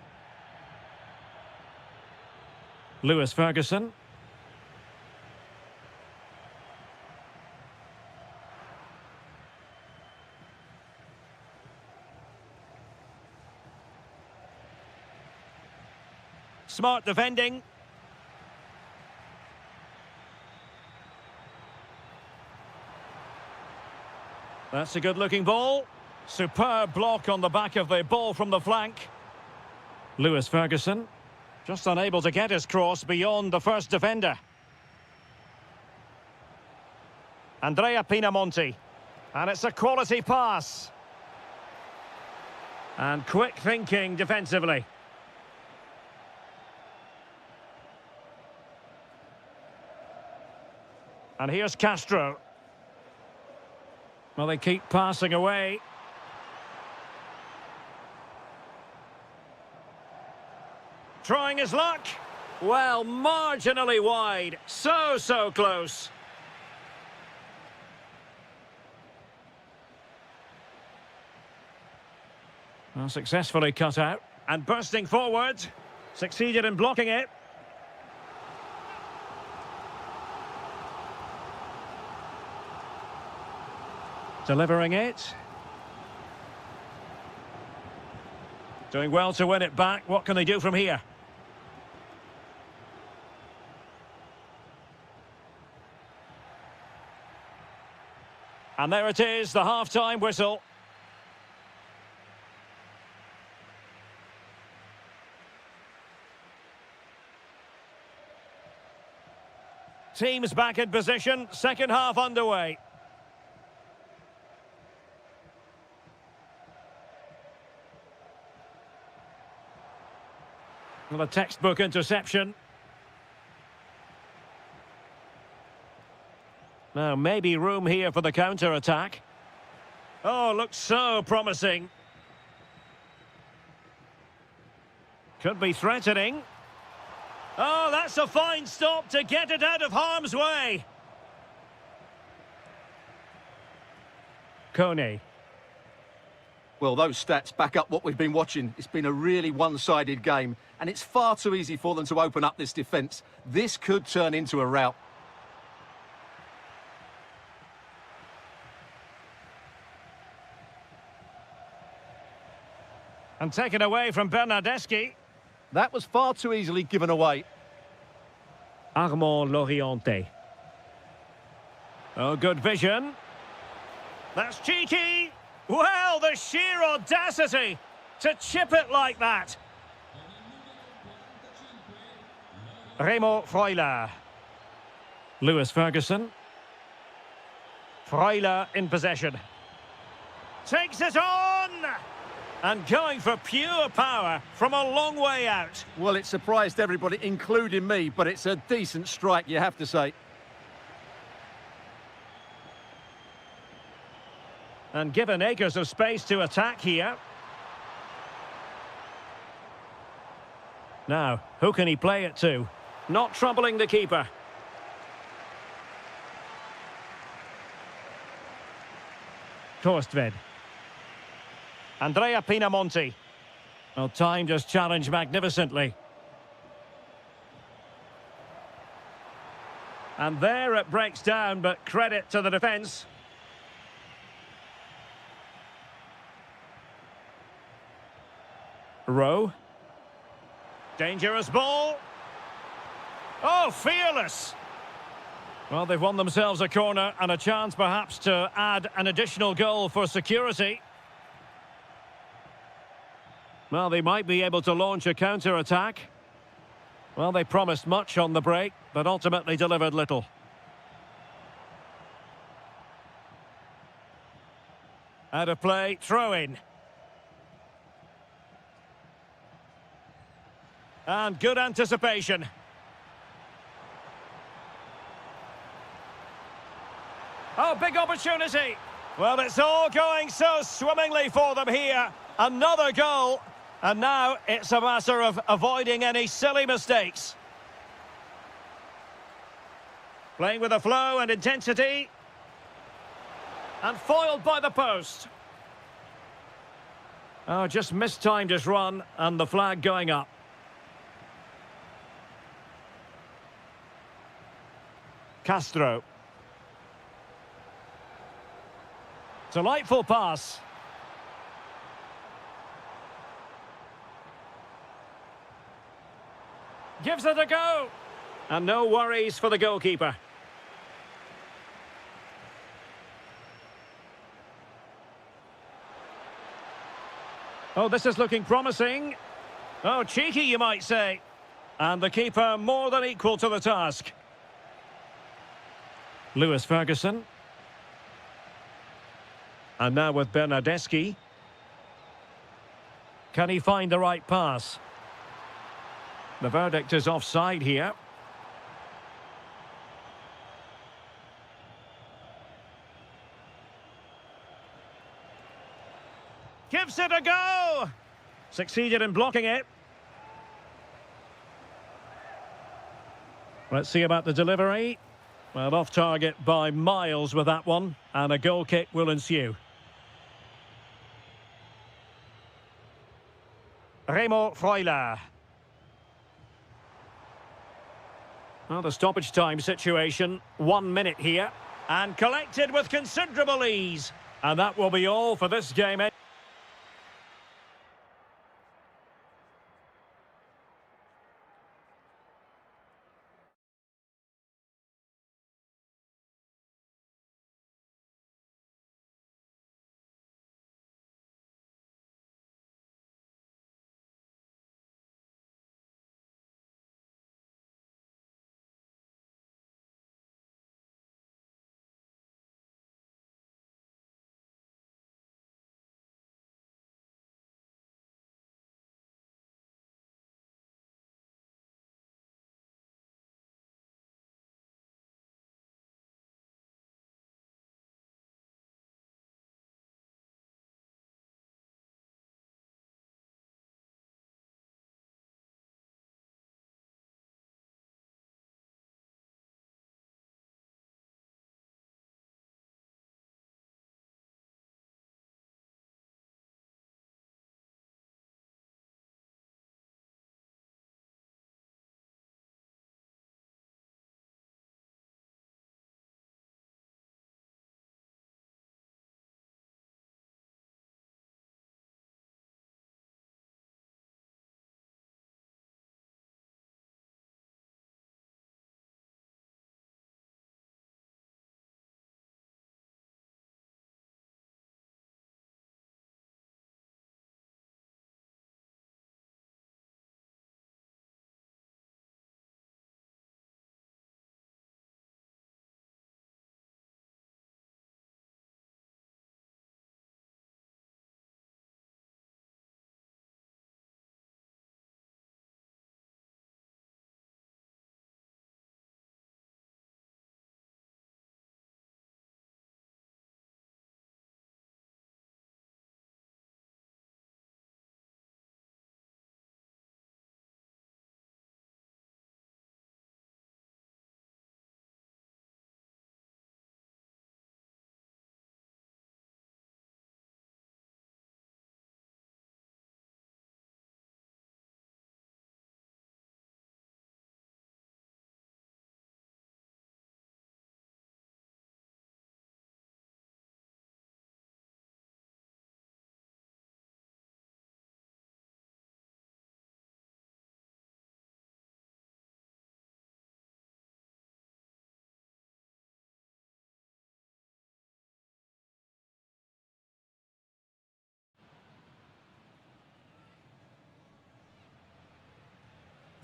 Lewis Ferguson. Smart defending. That's a good-looking ball. Superb block on the back of the ball from the flank. Lewis Ferguson, just unable to get his cross beyond the first defender. Andrea Pinamonti. And it's a quality pass. And quick thinking defensively. And here's Castro. Well, they keep passing away. Trying his luck. Well, marginally wide. So close. Well, successfully cut out. And bursting forward. Succeeded in blocking it. Delivering it. Doing well to win it back. What can they do from here? And there it is, the half-time whistle. Teams back in position, second half underway. Well, a textbook interception. Now, maybe room here for the counter-attack. Oh, looks so promising. Could be threatening. Oh, that's a fine stop to get it out of harm's way. Kone. Well, those stats back up what we've been watching. It's been a really one-sided game, and it's far too easy for them to open up this defence. This could turn into a rout. And taken away from Bernardeschi. That was far too easily given away. Armand Loriente. Oh, good vision. That's cheeky. Well, the sheer audacity to chip it like that. Remo Freuler. Lewis Ferguson. Freuler in possession. Takes it on! And going for pure power from a long way out. Well, it surprised everybody, including me, but it's a decent strike, you have to say. And given acres of space to attack here. Now, who can he play it to? Not troubling the keeper. Korstved. Andrea Pinamonti. Well, time just challenged magnificently. And there it breaks down, but credit to the defence. Rowe. Dangerous ball. Oh, fearless. Well, they've won themselves a corner and a chance perhaps to add an additional goal for security. Well, they might be able to launch a counter-attack. Well, they promised much on the break, but ultimately delivered little. Out of play, throw-in. And good anticipation. Oh, big opportunity. Well, it's all going so swimmingly for them here. Another goal. And now it's a matter of avoiding any silly mistakes. Playing with a flow and intensity. And foiled by the post. Oh, just mistimed his run and the flag going up. Castro. Delightful pass. Gives it a go. And no worries for the goalkeeper. Oh, this is looking promising. Oh, cheeky, you might say. And the keeper more than equal to the task. Lewis Ferguson. And now with Bernardeschi. Can he find the right pass? The verdict is offside here. Gives it a go! Succeeded in blocking it. Let's see about the delivery. Well, off target by miles with that one, and a goal kick will ensue. Remo Freuler. Well, the stoppage time situation, 1 minute here. And collected with considerable ease. And that will be all for this game.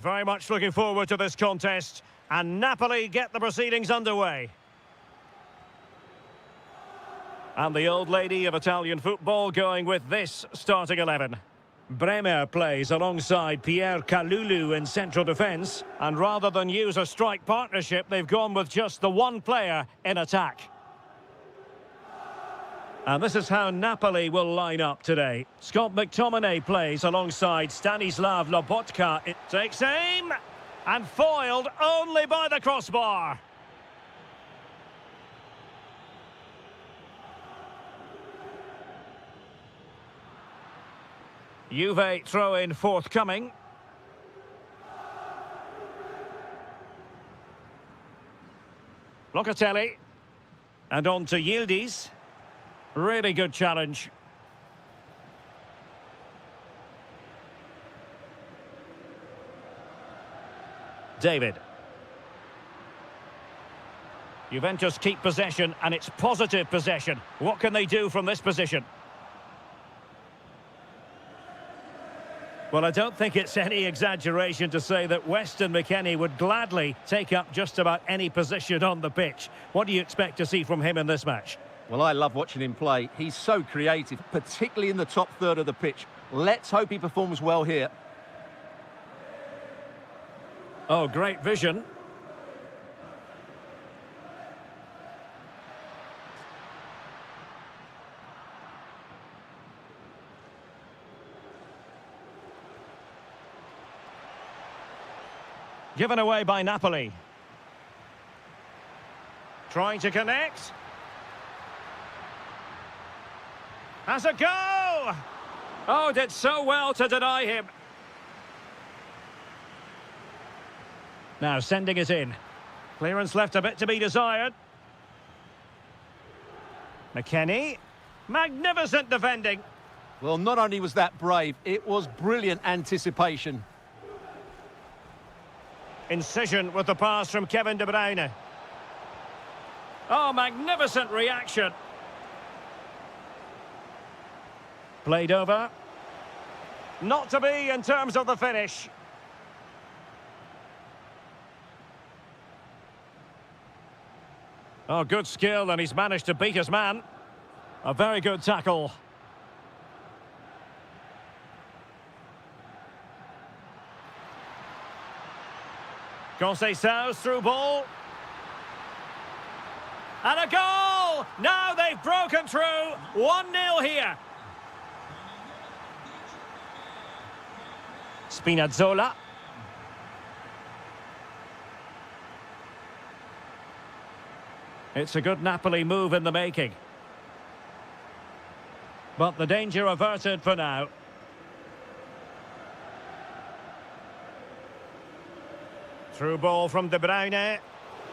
very much looking forward to this contest. And Napoli get the proceedings underway. And the old lady of Italian football going with this starting 11. Bremer plays alongside Pierre Kalulu in central defence. And rather than use a strike partnership, they've gone with just the one player in attack. And this is how Napoli will line up today. Scott McTominay plays alongside Stanislav Lobotka. It takes aim and foiled only by the crossbar. Juve throw-in forthcoming. Locatelli. And on to Yildiz. Really good challenge. David. Juventus keep possession, and it's positive possession. What can they do from this position? Well, I don't think it's any exaggeration to say that Weston McKennie would gladly take up just about any position on the pitch. What do you expect to see from him in this match? Well, I love watching him play. He's so creative, particularly in the top third of the pitch. Let's hope he performs well here. Oh, great vision. Given away by Napoli. Trying to connect. Has a go! Oh, did so well to deny him. Now sending it in. Clearance left a bit to be desired. McKennie. Magnificent defending. Well, not only was that brave, it was brilliant anticipation. Incision with the pass from Kevin De Bruyne. Oh, magnificent reaction. Played over. Not to be in terms of the finish. Oh, good skill, and he's managed to beat his man. A very good tackle. Conceição's through ball. And a goal! Now they've broken through. 1-0 here. Spinazzola. It's a good Napoli move in the making. But the danger averted for now. Through ball from De Bruyne.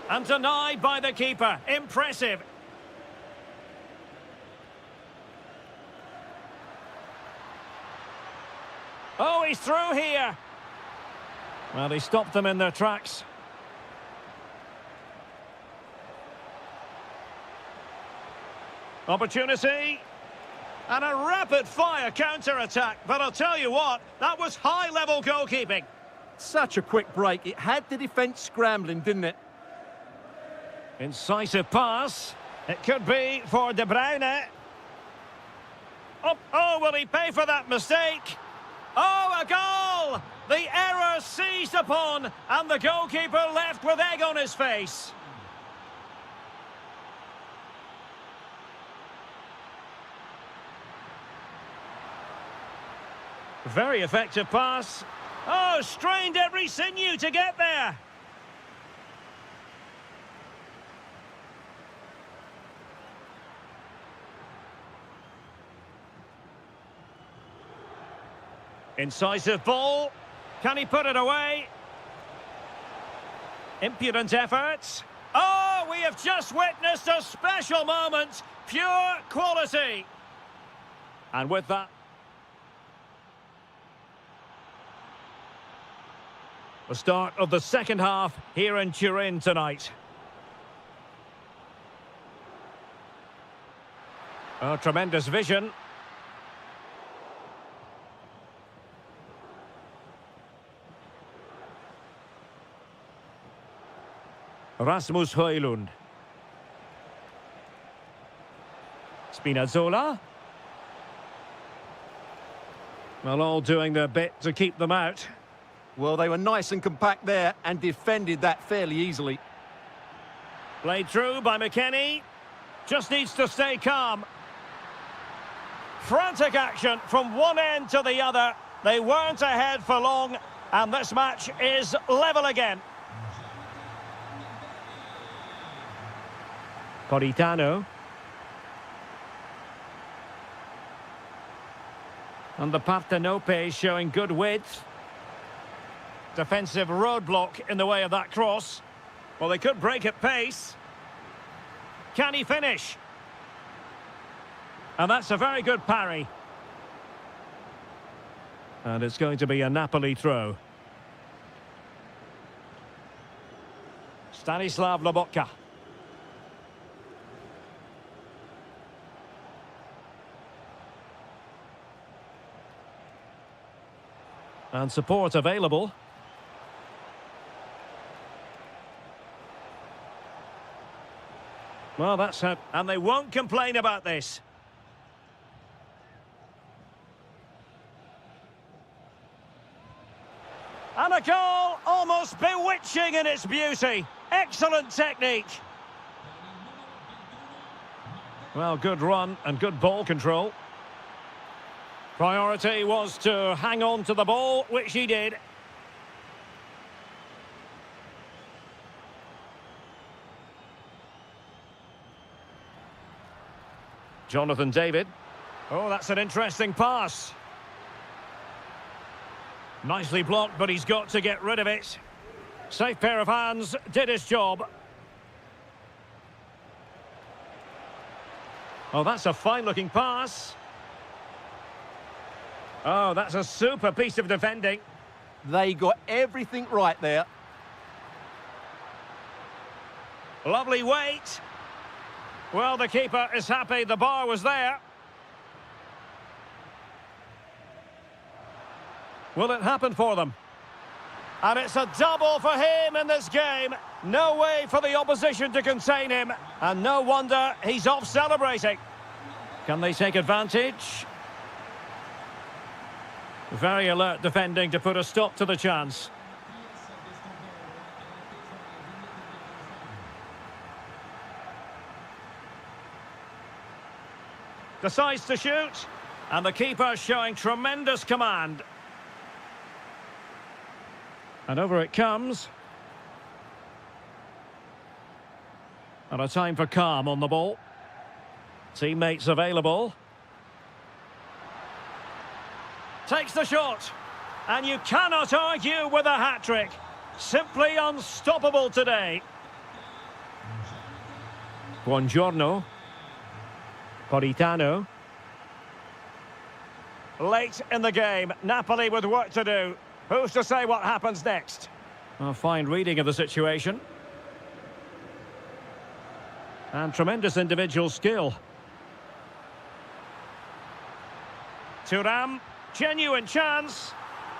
And denied by the keeper. Impressive. Oh, he's through here. Well, he stopped them in their tracks. Opportunity. And a rapid-fire counter-attack. But I'll tell you what, that was high-level goalkeeping. Such a quick break. It had the defence scrambling, didn't it? Incisive pass. It could be for De Bruyne. Oh, will he pay for that mistake? Oh, a goal! The error seized upon, and the goalkeeper left with egg on his face. Very effective pass. Oh, strained every sinew to get there. Incisive ball. Can he put it away? Impudent efforts. Oh, we have just witnessed a special moment. Pure quality. And with that, the start of the second half here in Turin tonight. Oh, tremendous vision. Rasmus Højlund. Spinazzola. Well, all doing their bit to keep them out. Well, they were nice and compact there and defended that fairly easily. Played through by McKennie. Just needs to stay calm. Frantic action from one end to the other. They weren't ahead for long, and this match is level again. Politano. And the Partenope showing good width. Defensive roadblock in the way of that cross. Well, they could break at pace. Can he finish? And that's a very good parry. And it's going to be a Napoli throw. Stanislav Lobotka. And support available. Well, that's it. And they won't complain about this. And a goal almost bewitching in its beauty. Excellent technique. Well, good run and good ball control. Priority was to hang on to the ball, which he did. Jonathan David. Oh, that's an interesting pass. Nicely blocked, but he's got to get rid of it. Safe pair of hands, did his job. Oh, that's a fine-looking pass. Oh, that's a super piece of defending. They got everything right there. Lovely weight. Well, the keeper is happy the bar was there. Will it happen for them? And it's a double for him in this game. No way for the opposition to contain him. And no wonder he's off celebrating. Can they take advantage? Very alert defending to put a stop to the chance. Decides to shoot. And the keeper showing tremendous command. And over it comes. And a time for calm on the ball. Teammates available. Takes the shot. And you cannot argue with a hat-trick. Simply unstoppable today. Buongiorno. Politano. Late in the game. Napoli with work to do. Who's to say what happens next? A fine reading of the situation. And tremendous individual skill. Thuram, genuine chance.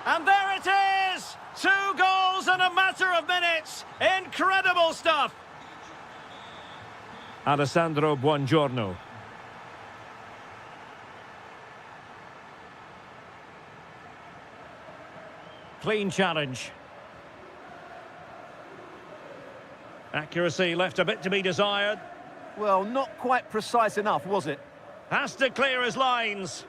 And there it is! 2 goals in a matter of minutes. Incredible stuff. Alessandro Buongiorno. Clean challenge. Accuracy left a bit to be desired. Well, not quite precise enough, was it? Has to clear his lines.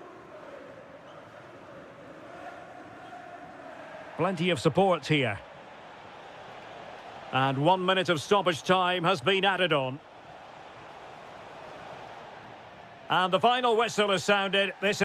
Plenty of support here. And 1 minute of stoppage time has been added on. And the final whistle is sounded. This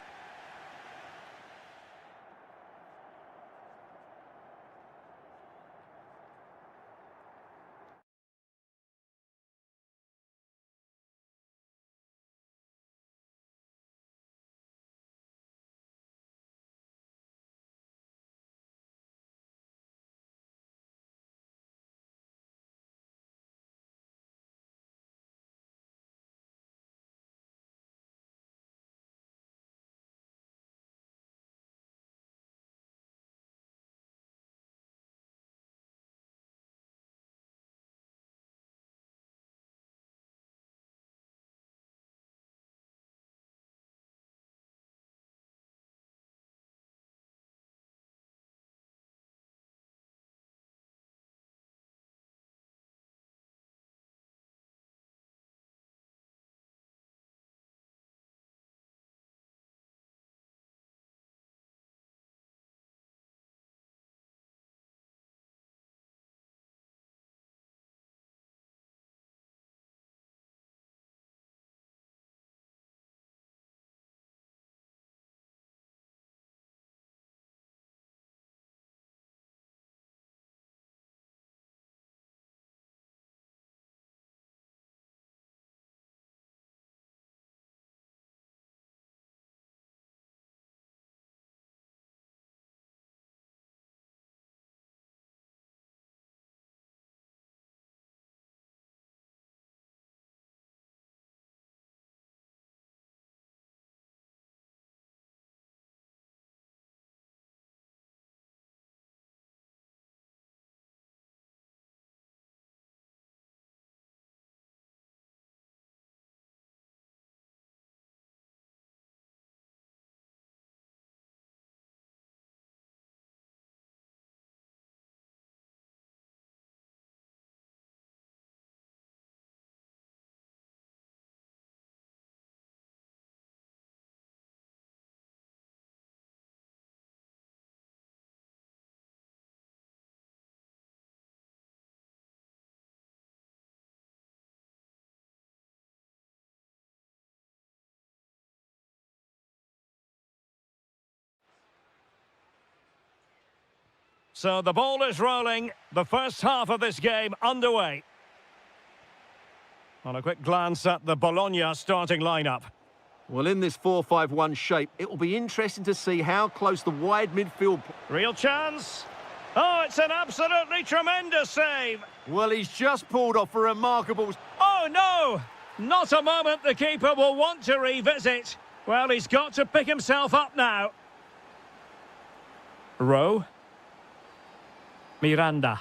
So the ball is rolling. The first half of this game underway. On a quick glance at the Bologna starting lineup. Well, in this 4-5-1 shape, it will be interesting to see how close the wide midfield... Real chance. Oh, it's an absolutely tremendous save. Well, he's just pulled off a remarkable... Oh, no! Not a moment the keeper will want to revisit. Well, he's got to pick himself up now. Rowe. Miranda.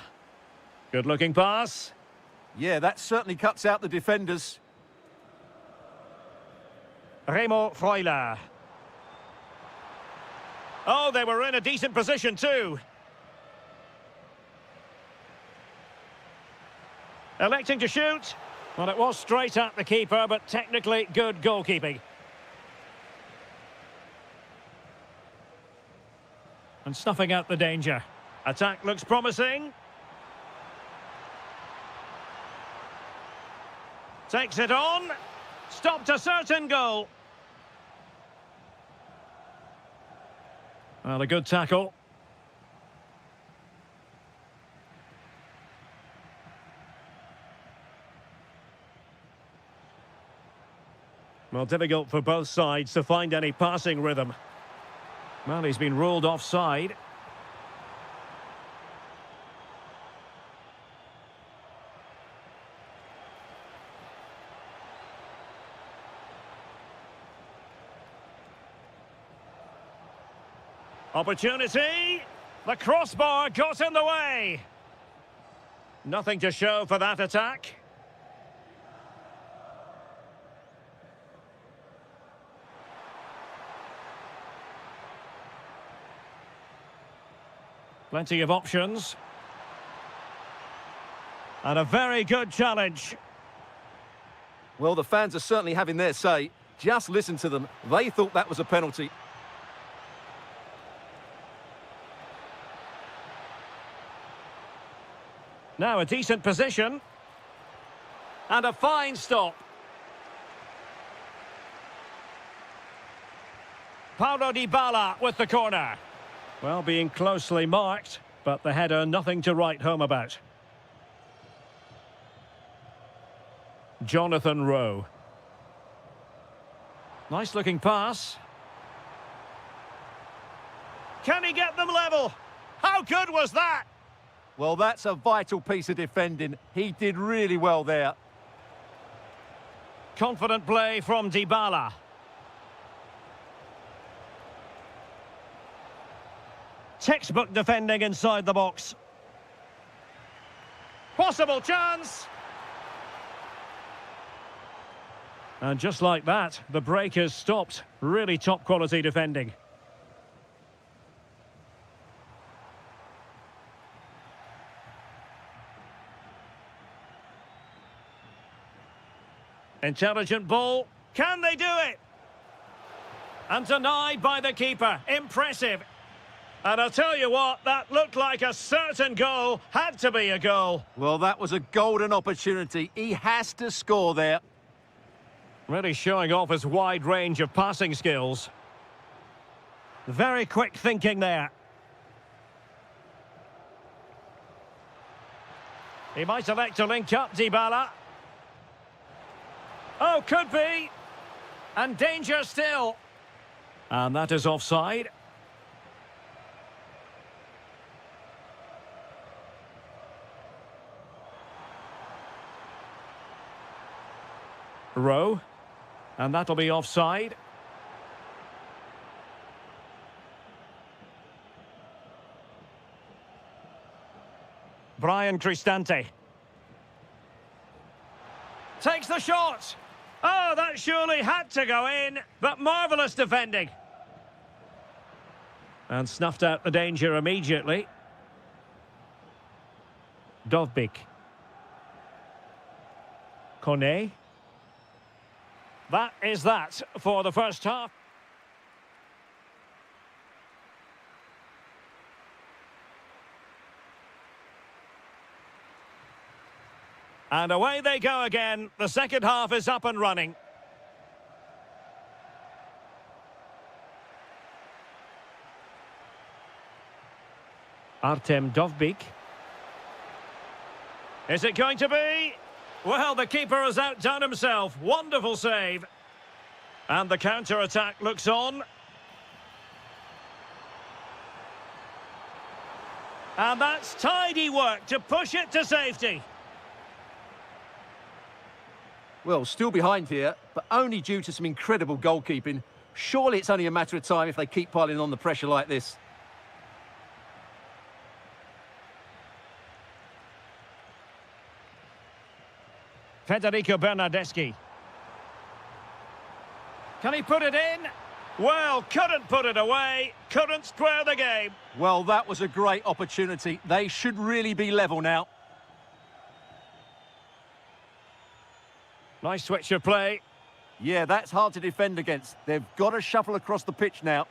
Good-looking pass. Yeah, that certainly cuts out the defenders. Remo Freuler. Oh, they were in a decent position too. Electing to shoot. Well, it was straight at the keeper, but technically good goalkeeping. And snuffing out the danger. Attack looks promising. Takes it on. Stopped a certain goal. Well, a good tackle. Well, difficult for both sides to find any passing rhythm. Well, he's been ruled offside. Opportunity. The crossbar got in the way. Nothing to show for that attack. Plenty of options. And a very good challenge. Well, the fans are certainly having their say. Just listen to them. They thought that was a penalty. Now a decent position. And a fine stop. Paulo Dybala with the corner. Well, being closely marked, but the header nothing to write home about. Jonathan Rowe. Nice looking pass. Can he get them level? How good was that? Well, that's a vital piece of defending. He did really well there. Confident play from Dybala. Textbook defending inside the box. Possible chance. And just like that, the break has stopped. Really top quality defending. Intelligent ball. Can they do it? And denied by the keeper. Impressive. And I'll tell you what, that looked like a certain goal. Had to be a goal. Well, that was a golden opportunity. He has to score there. Really showing off his wide range of passing skills. Very quick thinking there. He might elect to link up Dybala. Oh, could be. And danger still. And that is offside. Rowe. And that'll be offside. Brian Cristante. Takes the shot. Oh, that surely had to go in, but marvellous defending. And snuffed out the danger immediately. Dovbik. Kone. That is that for the first half. And away they go again. The second half is up and running. Artem Dovbyk. Is it going to be? Well, the keeper has outdone himself. Wonderful save. And the counter-attack looks on. And that's tidy work to push it to safety. Well, still behind here, but only due to some incredible goalkeeping. Surely it's only a matter of time if they keep piling on the pressure like this. Federico Bernardeschi. Can he put it in? Well, couldn't put it away, couldn't square the game. Well, that was a great opportunity. They should really be level now. Nice switch of play. Yeah, that's hard to defend against. They've got to shuffle across the pitch now.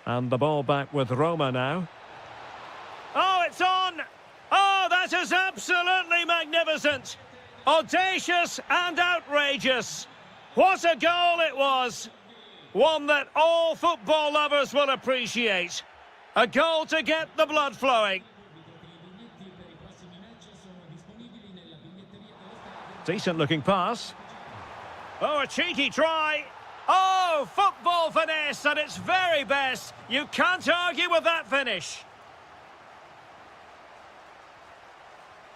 And the ball back with Roma now. Oh, it's on! Oh, that is absolutely magnificent! Audacious and outrageous. What a goal it was! One that all football lovers will appreciate. A goal to get the blood flowing. Decent looking pass. Oh, a cheeky try. Oh, football finesse at its very best. You can't argue with that finish.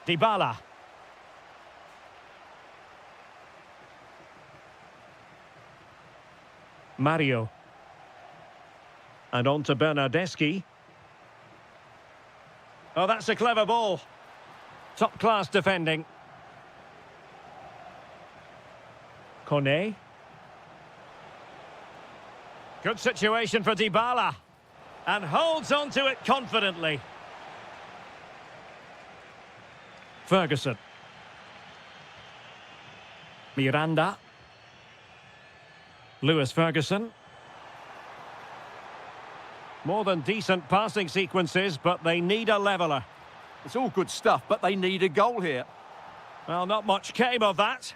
Dybala. Mario. And on to Bernardeschi. Oh, that's a clever ball. Top-class defending. Kone. Good situation for Dybala. And holds on to it confidently. Ferguson. Miranda. Lewis Ferguson. More than decent passing sequences, but they need a leveller. It's all good stuff, but they need a goal here. Well, not much came of that.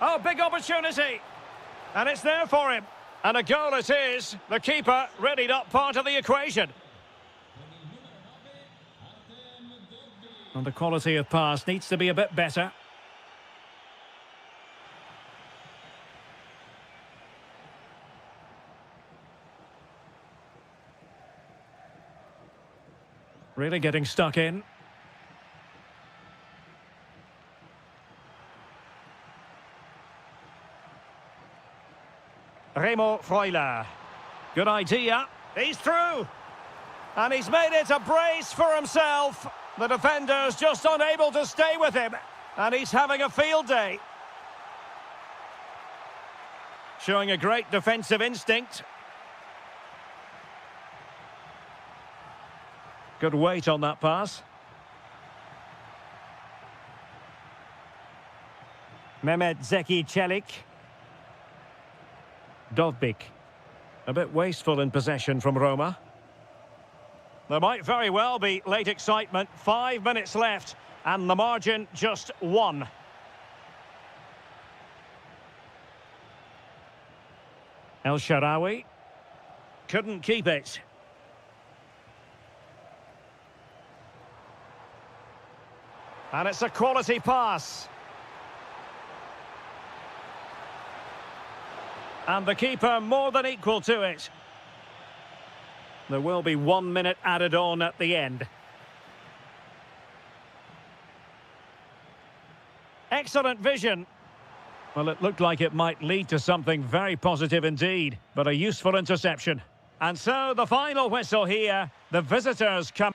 Oh, big opportunity. And it's there for him. And a goal it is. The keeper really not part of the equation. And the quality of pass needs to be a bit better. Really getting stuck in. Remo Freuler. Good idea. He's through. And he's made it a brace for himself. The defender's just unable to stay with him. And he's having a field day. Showing a great defensive instinct. Good weight on that pass. Mehmet Zeki Çelik. Dovbyk. A bit wasteful in possession from Roma. There might very well be late excitement. 5 minutes left, and the margin just 1. El Shaarawy. Couldn't keep it. And it's a quality pass. And the keeper more than equal to it. There will be 1 minute added on at the end. Excellent vision. Well, it looked like it might lead to something very positive indeed, but a useful interception. And so the final whistle here. The visitors come.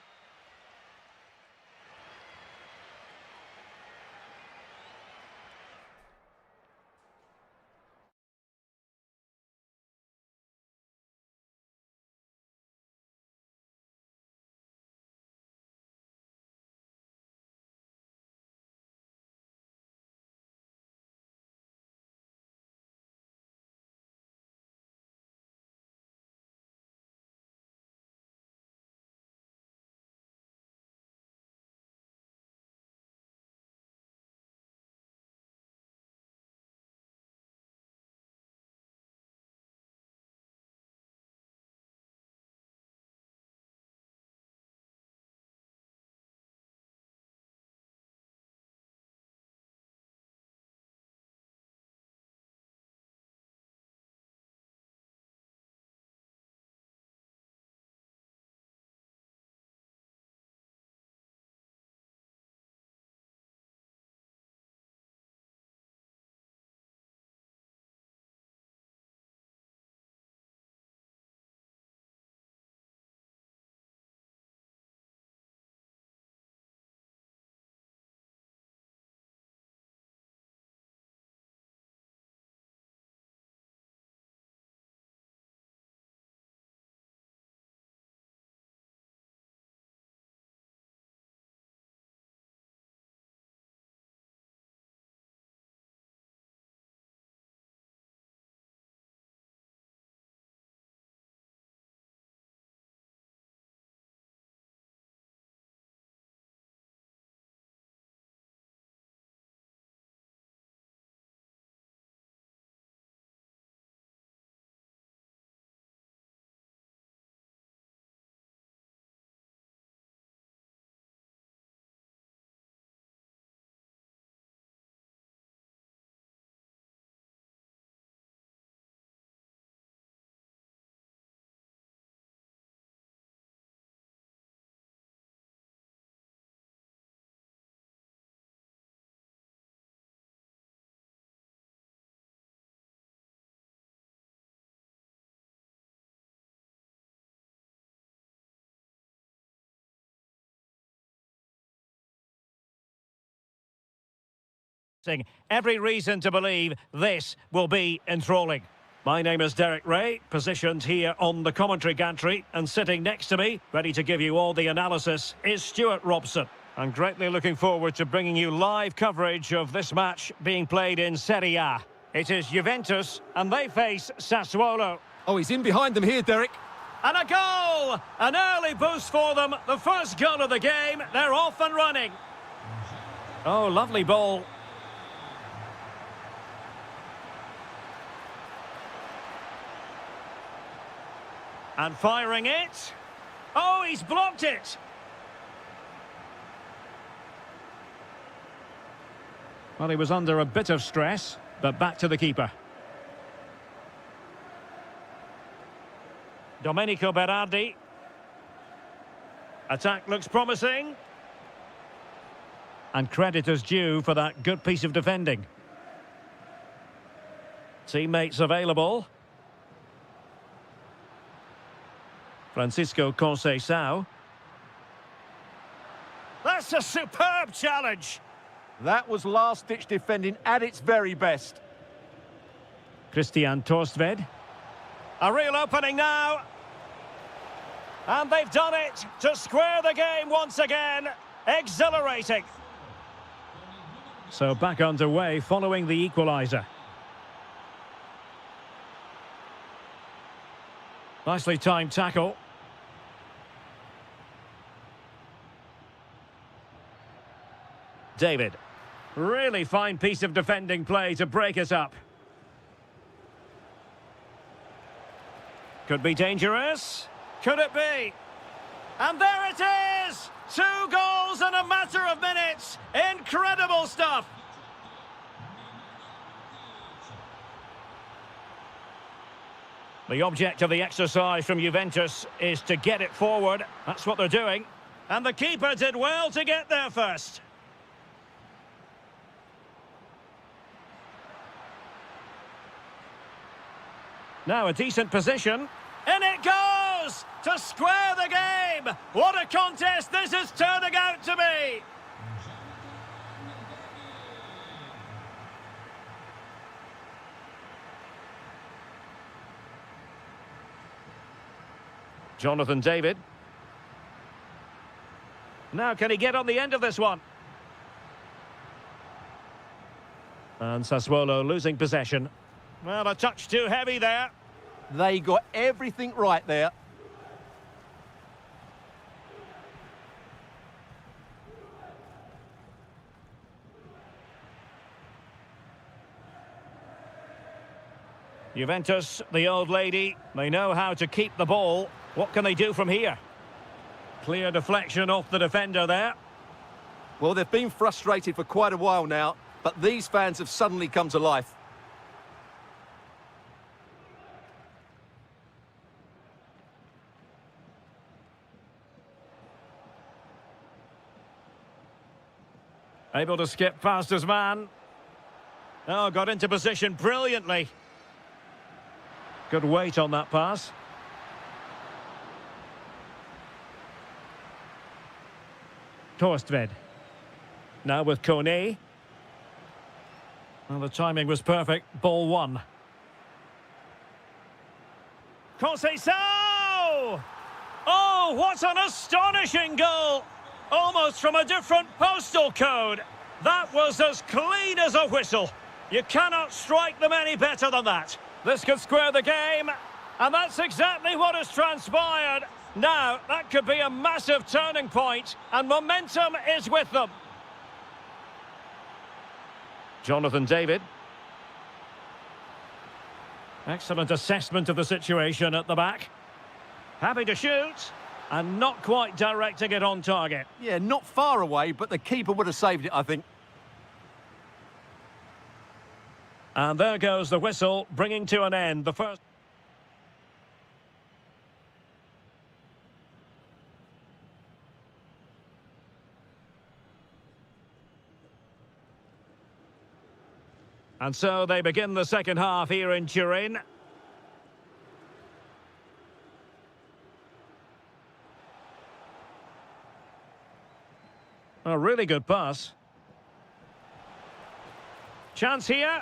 Every reason to believe this will be enthralling. My name is Derek Ray, positioned here on the commentary gantry, and sitting next to me, ready to give you all the analysis, is Stuart Robson. I'm greatly looking forward to bringing you live coverage of this match being played in Serie A. It is Juventus, and they face Sassuolo. Oh, he's in behind them here, Derek. And a goal! An early boost for them. The first goal of the game. They're off and running. Oh, lovely ball. And firing it. Oh, he's blocked it. Well, he was under a bit of stress, but back to the keeper. Domenico Berardi. Attack looks promising. And credit is due for that good piece of defending. Teammates available. Francisco Conceição. That's a superb challenge. That was last-ditch defending at its very best. Christian Torstved. A real opening now. And they've done it to square the game once again. Exhilarating. So back underway following the equaliser. Nicely timed tackle. David. Really fine piece of defending play to break us up. Could be dangerous. Could it be? And there it is! 2 goals in a matter of minutes. Incredible stuff. The object of the exercise from Juventus is to get it forward. That's what they're doing. And the keeper did well to get there first. Now a decent position. In it goes! To square the game! What a contest this is turning out to be! Jonathan David. Now can he get on the end of this one? And Sassuolo losing possession. Well, a touch too heavy there. They got everything right there. Juventus, the old lady, they know how to keep the ball. What can they do from here? Clear deflection off the defender there. Well, they've been frustrated for quite a while now, but these fans have suddenly come to life. Able to skip past his man. Oh, got into position brilliantly. Good weight on that pass. Torstved. Now with Kone. Well, the timing was perfect. Ball 1. Conceição! Oh, what an astonishing goal! Almost from a different postal code. That was as clean as a whistle. You cannot strike them any better than that. This could square the game, and that's exactly what has transpired. Now, that could be a massive turning point, and momentum is with them. Jonathan David. Excellent assessment of the situation at the back. Happy to shoot. And not quite directing it on target. Yeah, not far away, but the keeper would have saved it, I think. And there goes the whistle, bringing to an end the first. And so they begin the second half here in Turin. A really good pass. Chance here.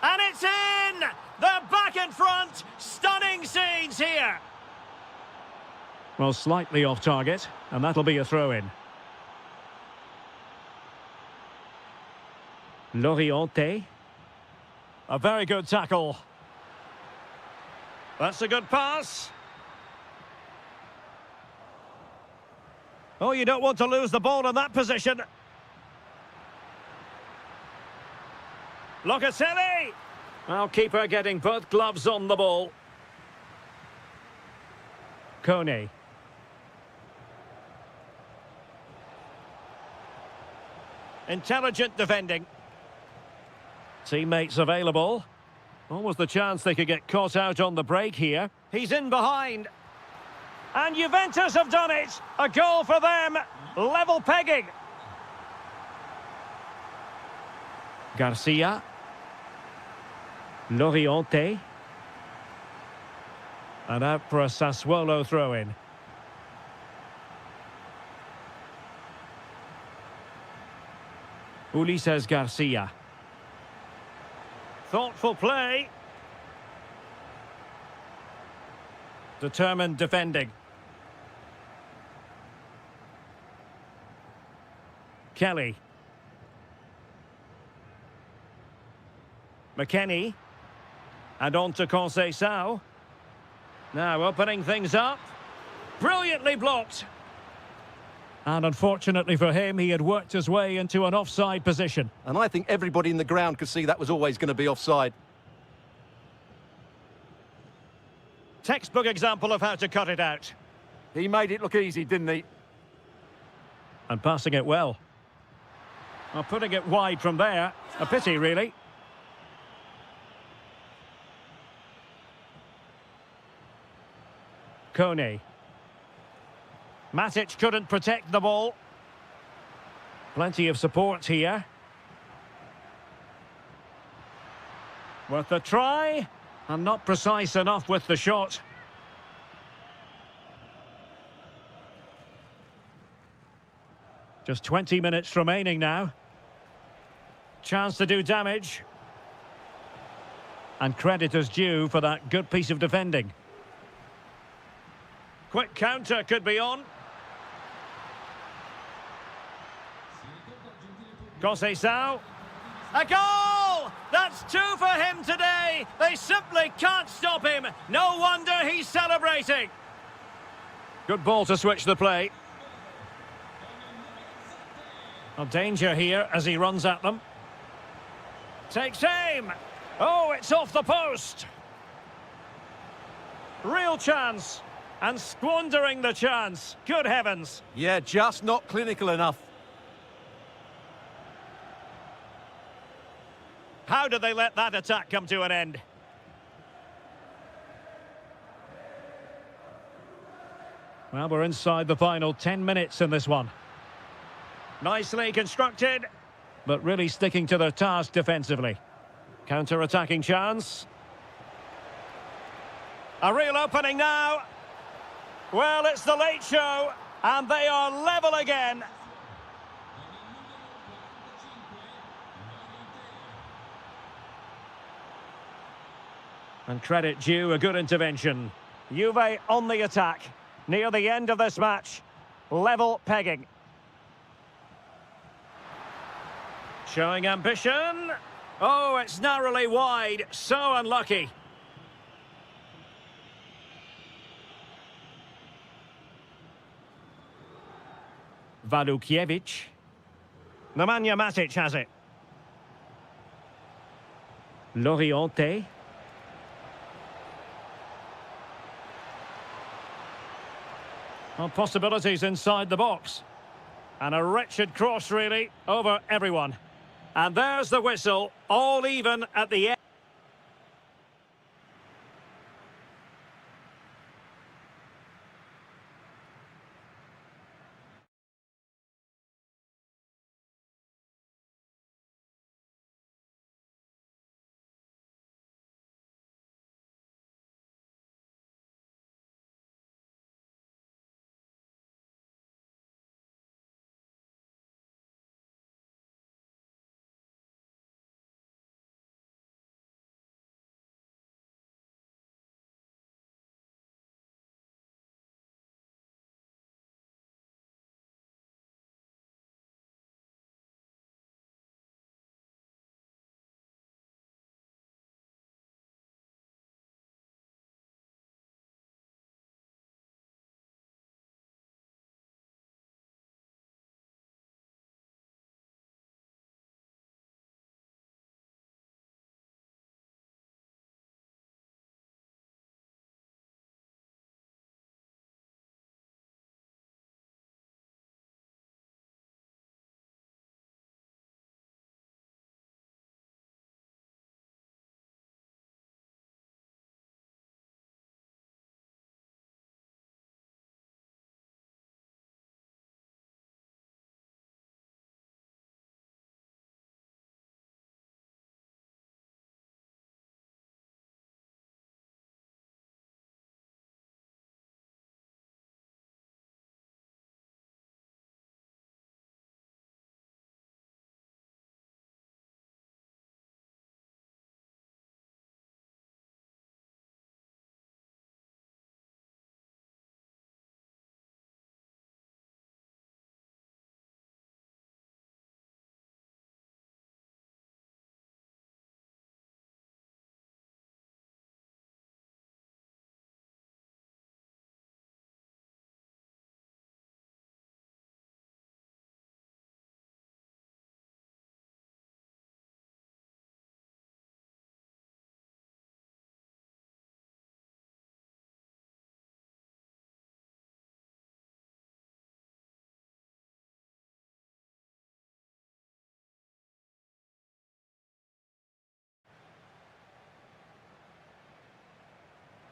And it's in! They're back in front! Stunning scenes here! Well, slightly off target, and that'll be a throw-in. Loriente. A very good tackle. That's a good pass. Oh, you don't want to lose the ball in that position. Locatelli! Well, keeper getting both gloves on the ball. Kone. Intelligent defending. Teammates available. What was the chance they could get caught out on the break here? He's in behind. And Juventus have done it! A goal for them! Level pegging! Garcia. Loriente. And out for a Sassuolo throw-in. Ulises Garcia. Thoughtful play. Determined defending. Kelly. McKennie. And on to Conceição. Now opening things up. Brilliantly blocked. And unfortunately for him, he had worked his way into an offside position. And I think everybody in the ground could see that was always going to be offside. Textbook example of how to cut it out. He made it look easy, didn't he? And passing it well. Well, putting it wide from there. A pity, really. Kone. Matic couldn't protect the ball. Plenty of support here. Worth a try. And not precise enough with the shot. Just 20 minutes remaining now. Chance to do damage. And credit is due for that good piece of defending. Quick counter could be on. Conceição. A goal! That's two for him today. They simply can't stop him. No wonder he's celebrating. Good ball to switch the play. A danger here as he runs at them. Takes aim. Oh, it's off the post. Real chance. And squandering the chance. Good heavens. Yeah, just not clinical enough. How did they let that attack come to an end? Well, we're inside the final 10 minutes in this one. Nicely constructed, but really sticking to their task defensively. Counter-attacking chance. A real opening now. Well, it's the late show, and they are level again. And credit due, a good intervention. Juve on the attack. Near the end of this match. Level pegging. Showing ambition. Oh, it's narrowly wide. So unlucky. Walukiewicz. Nemanja Matic has it. Loriente. Well, possibilities inside the box. And a wretched cross, really, over everyone. And there's the whistle, all even at the end.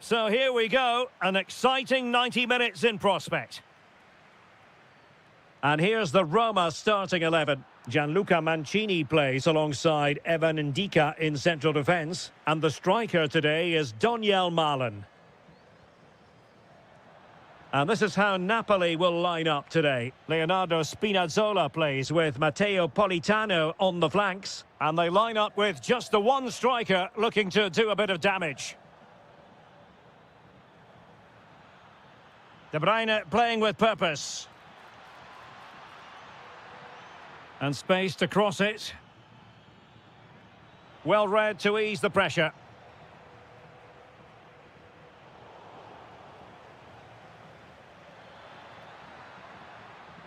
So here we go, an exciting 90 minutes in prospect. And here's the Roma starting 11. Gianluca Mancini plays alongside Evan Ndika in central defence. And the striker today is Doniel Malen. And this is how Napoli will line up today. Leonardo Spinazzola plays with Matteo Politano on the flanks. And they line up with just the one striker looking to do a bit of damage. De Bruyne playing with purpose. And space to cross it. Well read to ease the pressure.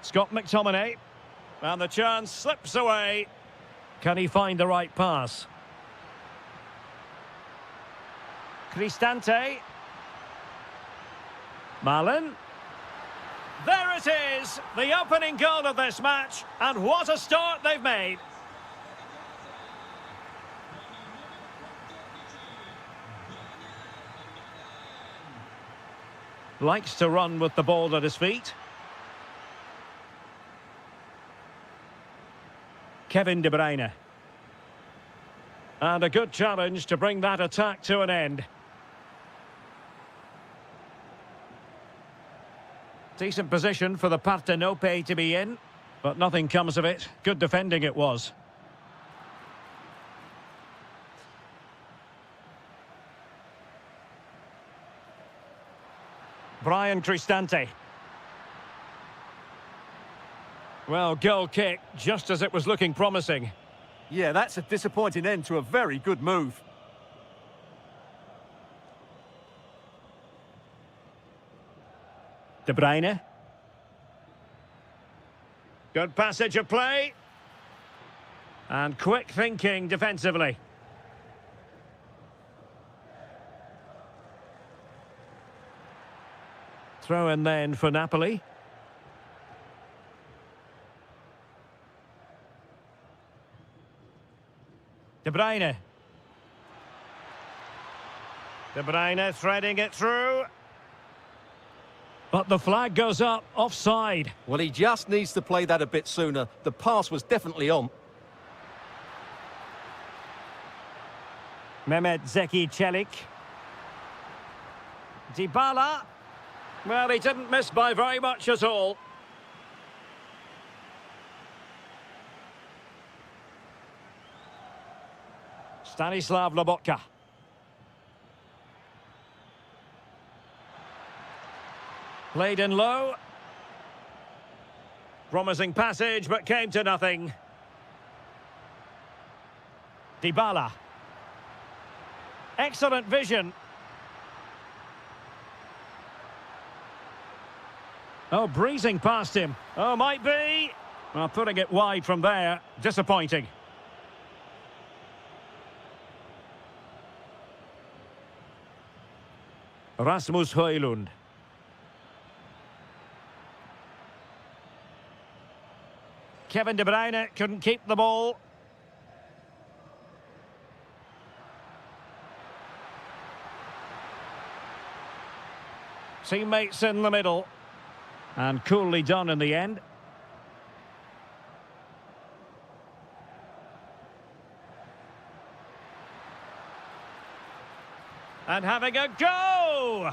Scott McTominay. And the chance slips away. Can he find the right pass? Cristante. Malen. There it is, the opening goal of this match, and what a start they've made. Likes to run with the ball at his feet. Kevin De Bruyne. And a good challenge to bring that attack to an end. Decent position for the Partenope to be in, but nothing comes of it. Good defending it was. Brian Cristante. Well, goal kick, just as it was looking promising. Yeah, that's a disappointing end to a very good move. De Bruyne. Good passage of play. And quick thinking defensively. Throw in then for Napoli. De Bruyne. De Bruyne threading it through. But the flag goes up, offside. Well, he just needs to play that a bit sooner. The pass was definitely on. Mehmet Zeki Çelik. Dybala. Well, he didn't miss by very much at all. Stanislav Lobotka. Played in low. Promising passage, but came to nothing. Dybala. Excellent vision. Oh, breezing past him. Oh, might be. Well, putting it wide from there. Disappointing. Rasmus Højlund. Kevin De Bruyne couldn't keep the ball. Teammates in the middle. And coolly done in the end. And having a go!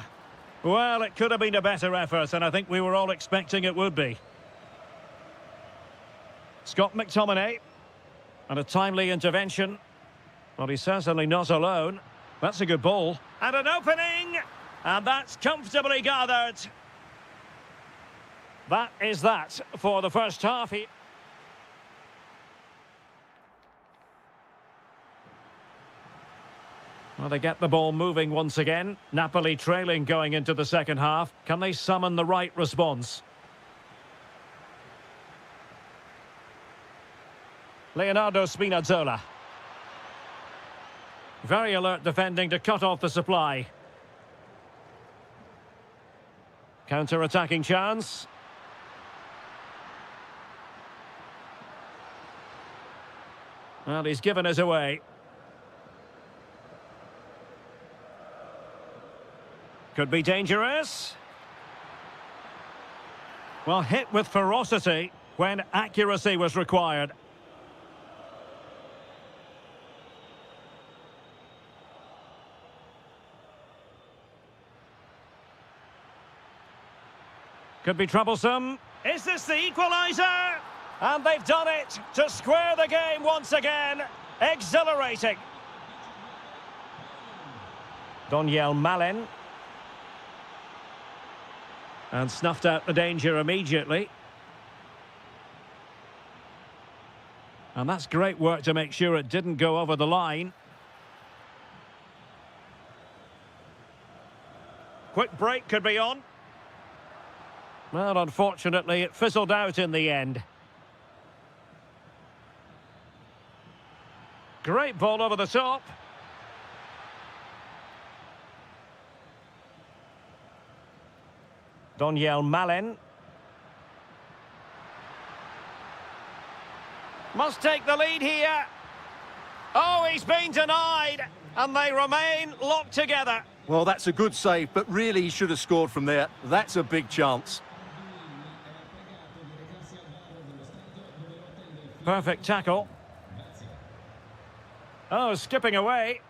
Well, it could have been a better effort, and I think we were all expecting it would be. Scott McTominay. And a timely intervention. Well, he's certainly not alone. That's a good ball. And an opening! And that's comfortably gathered. That is that for the first half. Well, they get the ball moving once again. Napoli trailing going into the second half. Can they summon the right response? Leonardo Spinazzola. Very alert defending to cut off the supply. Counter-attacking chance. Well, he's given us away. Could be dangerous. Well, hit with ferocity when accuracy was required. Could be troublesome. Is this the equaliser? And they've done it to square the game once again. Exhilarating. Daniel Malen. And snuffed out the danger immediately. And that's great work to make sure it didn't go over the line. Quick break could be on. Well, unfortunately, it fizzled out in the end. Great ball over the top. Daniel Malen. Must take the lead here. Oh, he's been denied. And they remain locked together. Well, that's a good save, but really he should have scored from there. That's a big chance. Perfect tackle. Oh, skipping away.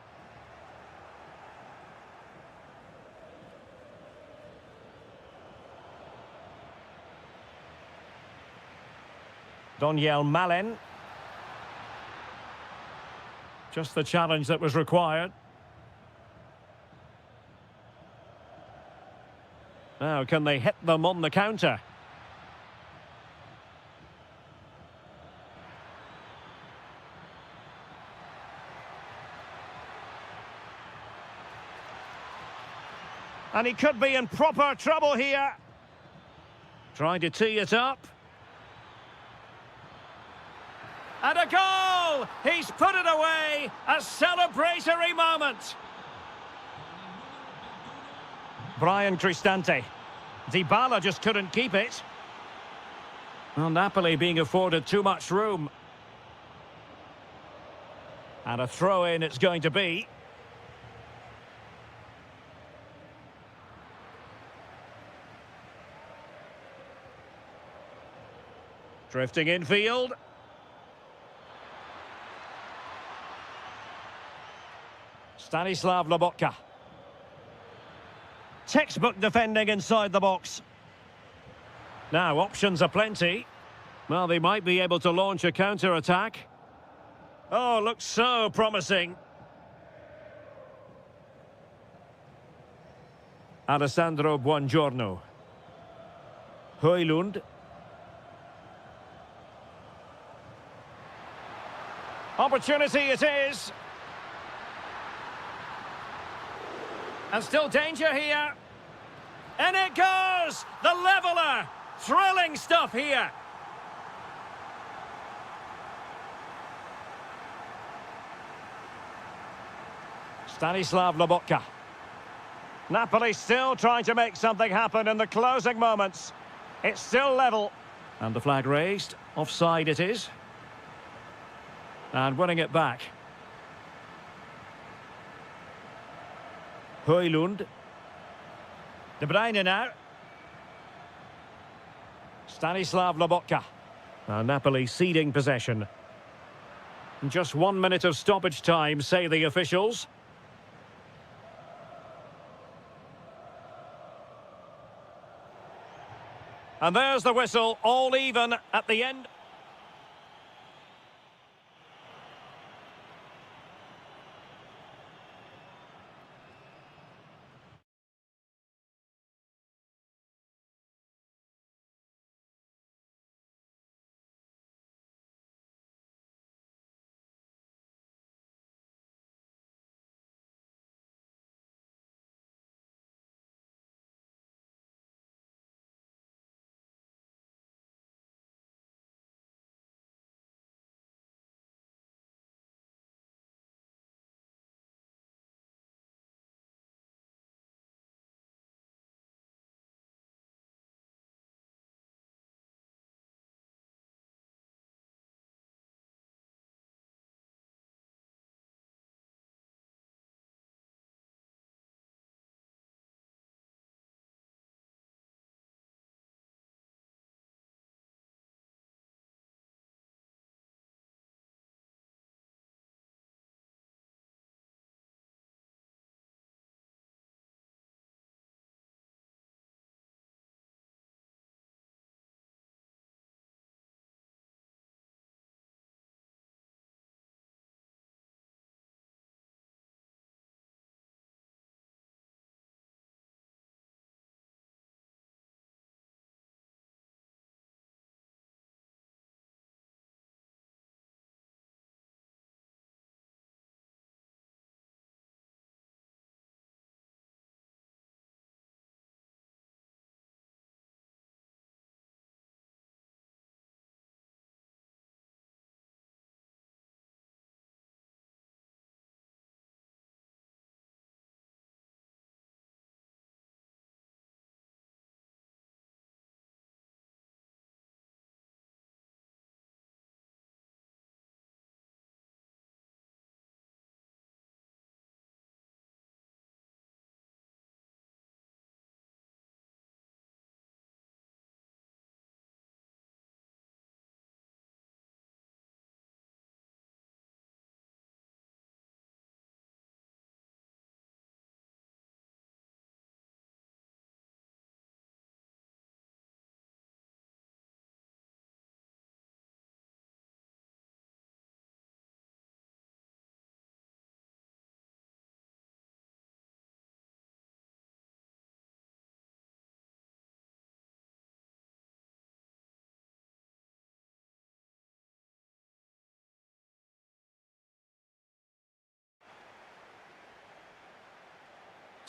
Daniel Malen. Just the challenge that was required. Now, can they hit them on the counter? And he could be in proper trouble here. Trying to tee it up. And a goal! He's put it away! A celebratory moment! Brian Cristante. Dybala just couldn't keep it. Well, Napoli being afforded too much room. And a throw-in it's going to be. Drifting infield. Stanislav Lobotka. Textbook defending inside the box. Now, options are plenty. Well, they might be able to launch a counter-attack. Oh, looks so promising. Alessandro Buongiorno. Højlund. Opportunity it is. And still danger here. And it goes! The leveller! Thrilling stuff here. Stanislav Lobotka. Napoli still trying to make something happen in the closing moments. It's still level. And the flag raised. Offside it is. And winning it back. Højlund. De Bruyne now. Stanislav Lobotka. Now Napoli ceding possession. Just 1 minute of stoppage time, say the officials. And there's the whistle, all even at the end.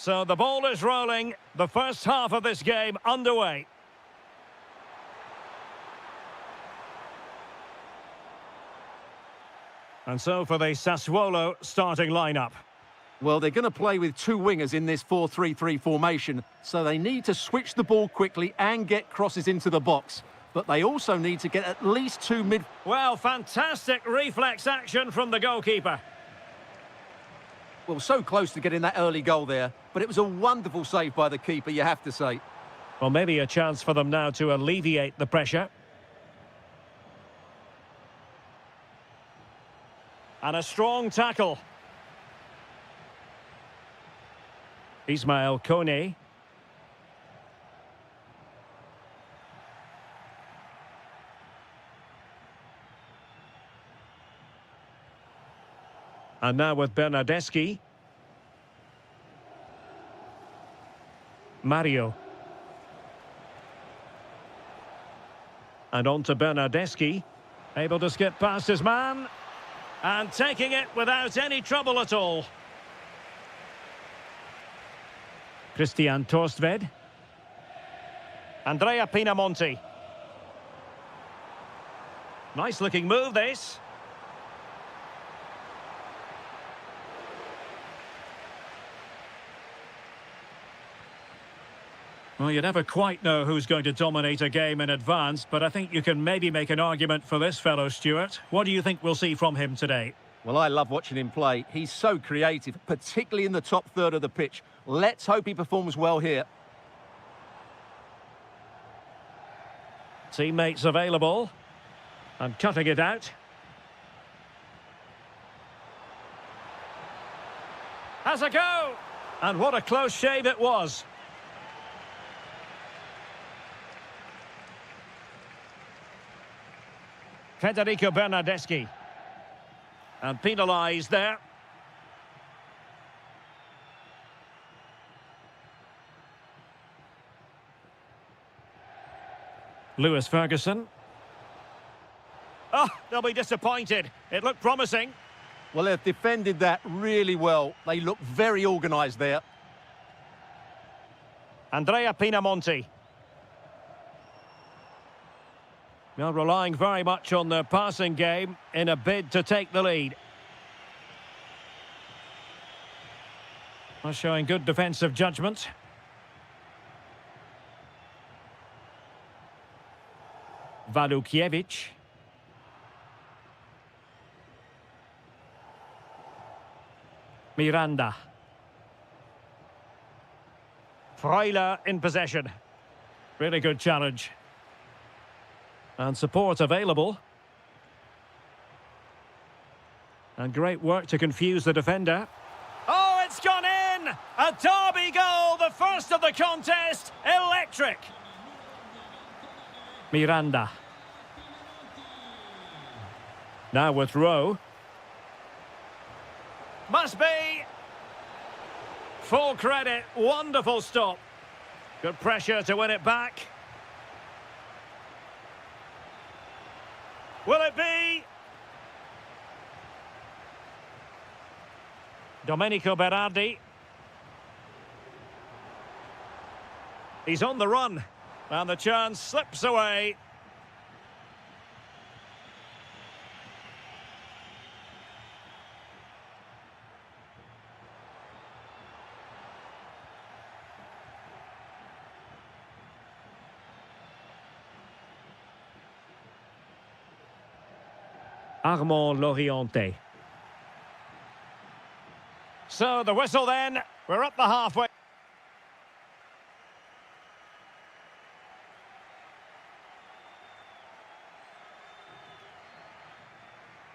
So the ball is rolling. The first half of this game underway. And so for the Sassuolo starting lineup. Well, they're going to play with two wingers in this 4-3-3 formation, so they need to switch the ball quickly and get crosses into the box. But they also need to get at least two mid... Well, fantastic reflex action from the goalkeeper. Well, so close to getting that early goal there, but it was a wonderful save by the keeper, you have to say. Well, maybe a chance for them now to alleviate the pressure. And a strong tackle. Ismail Kone. And now with Bernardeschi. Mario. And on to Bernardeschi. Able to skip past his man. And taking it without any trouble at all. Christian Torstved. Andrea Pinamonti. Nice looking move, this. Well, you never quite know who's going to dominate a game in advance, but I think you can maybe make an argument for this fellow, Stuart. What do you think we'll see from him today? Well, I love watching him play. He's so creative, particularly in the top third of the pitch. Let's hope he performs well here. Teammates available. And cutting it out. Has a go! And what a close shave it was. Federico Bernardeschi. And penalised there. Lewis Ferguson. Oh, they'll be disappointed. It looked promising. Well, they've defended that really well. They look very organised there. Andrea Pinamonti. Well, relying very much on their passing game in a bid to take the lead. Well, showing good defensive judgment. Walukiewicz. Miranda. Freuler in possession. Really good challenge. And support available. And great work to confuse the defender. Oh, it's gone in! A derby goal, the first of the contest. Electric. Miranda. Now with Rowe. Must be. Full credit, wonderful stop. Good pressure to win it back. Will it be? Domenico Berardi. He's on the run. And the chance slips away. Armand Loriente. So the whistle then. We're up the halfway.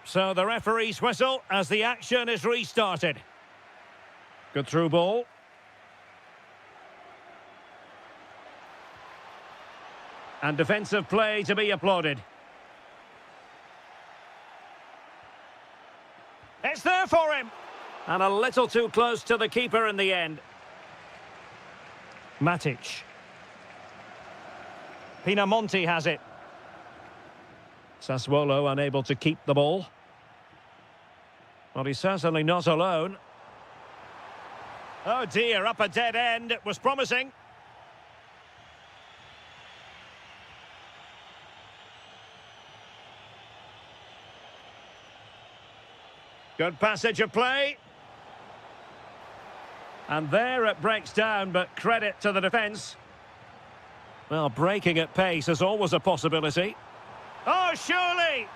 So the referee's whistle as the action is restarted. Good through ball. And defensive play to be applauded. It's there for him. And a little too close to the keeper in the end. Matic. Pinamonti has it. Sassuolo unable to keep the ball. Well, he's certainly not alone. Oh dear, up a dead end. It was promising. Good passage of play. And there it breaks down, but credit to the defence. Well, breaking at pace is always a possibility. Oh, surely!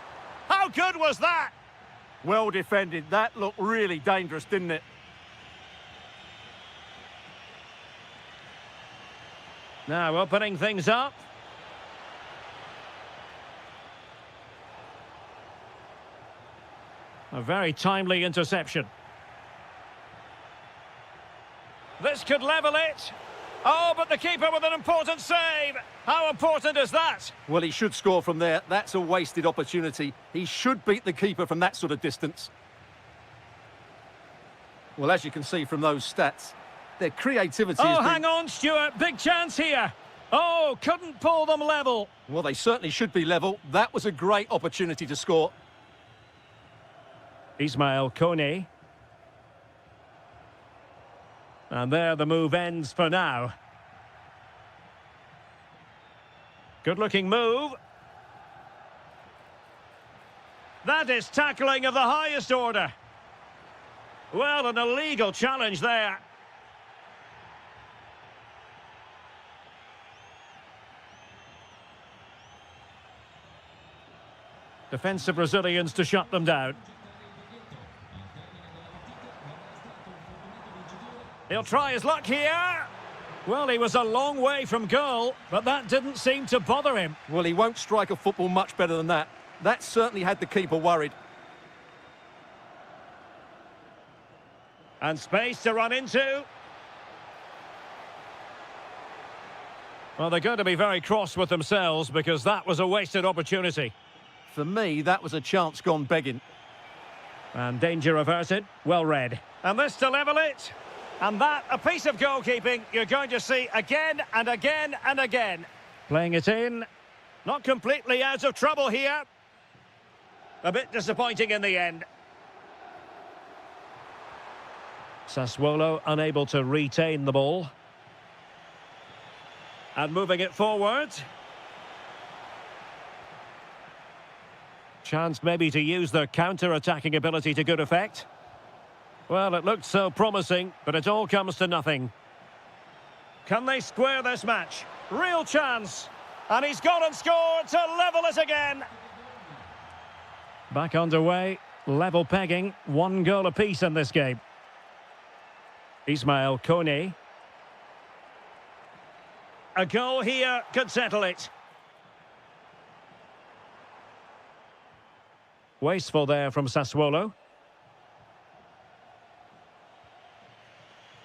How good was that? Well defended. That looked really dangerous, didn't it? Now opening things up. A very timely interception. This could level it. Oh, but the keeper with an important save. How important is that? Well, he should score from there. That's a wasted opportunity. He should beat the keeper from that sort of distance. Well, as you can see from those stats, their creativity has Oh, been... hang on, Stuart. Big chance here. Oh, couldn't pull them level. Well, they certainly should be level. That was a great opportunity to score. Ismail Kone. And there the move ends for now. Good-looking move. That is tackling of the highest order. Well, an illegal challenge there. Defensive Brazilians to shut them down. He'll try his luck here. Well, he was a long way from goal, but that didn't seem to bother him. Well, he won't strike a football much better than that. That certainly had the keeper worried. And space to run into. Well, they're going to be very cross with themselves because that was a wasted opportunity. For me, that was a chance gone begging. And danger averted. Well read. And this to level it. And that, a piece of goalkeeping you're going to see again and again and again. Playing it in. Not completely out of trouble here. A bit disappointing in the end. Sassuolo unable to retain the ball. And moving it forward. Chance maybe to use their counter-attacking ability to good effect. Well, it looked so promising, but it all comes to nothing. Can they square this match? Real chance. And he's gone and scored to level it again. Back underway. Level pegging. 1 goal apiece in this game. Ismail Kone. A goal here could settle it. Wasteful there from Sassuolo.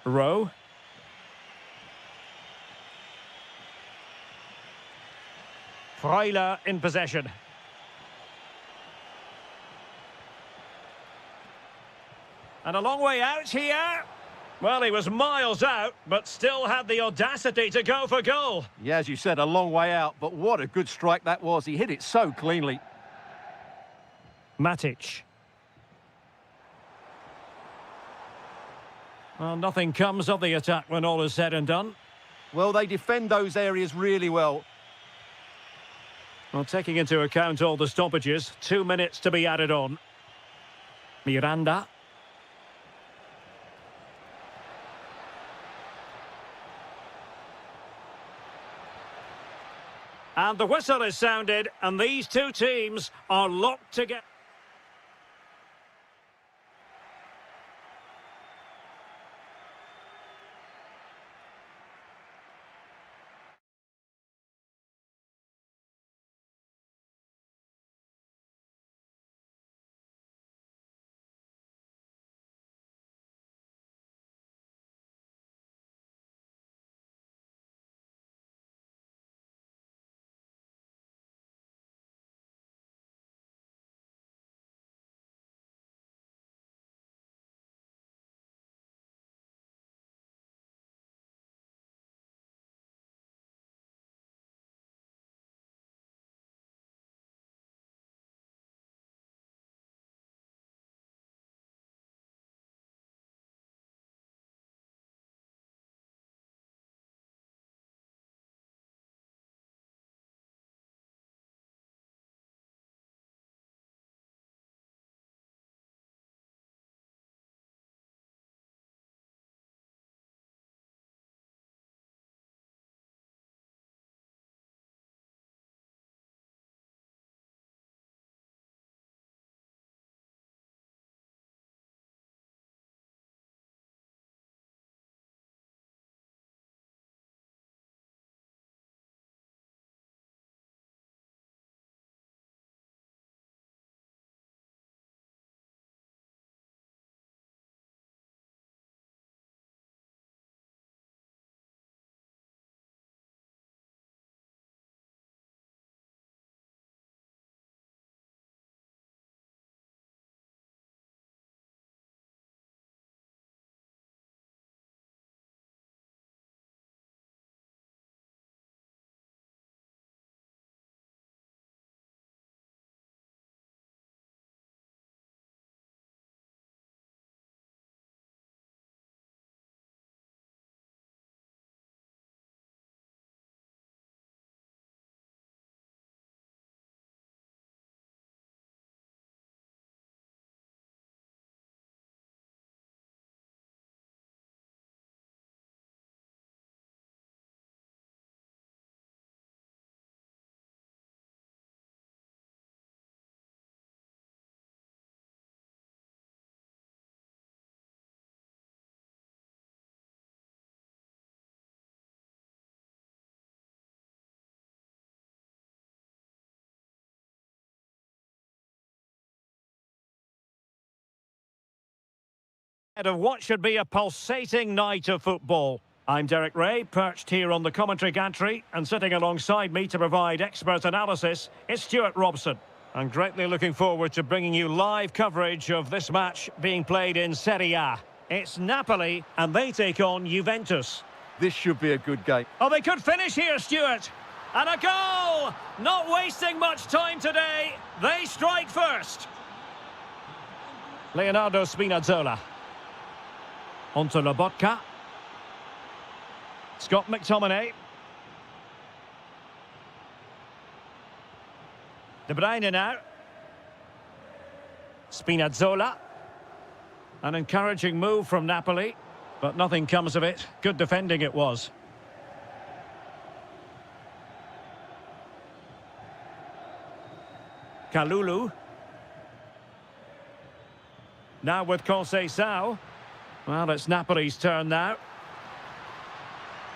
Rowe. Freuler in possession. And a long way out here. Well, he was miles out, but still had the audacity to go for goal. Yeah, as you said, a long way out, but what a good strike that was. He hit it so cleanly. Matic. Well, nothing comes of the attack when all is said and done. Well, they defend those areas really well. Well, taking into account all the stoppages, 2 minutes to be added on. Miranda. And the whistle is sounded, and these two teams are locked together. Of what should be a pulsating night of football. I'm Derek Ray, perched here on the commentary gantry, and sitting alongside me to provide expert analysis is Stuart Robson. I'm greatly looking forward to bringing you live coverage of this match being played in Serie A. It's Napoli, and they take on Juventus. This should be a good game. Oh, they could finish here, Stuart. And a goal! Not wasting much time today. They strike first. Leonardo Spinazzola. Onto Lobotka. Scott McTominay. De Bruyne now. Spinazzola. An encouraging move from Napoli, but nothing comes of it. Good defending it was. Kalulu. Now with Conceição. Well, it's Napoli's turn now.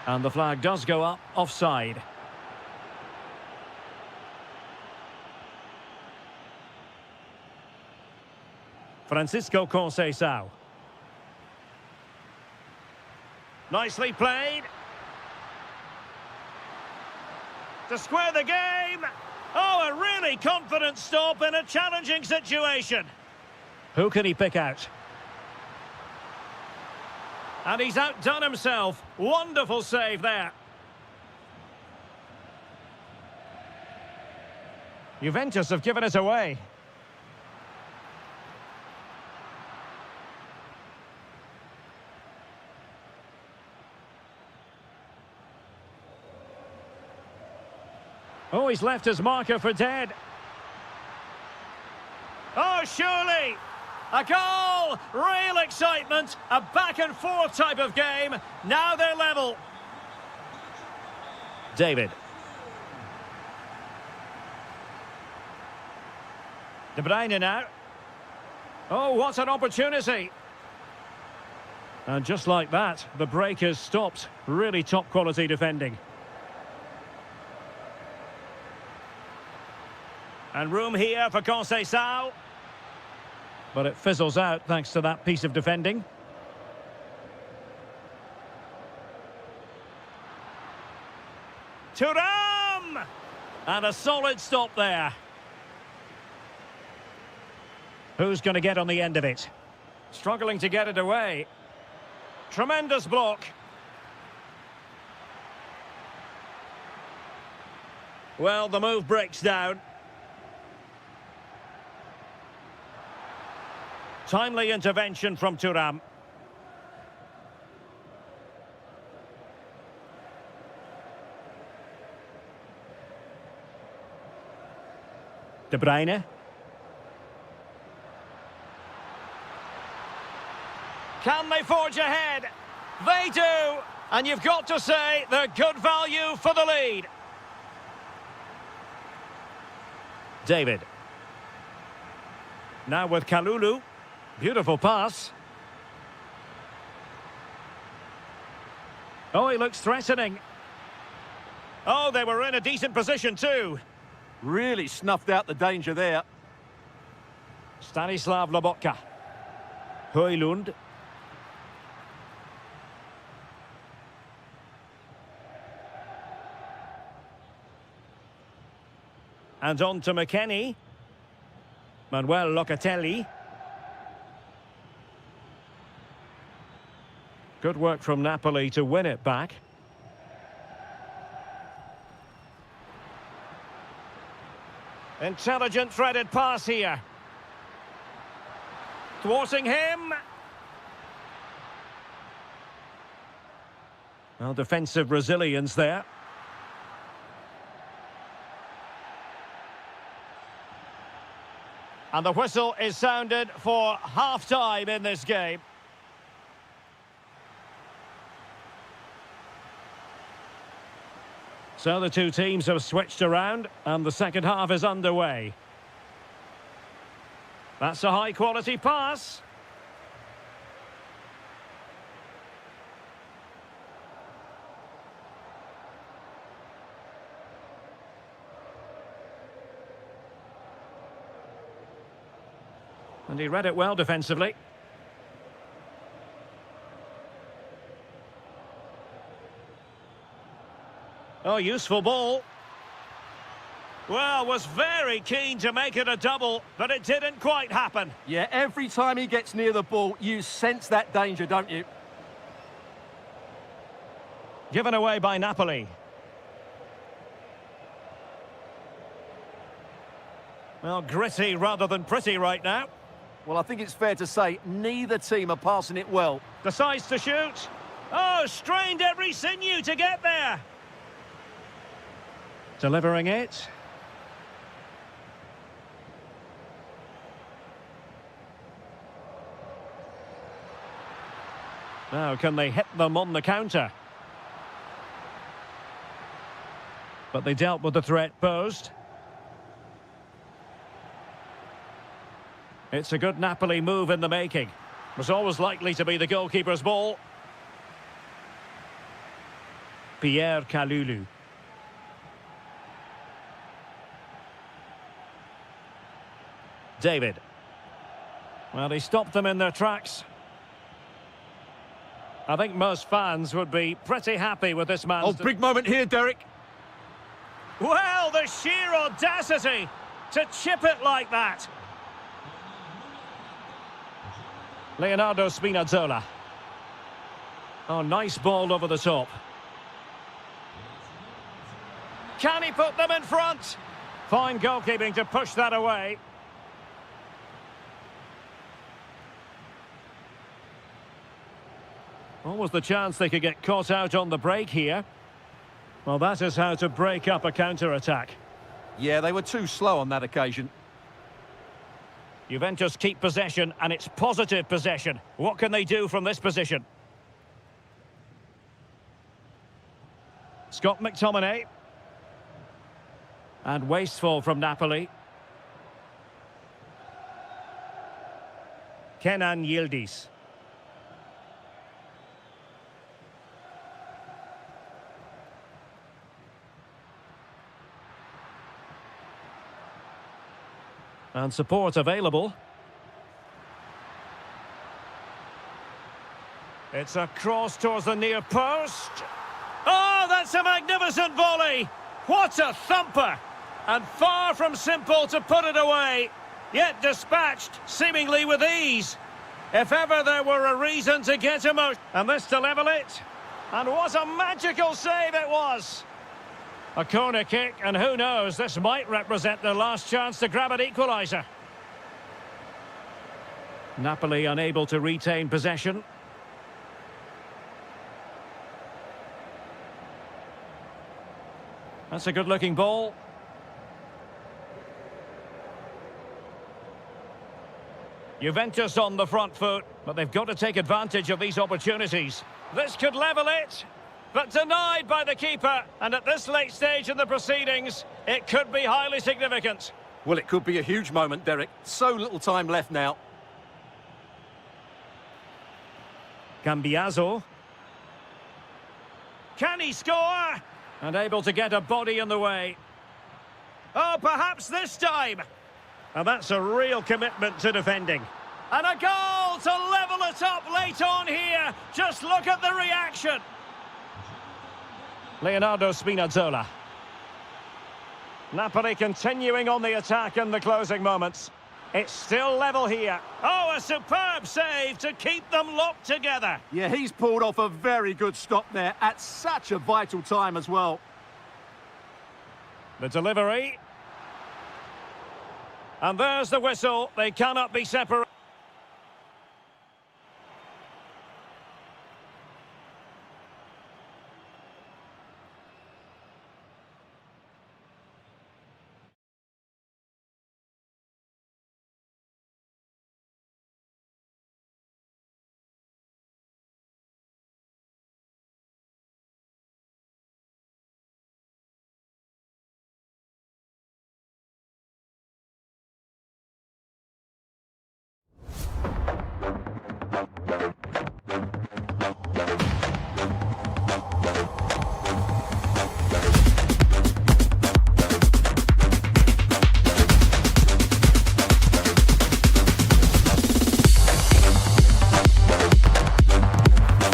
And the flag does go up, offside. Francisco Conceição. Nicely played. To square the game. Oh, a really confident stop in a challenging situation. Who can he pick out? And he's outdone himself. Wonderful save there. Juventus have given it away. Oh, he's left his marker for dead. Oh, surely! A goal! Real excitement! A back-and-forth type of game. Now they're level. David. De Bruyne now. Oh, what an opportunity! And just like that, the break is stopped. Really top-quality defending. And room here for Conceição. But it fizzles out thanks to that piece of defending. Thuram! And a solid stop there. Who's going to get on the end of it? Struggling to get it away. Tremendous block. Well, the move breaks down. Timely intervention from Thuram. De Bruyne. Can they forge ahead? They do! And you've got to say they're good value for the lead. David. Now with Kalulu. Beautiful pass. Oh, he looks threatening. Oh, they were in a decent position too. Really snuffed out the danger there. Stanislav Lobotka. Højlund. And on to McKennie. Manuel Locatelli. Good work from Napoli to win it back. Intelligent threaded pass here. Thwarting him. Well, defensive resilience there. And the whistle is sounded for half-time in this game. So the two teams have switched around and the second half is underway. That's a high-quality pass. And he read it well defensively. Oh, useful ball. Well, was very keen to make it a double, but it didn't quite happen. Yeah, every time he gets near the ball, you sense that danger, don't you? Given away by Napoli. Well, gritty rather than pretty right now. Well, I think it's fair to say neither team are passing it well. Decides to shoot. Oh, strained every sinew to get there. Delivering it. Now, can they hit them on the counter? But they dealt with the threat posed. It's a good Napoli move in the making. Was always likely to be the goalkeeper's ball. Pierre Kalulu. David. Well, he stopped them in their tracks. I think most fans would be pretty happy with this man. Oh, big moment here, Derek. Well, the sheer audacity to chip it like that. Leonardo Spinazzola. Oh, nice ball over the top. Can he put them in front? Fine goalkeeping to push that away. Almost the chance they could get caught out on the break here. Well, that is how to break up a counter-attack. Yeah, they were too slow on that occasion. Juventus keep possession, and it's positive possession. What can they do from this position? Scott McTominay. And wasteful from Napoli. Kenan Yildiz. And support available. It's a cross towards the near post. Oh, that's a magnificent volley! What a thumper! And far from simple to put it away, yet dispatched seemingly with ease. If ever there were a reason to get emotional. And this to level it. And what a magical save it was! A corner kick, and who knows, this might represent their last chance to grab an equaliser. Napoli unable to retain possession. That's a good-looking ball. Juventus on the front foot, but they've got to take advantage of these opportunities. This could level it. But denied by the keeper, and at this late stage in the proceedings, it could be highly significant. Well, it could be a huge moment, Derek. So little time left now. Cambiaso. Can he score? And able to get a body in the way. Oh, perhaps this time. And that's a real commitment to defending. And a goal to level it up late on here. Just look at the reaction. Leonardo Spinazzola. Napoli continuing on the attack in the closing moments. It's still level here. Oh, a superb save to keep them locked together. Yeah, he's pulled off a very good stop there at such a vital time as well. The delivery. And there's the whistle. They cannot be separated.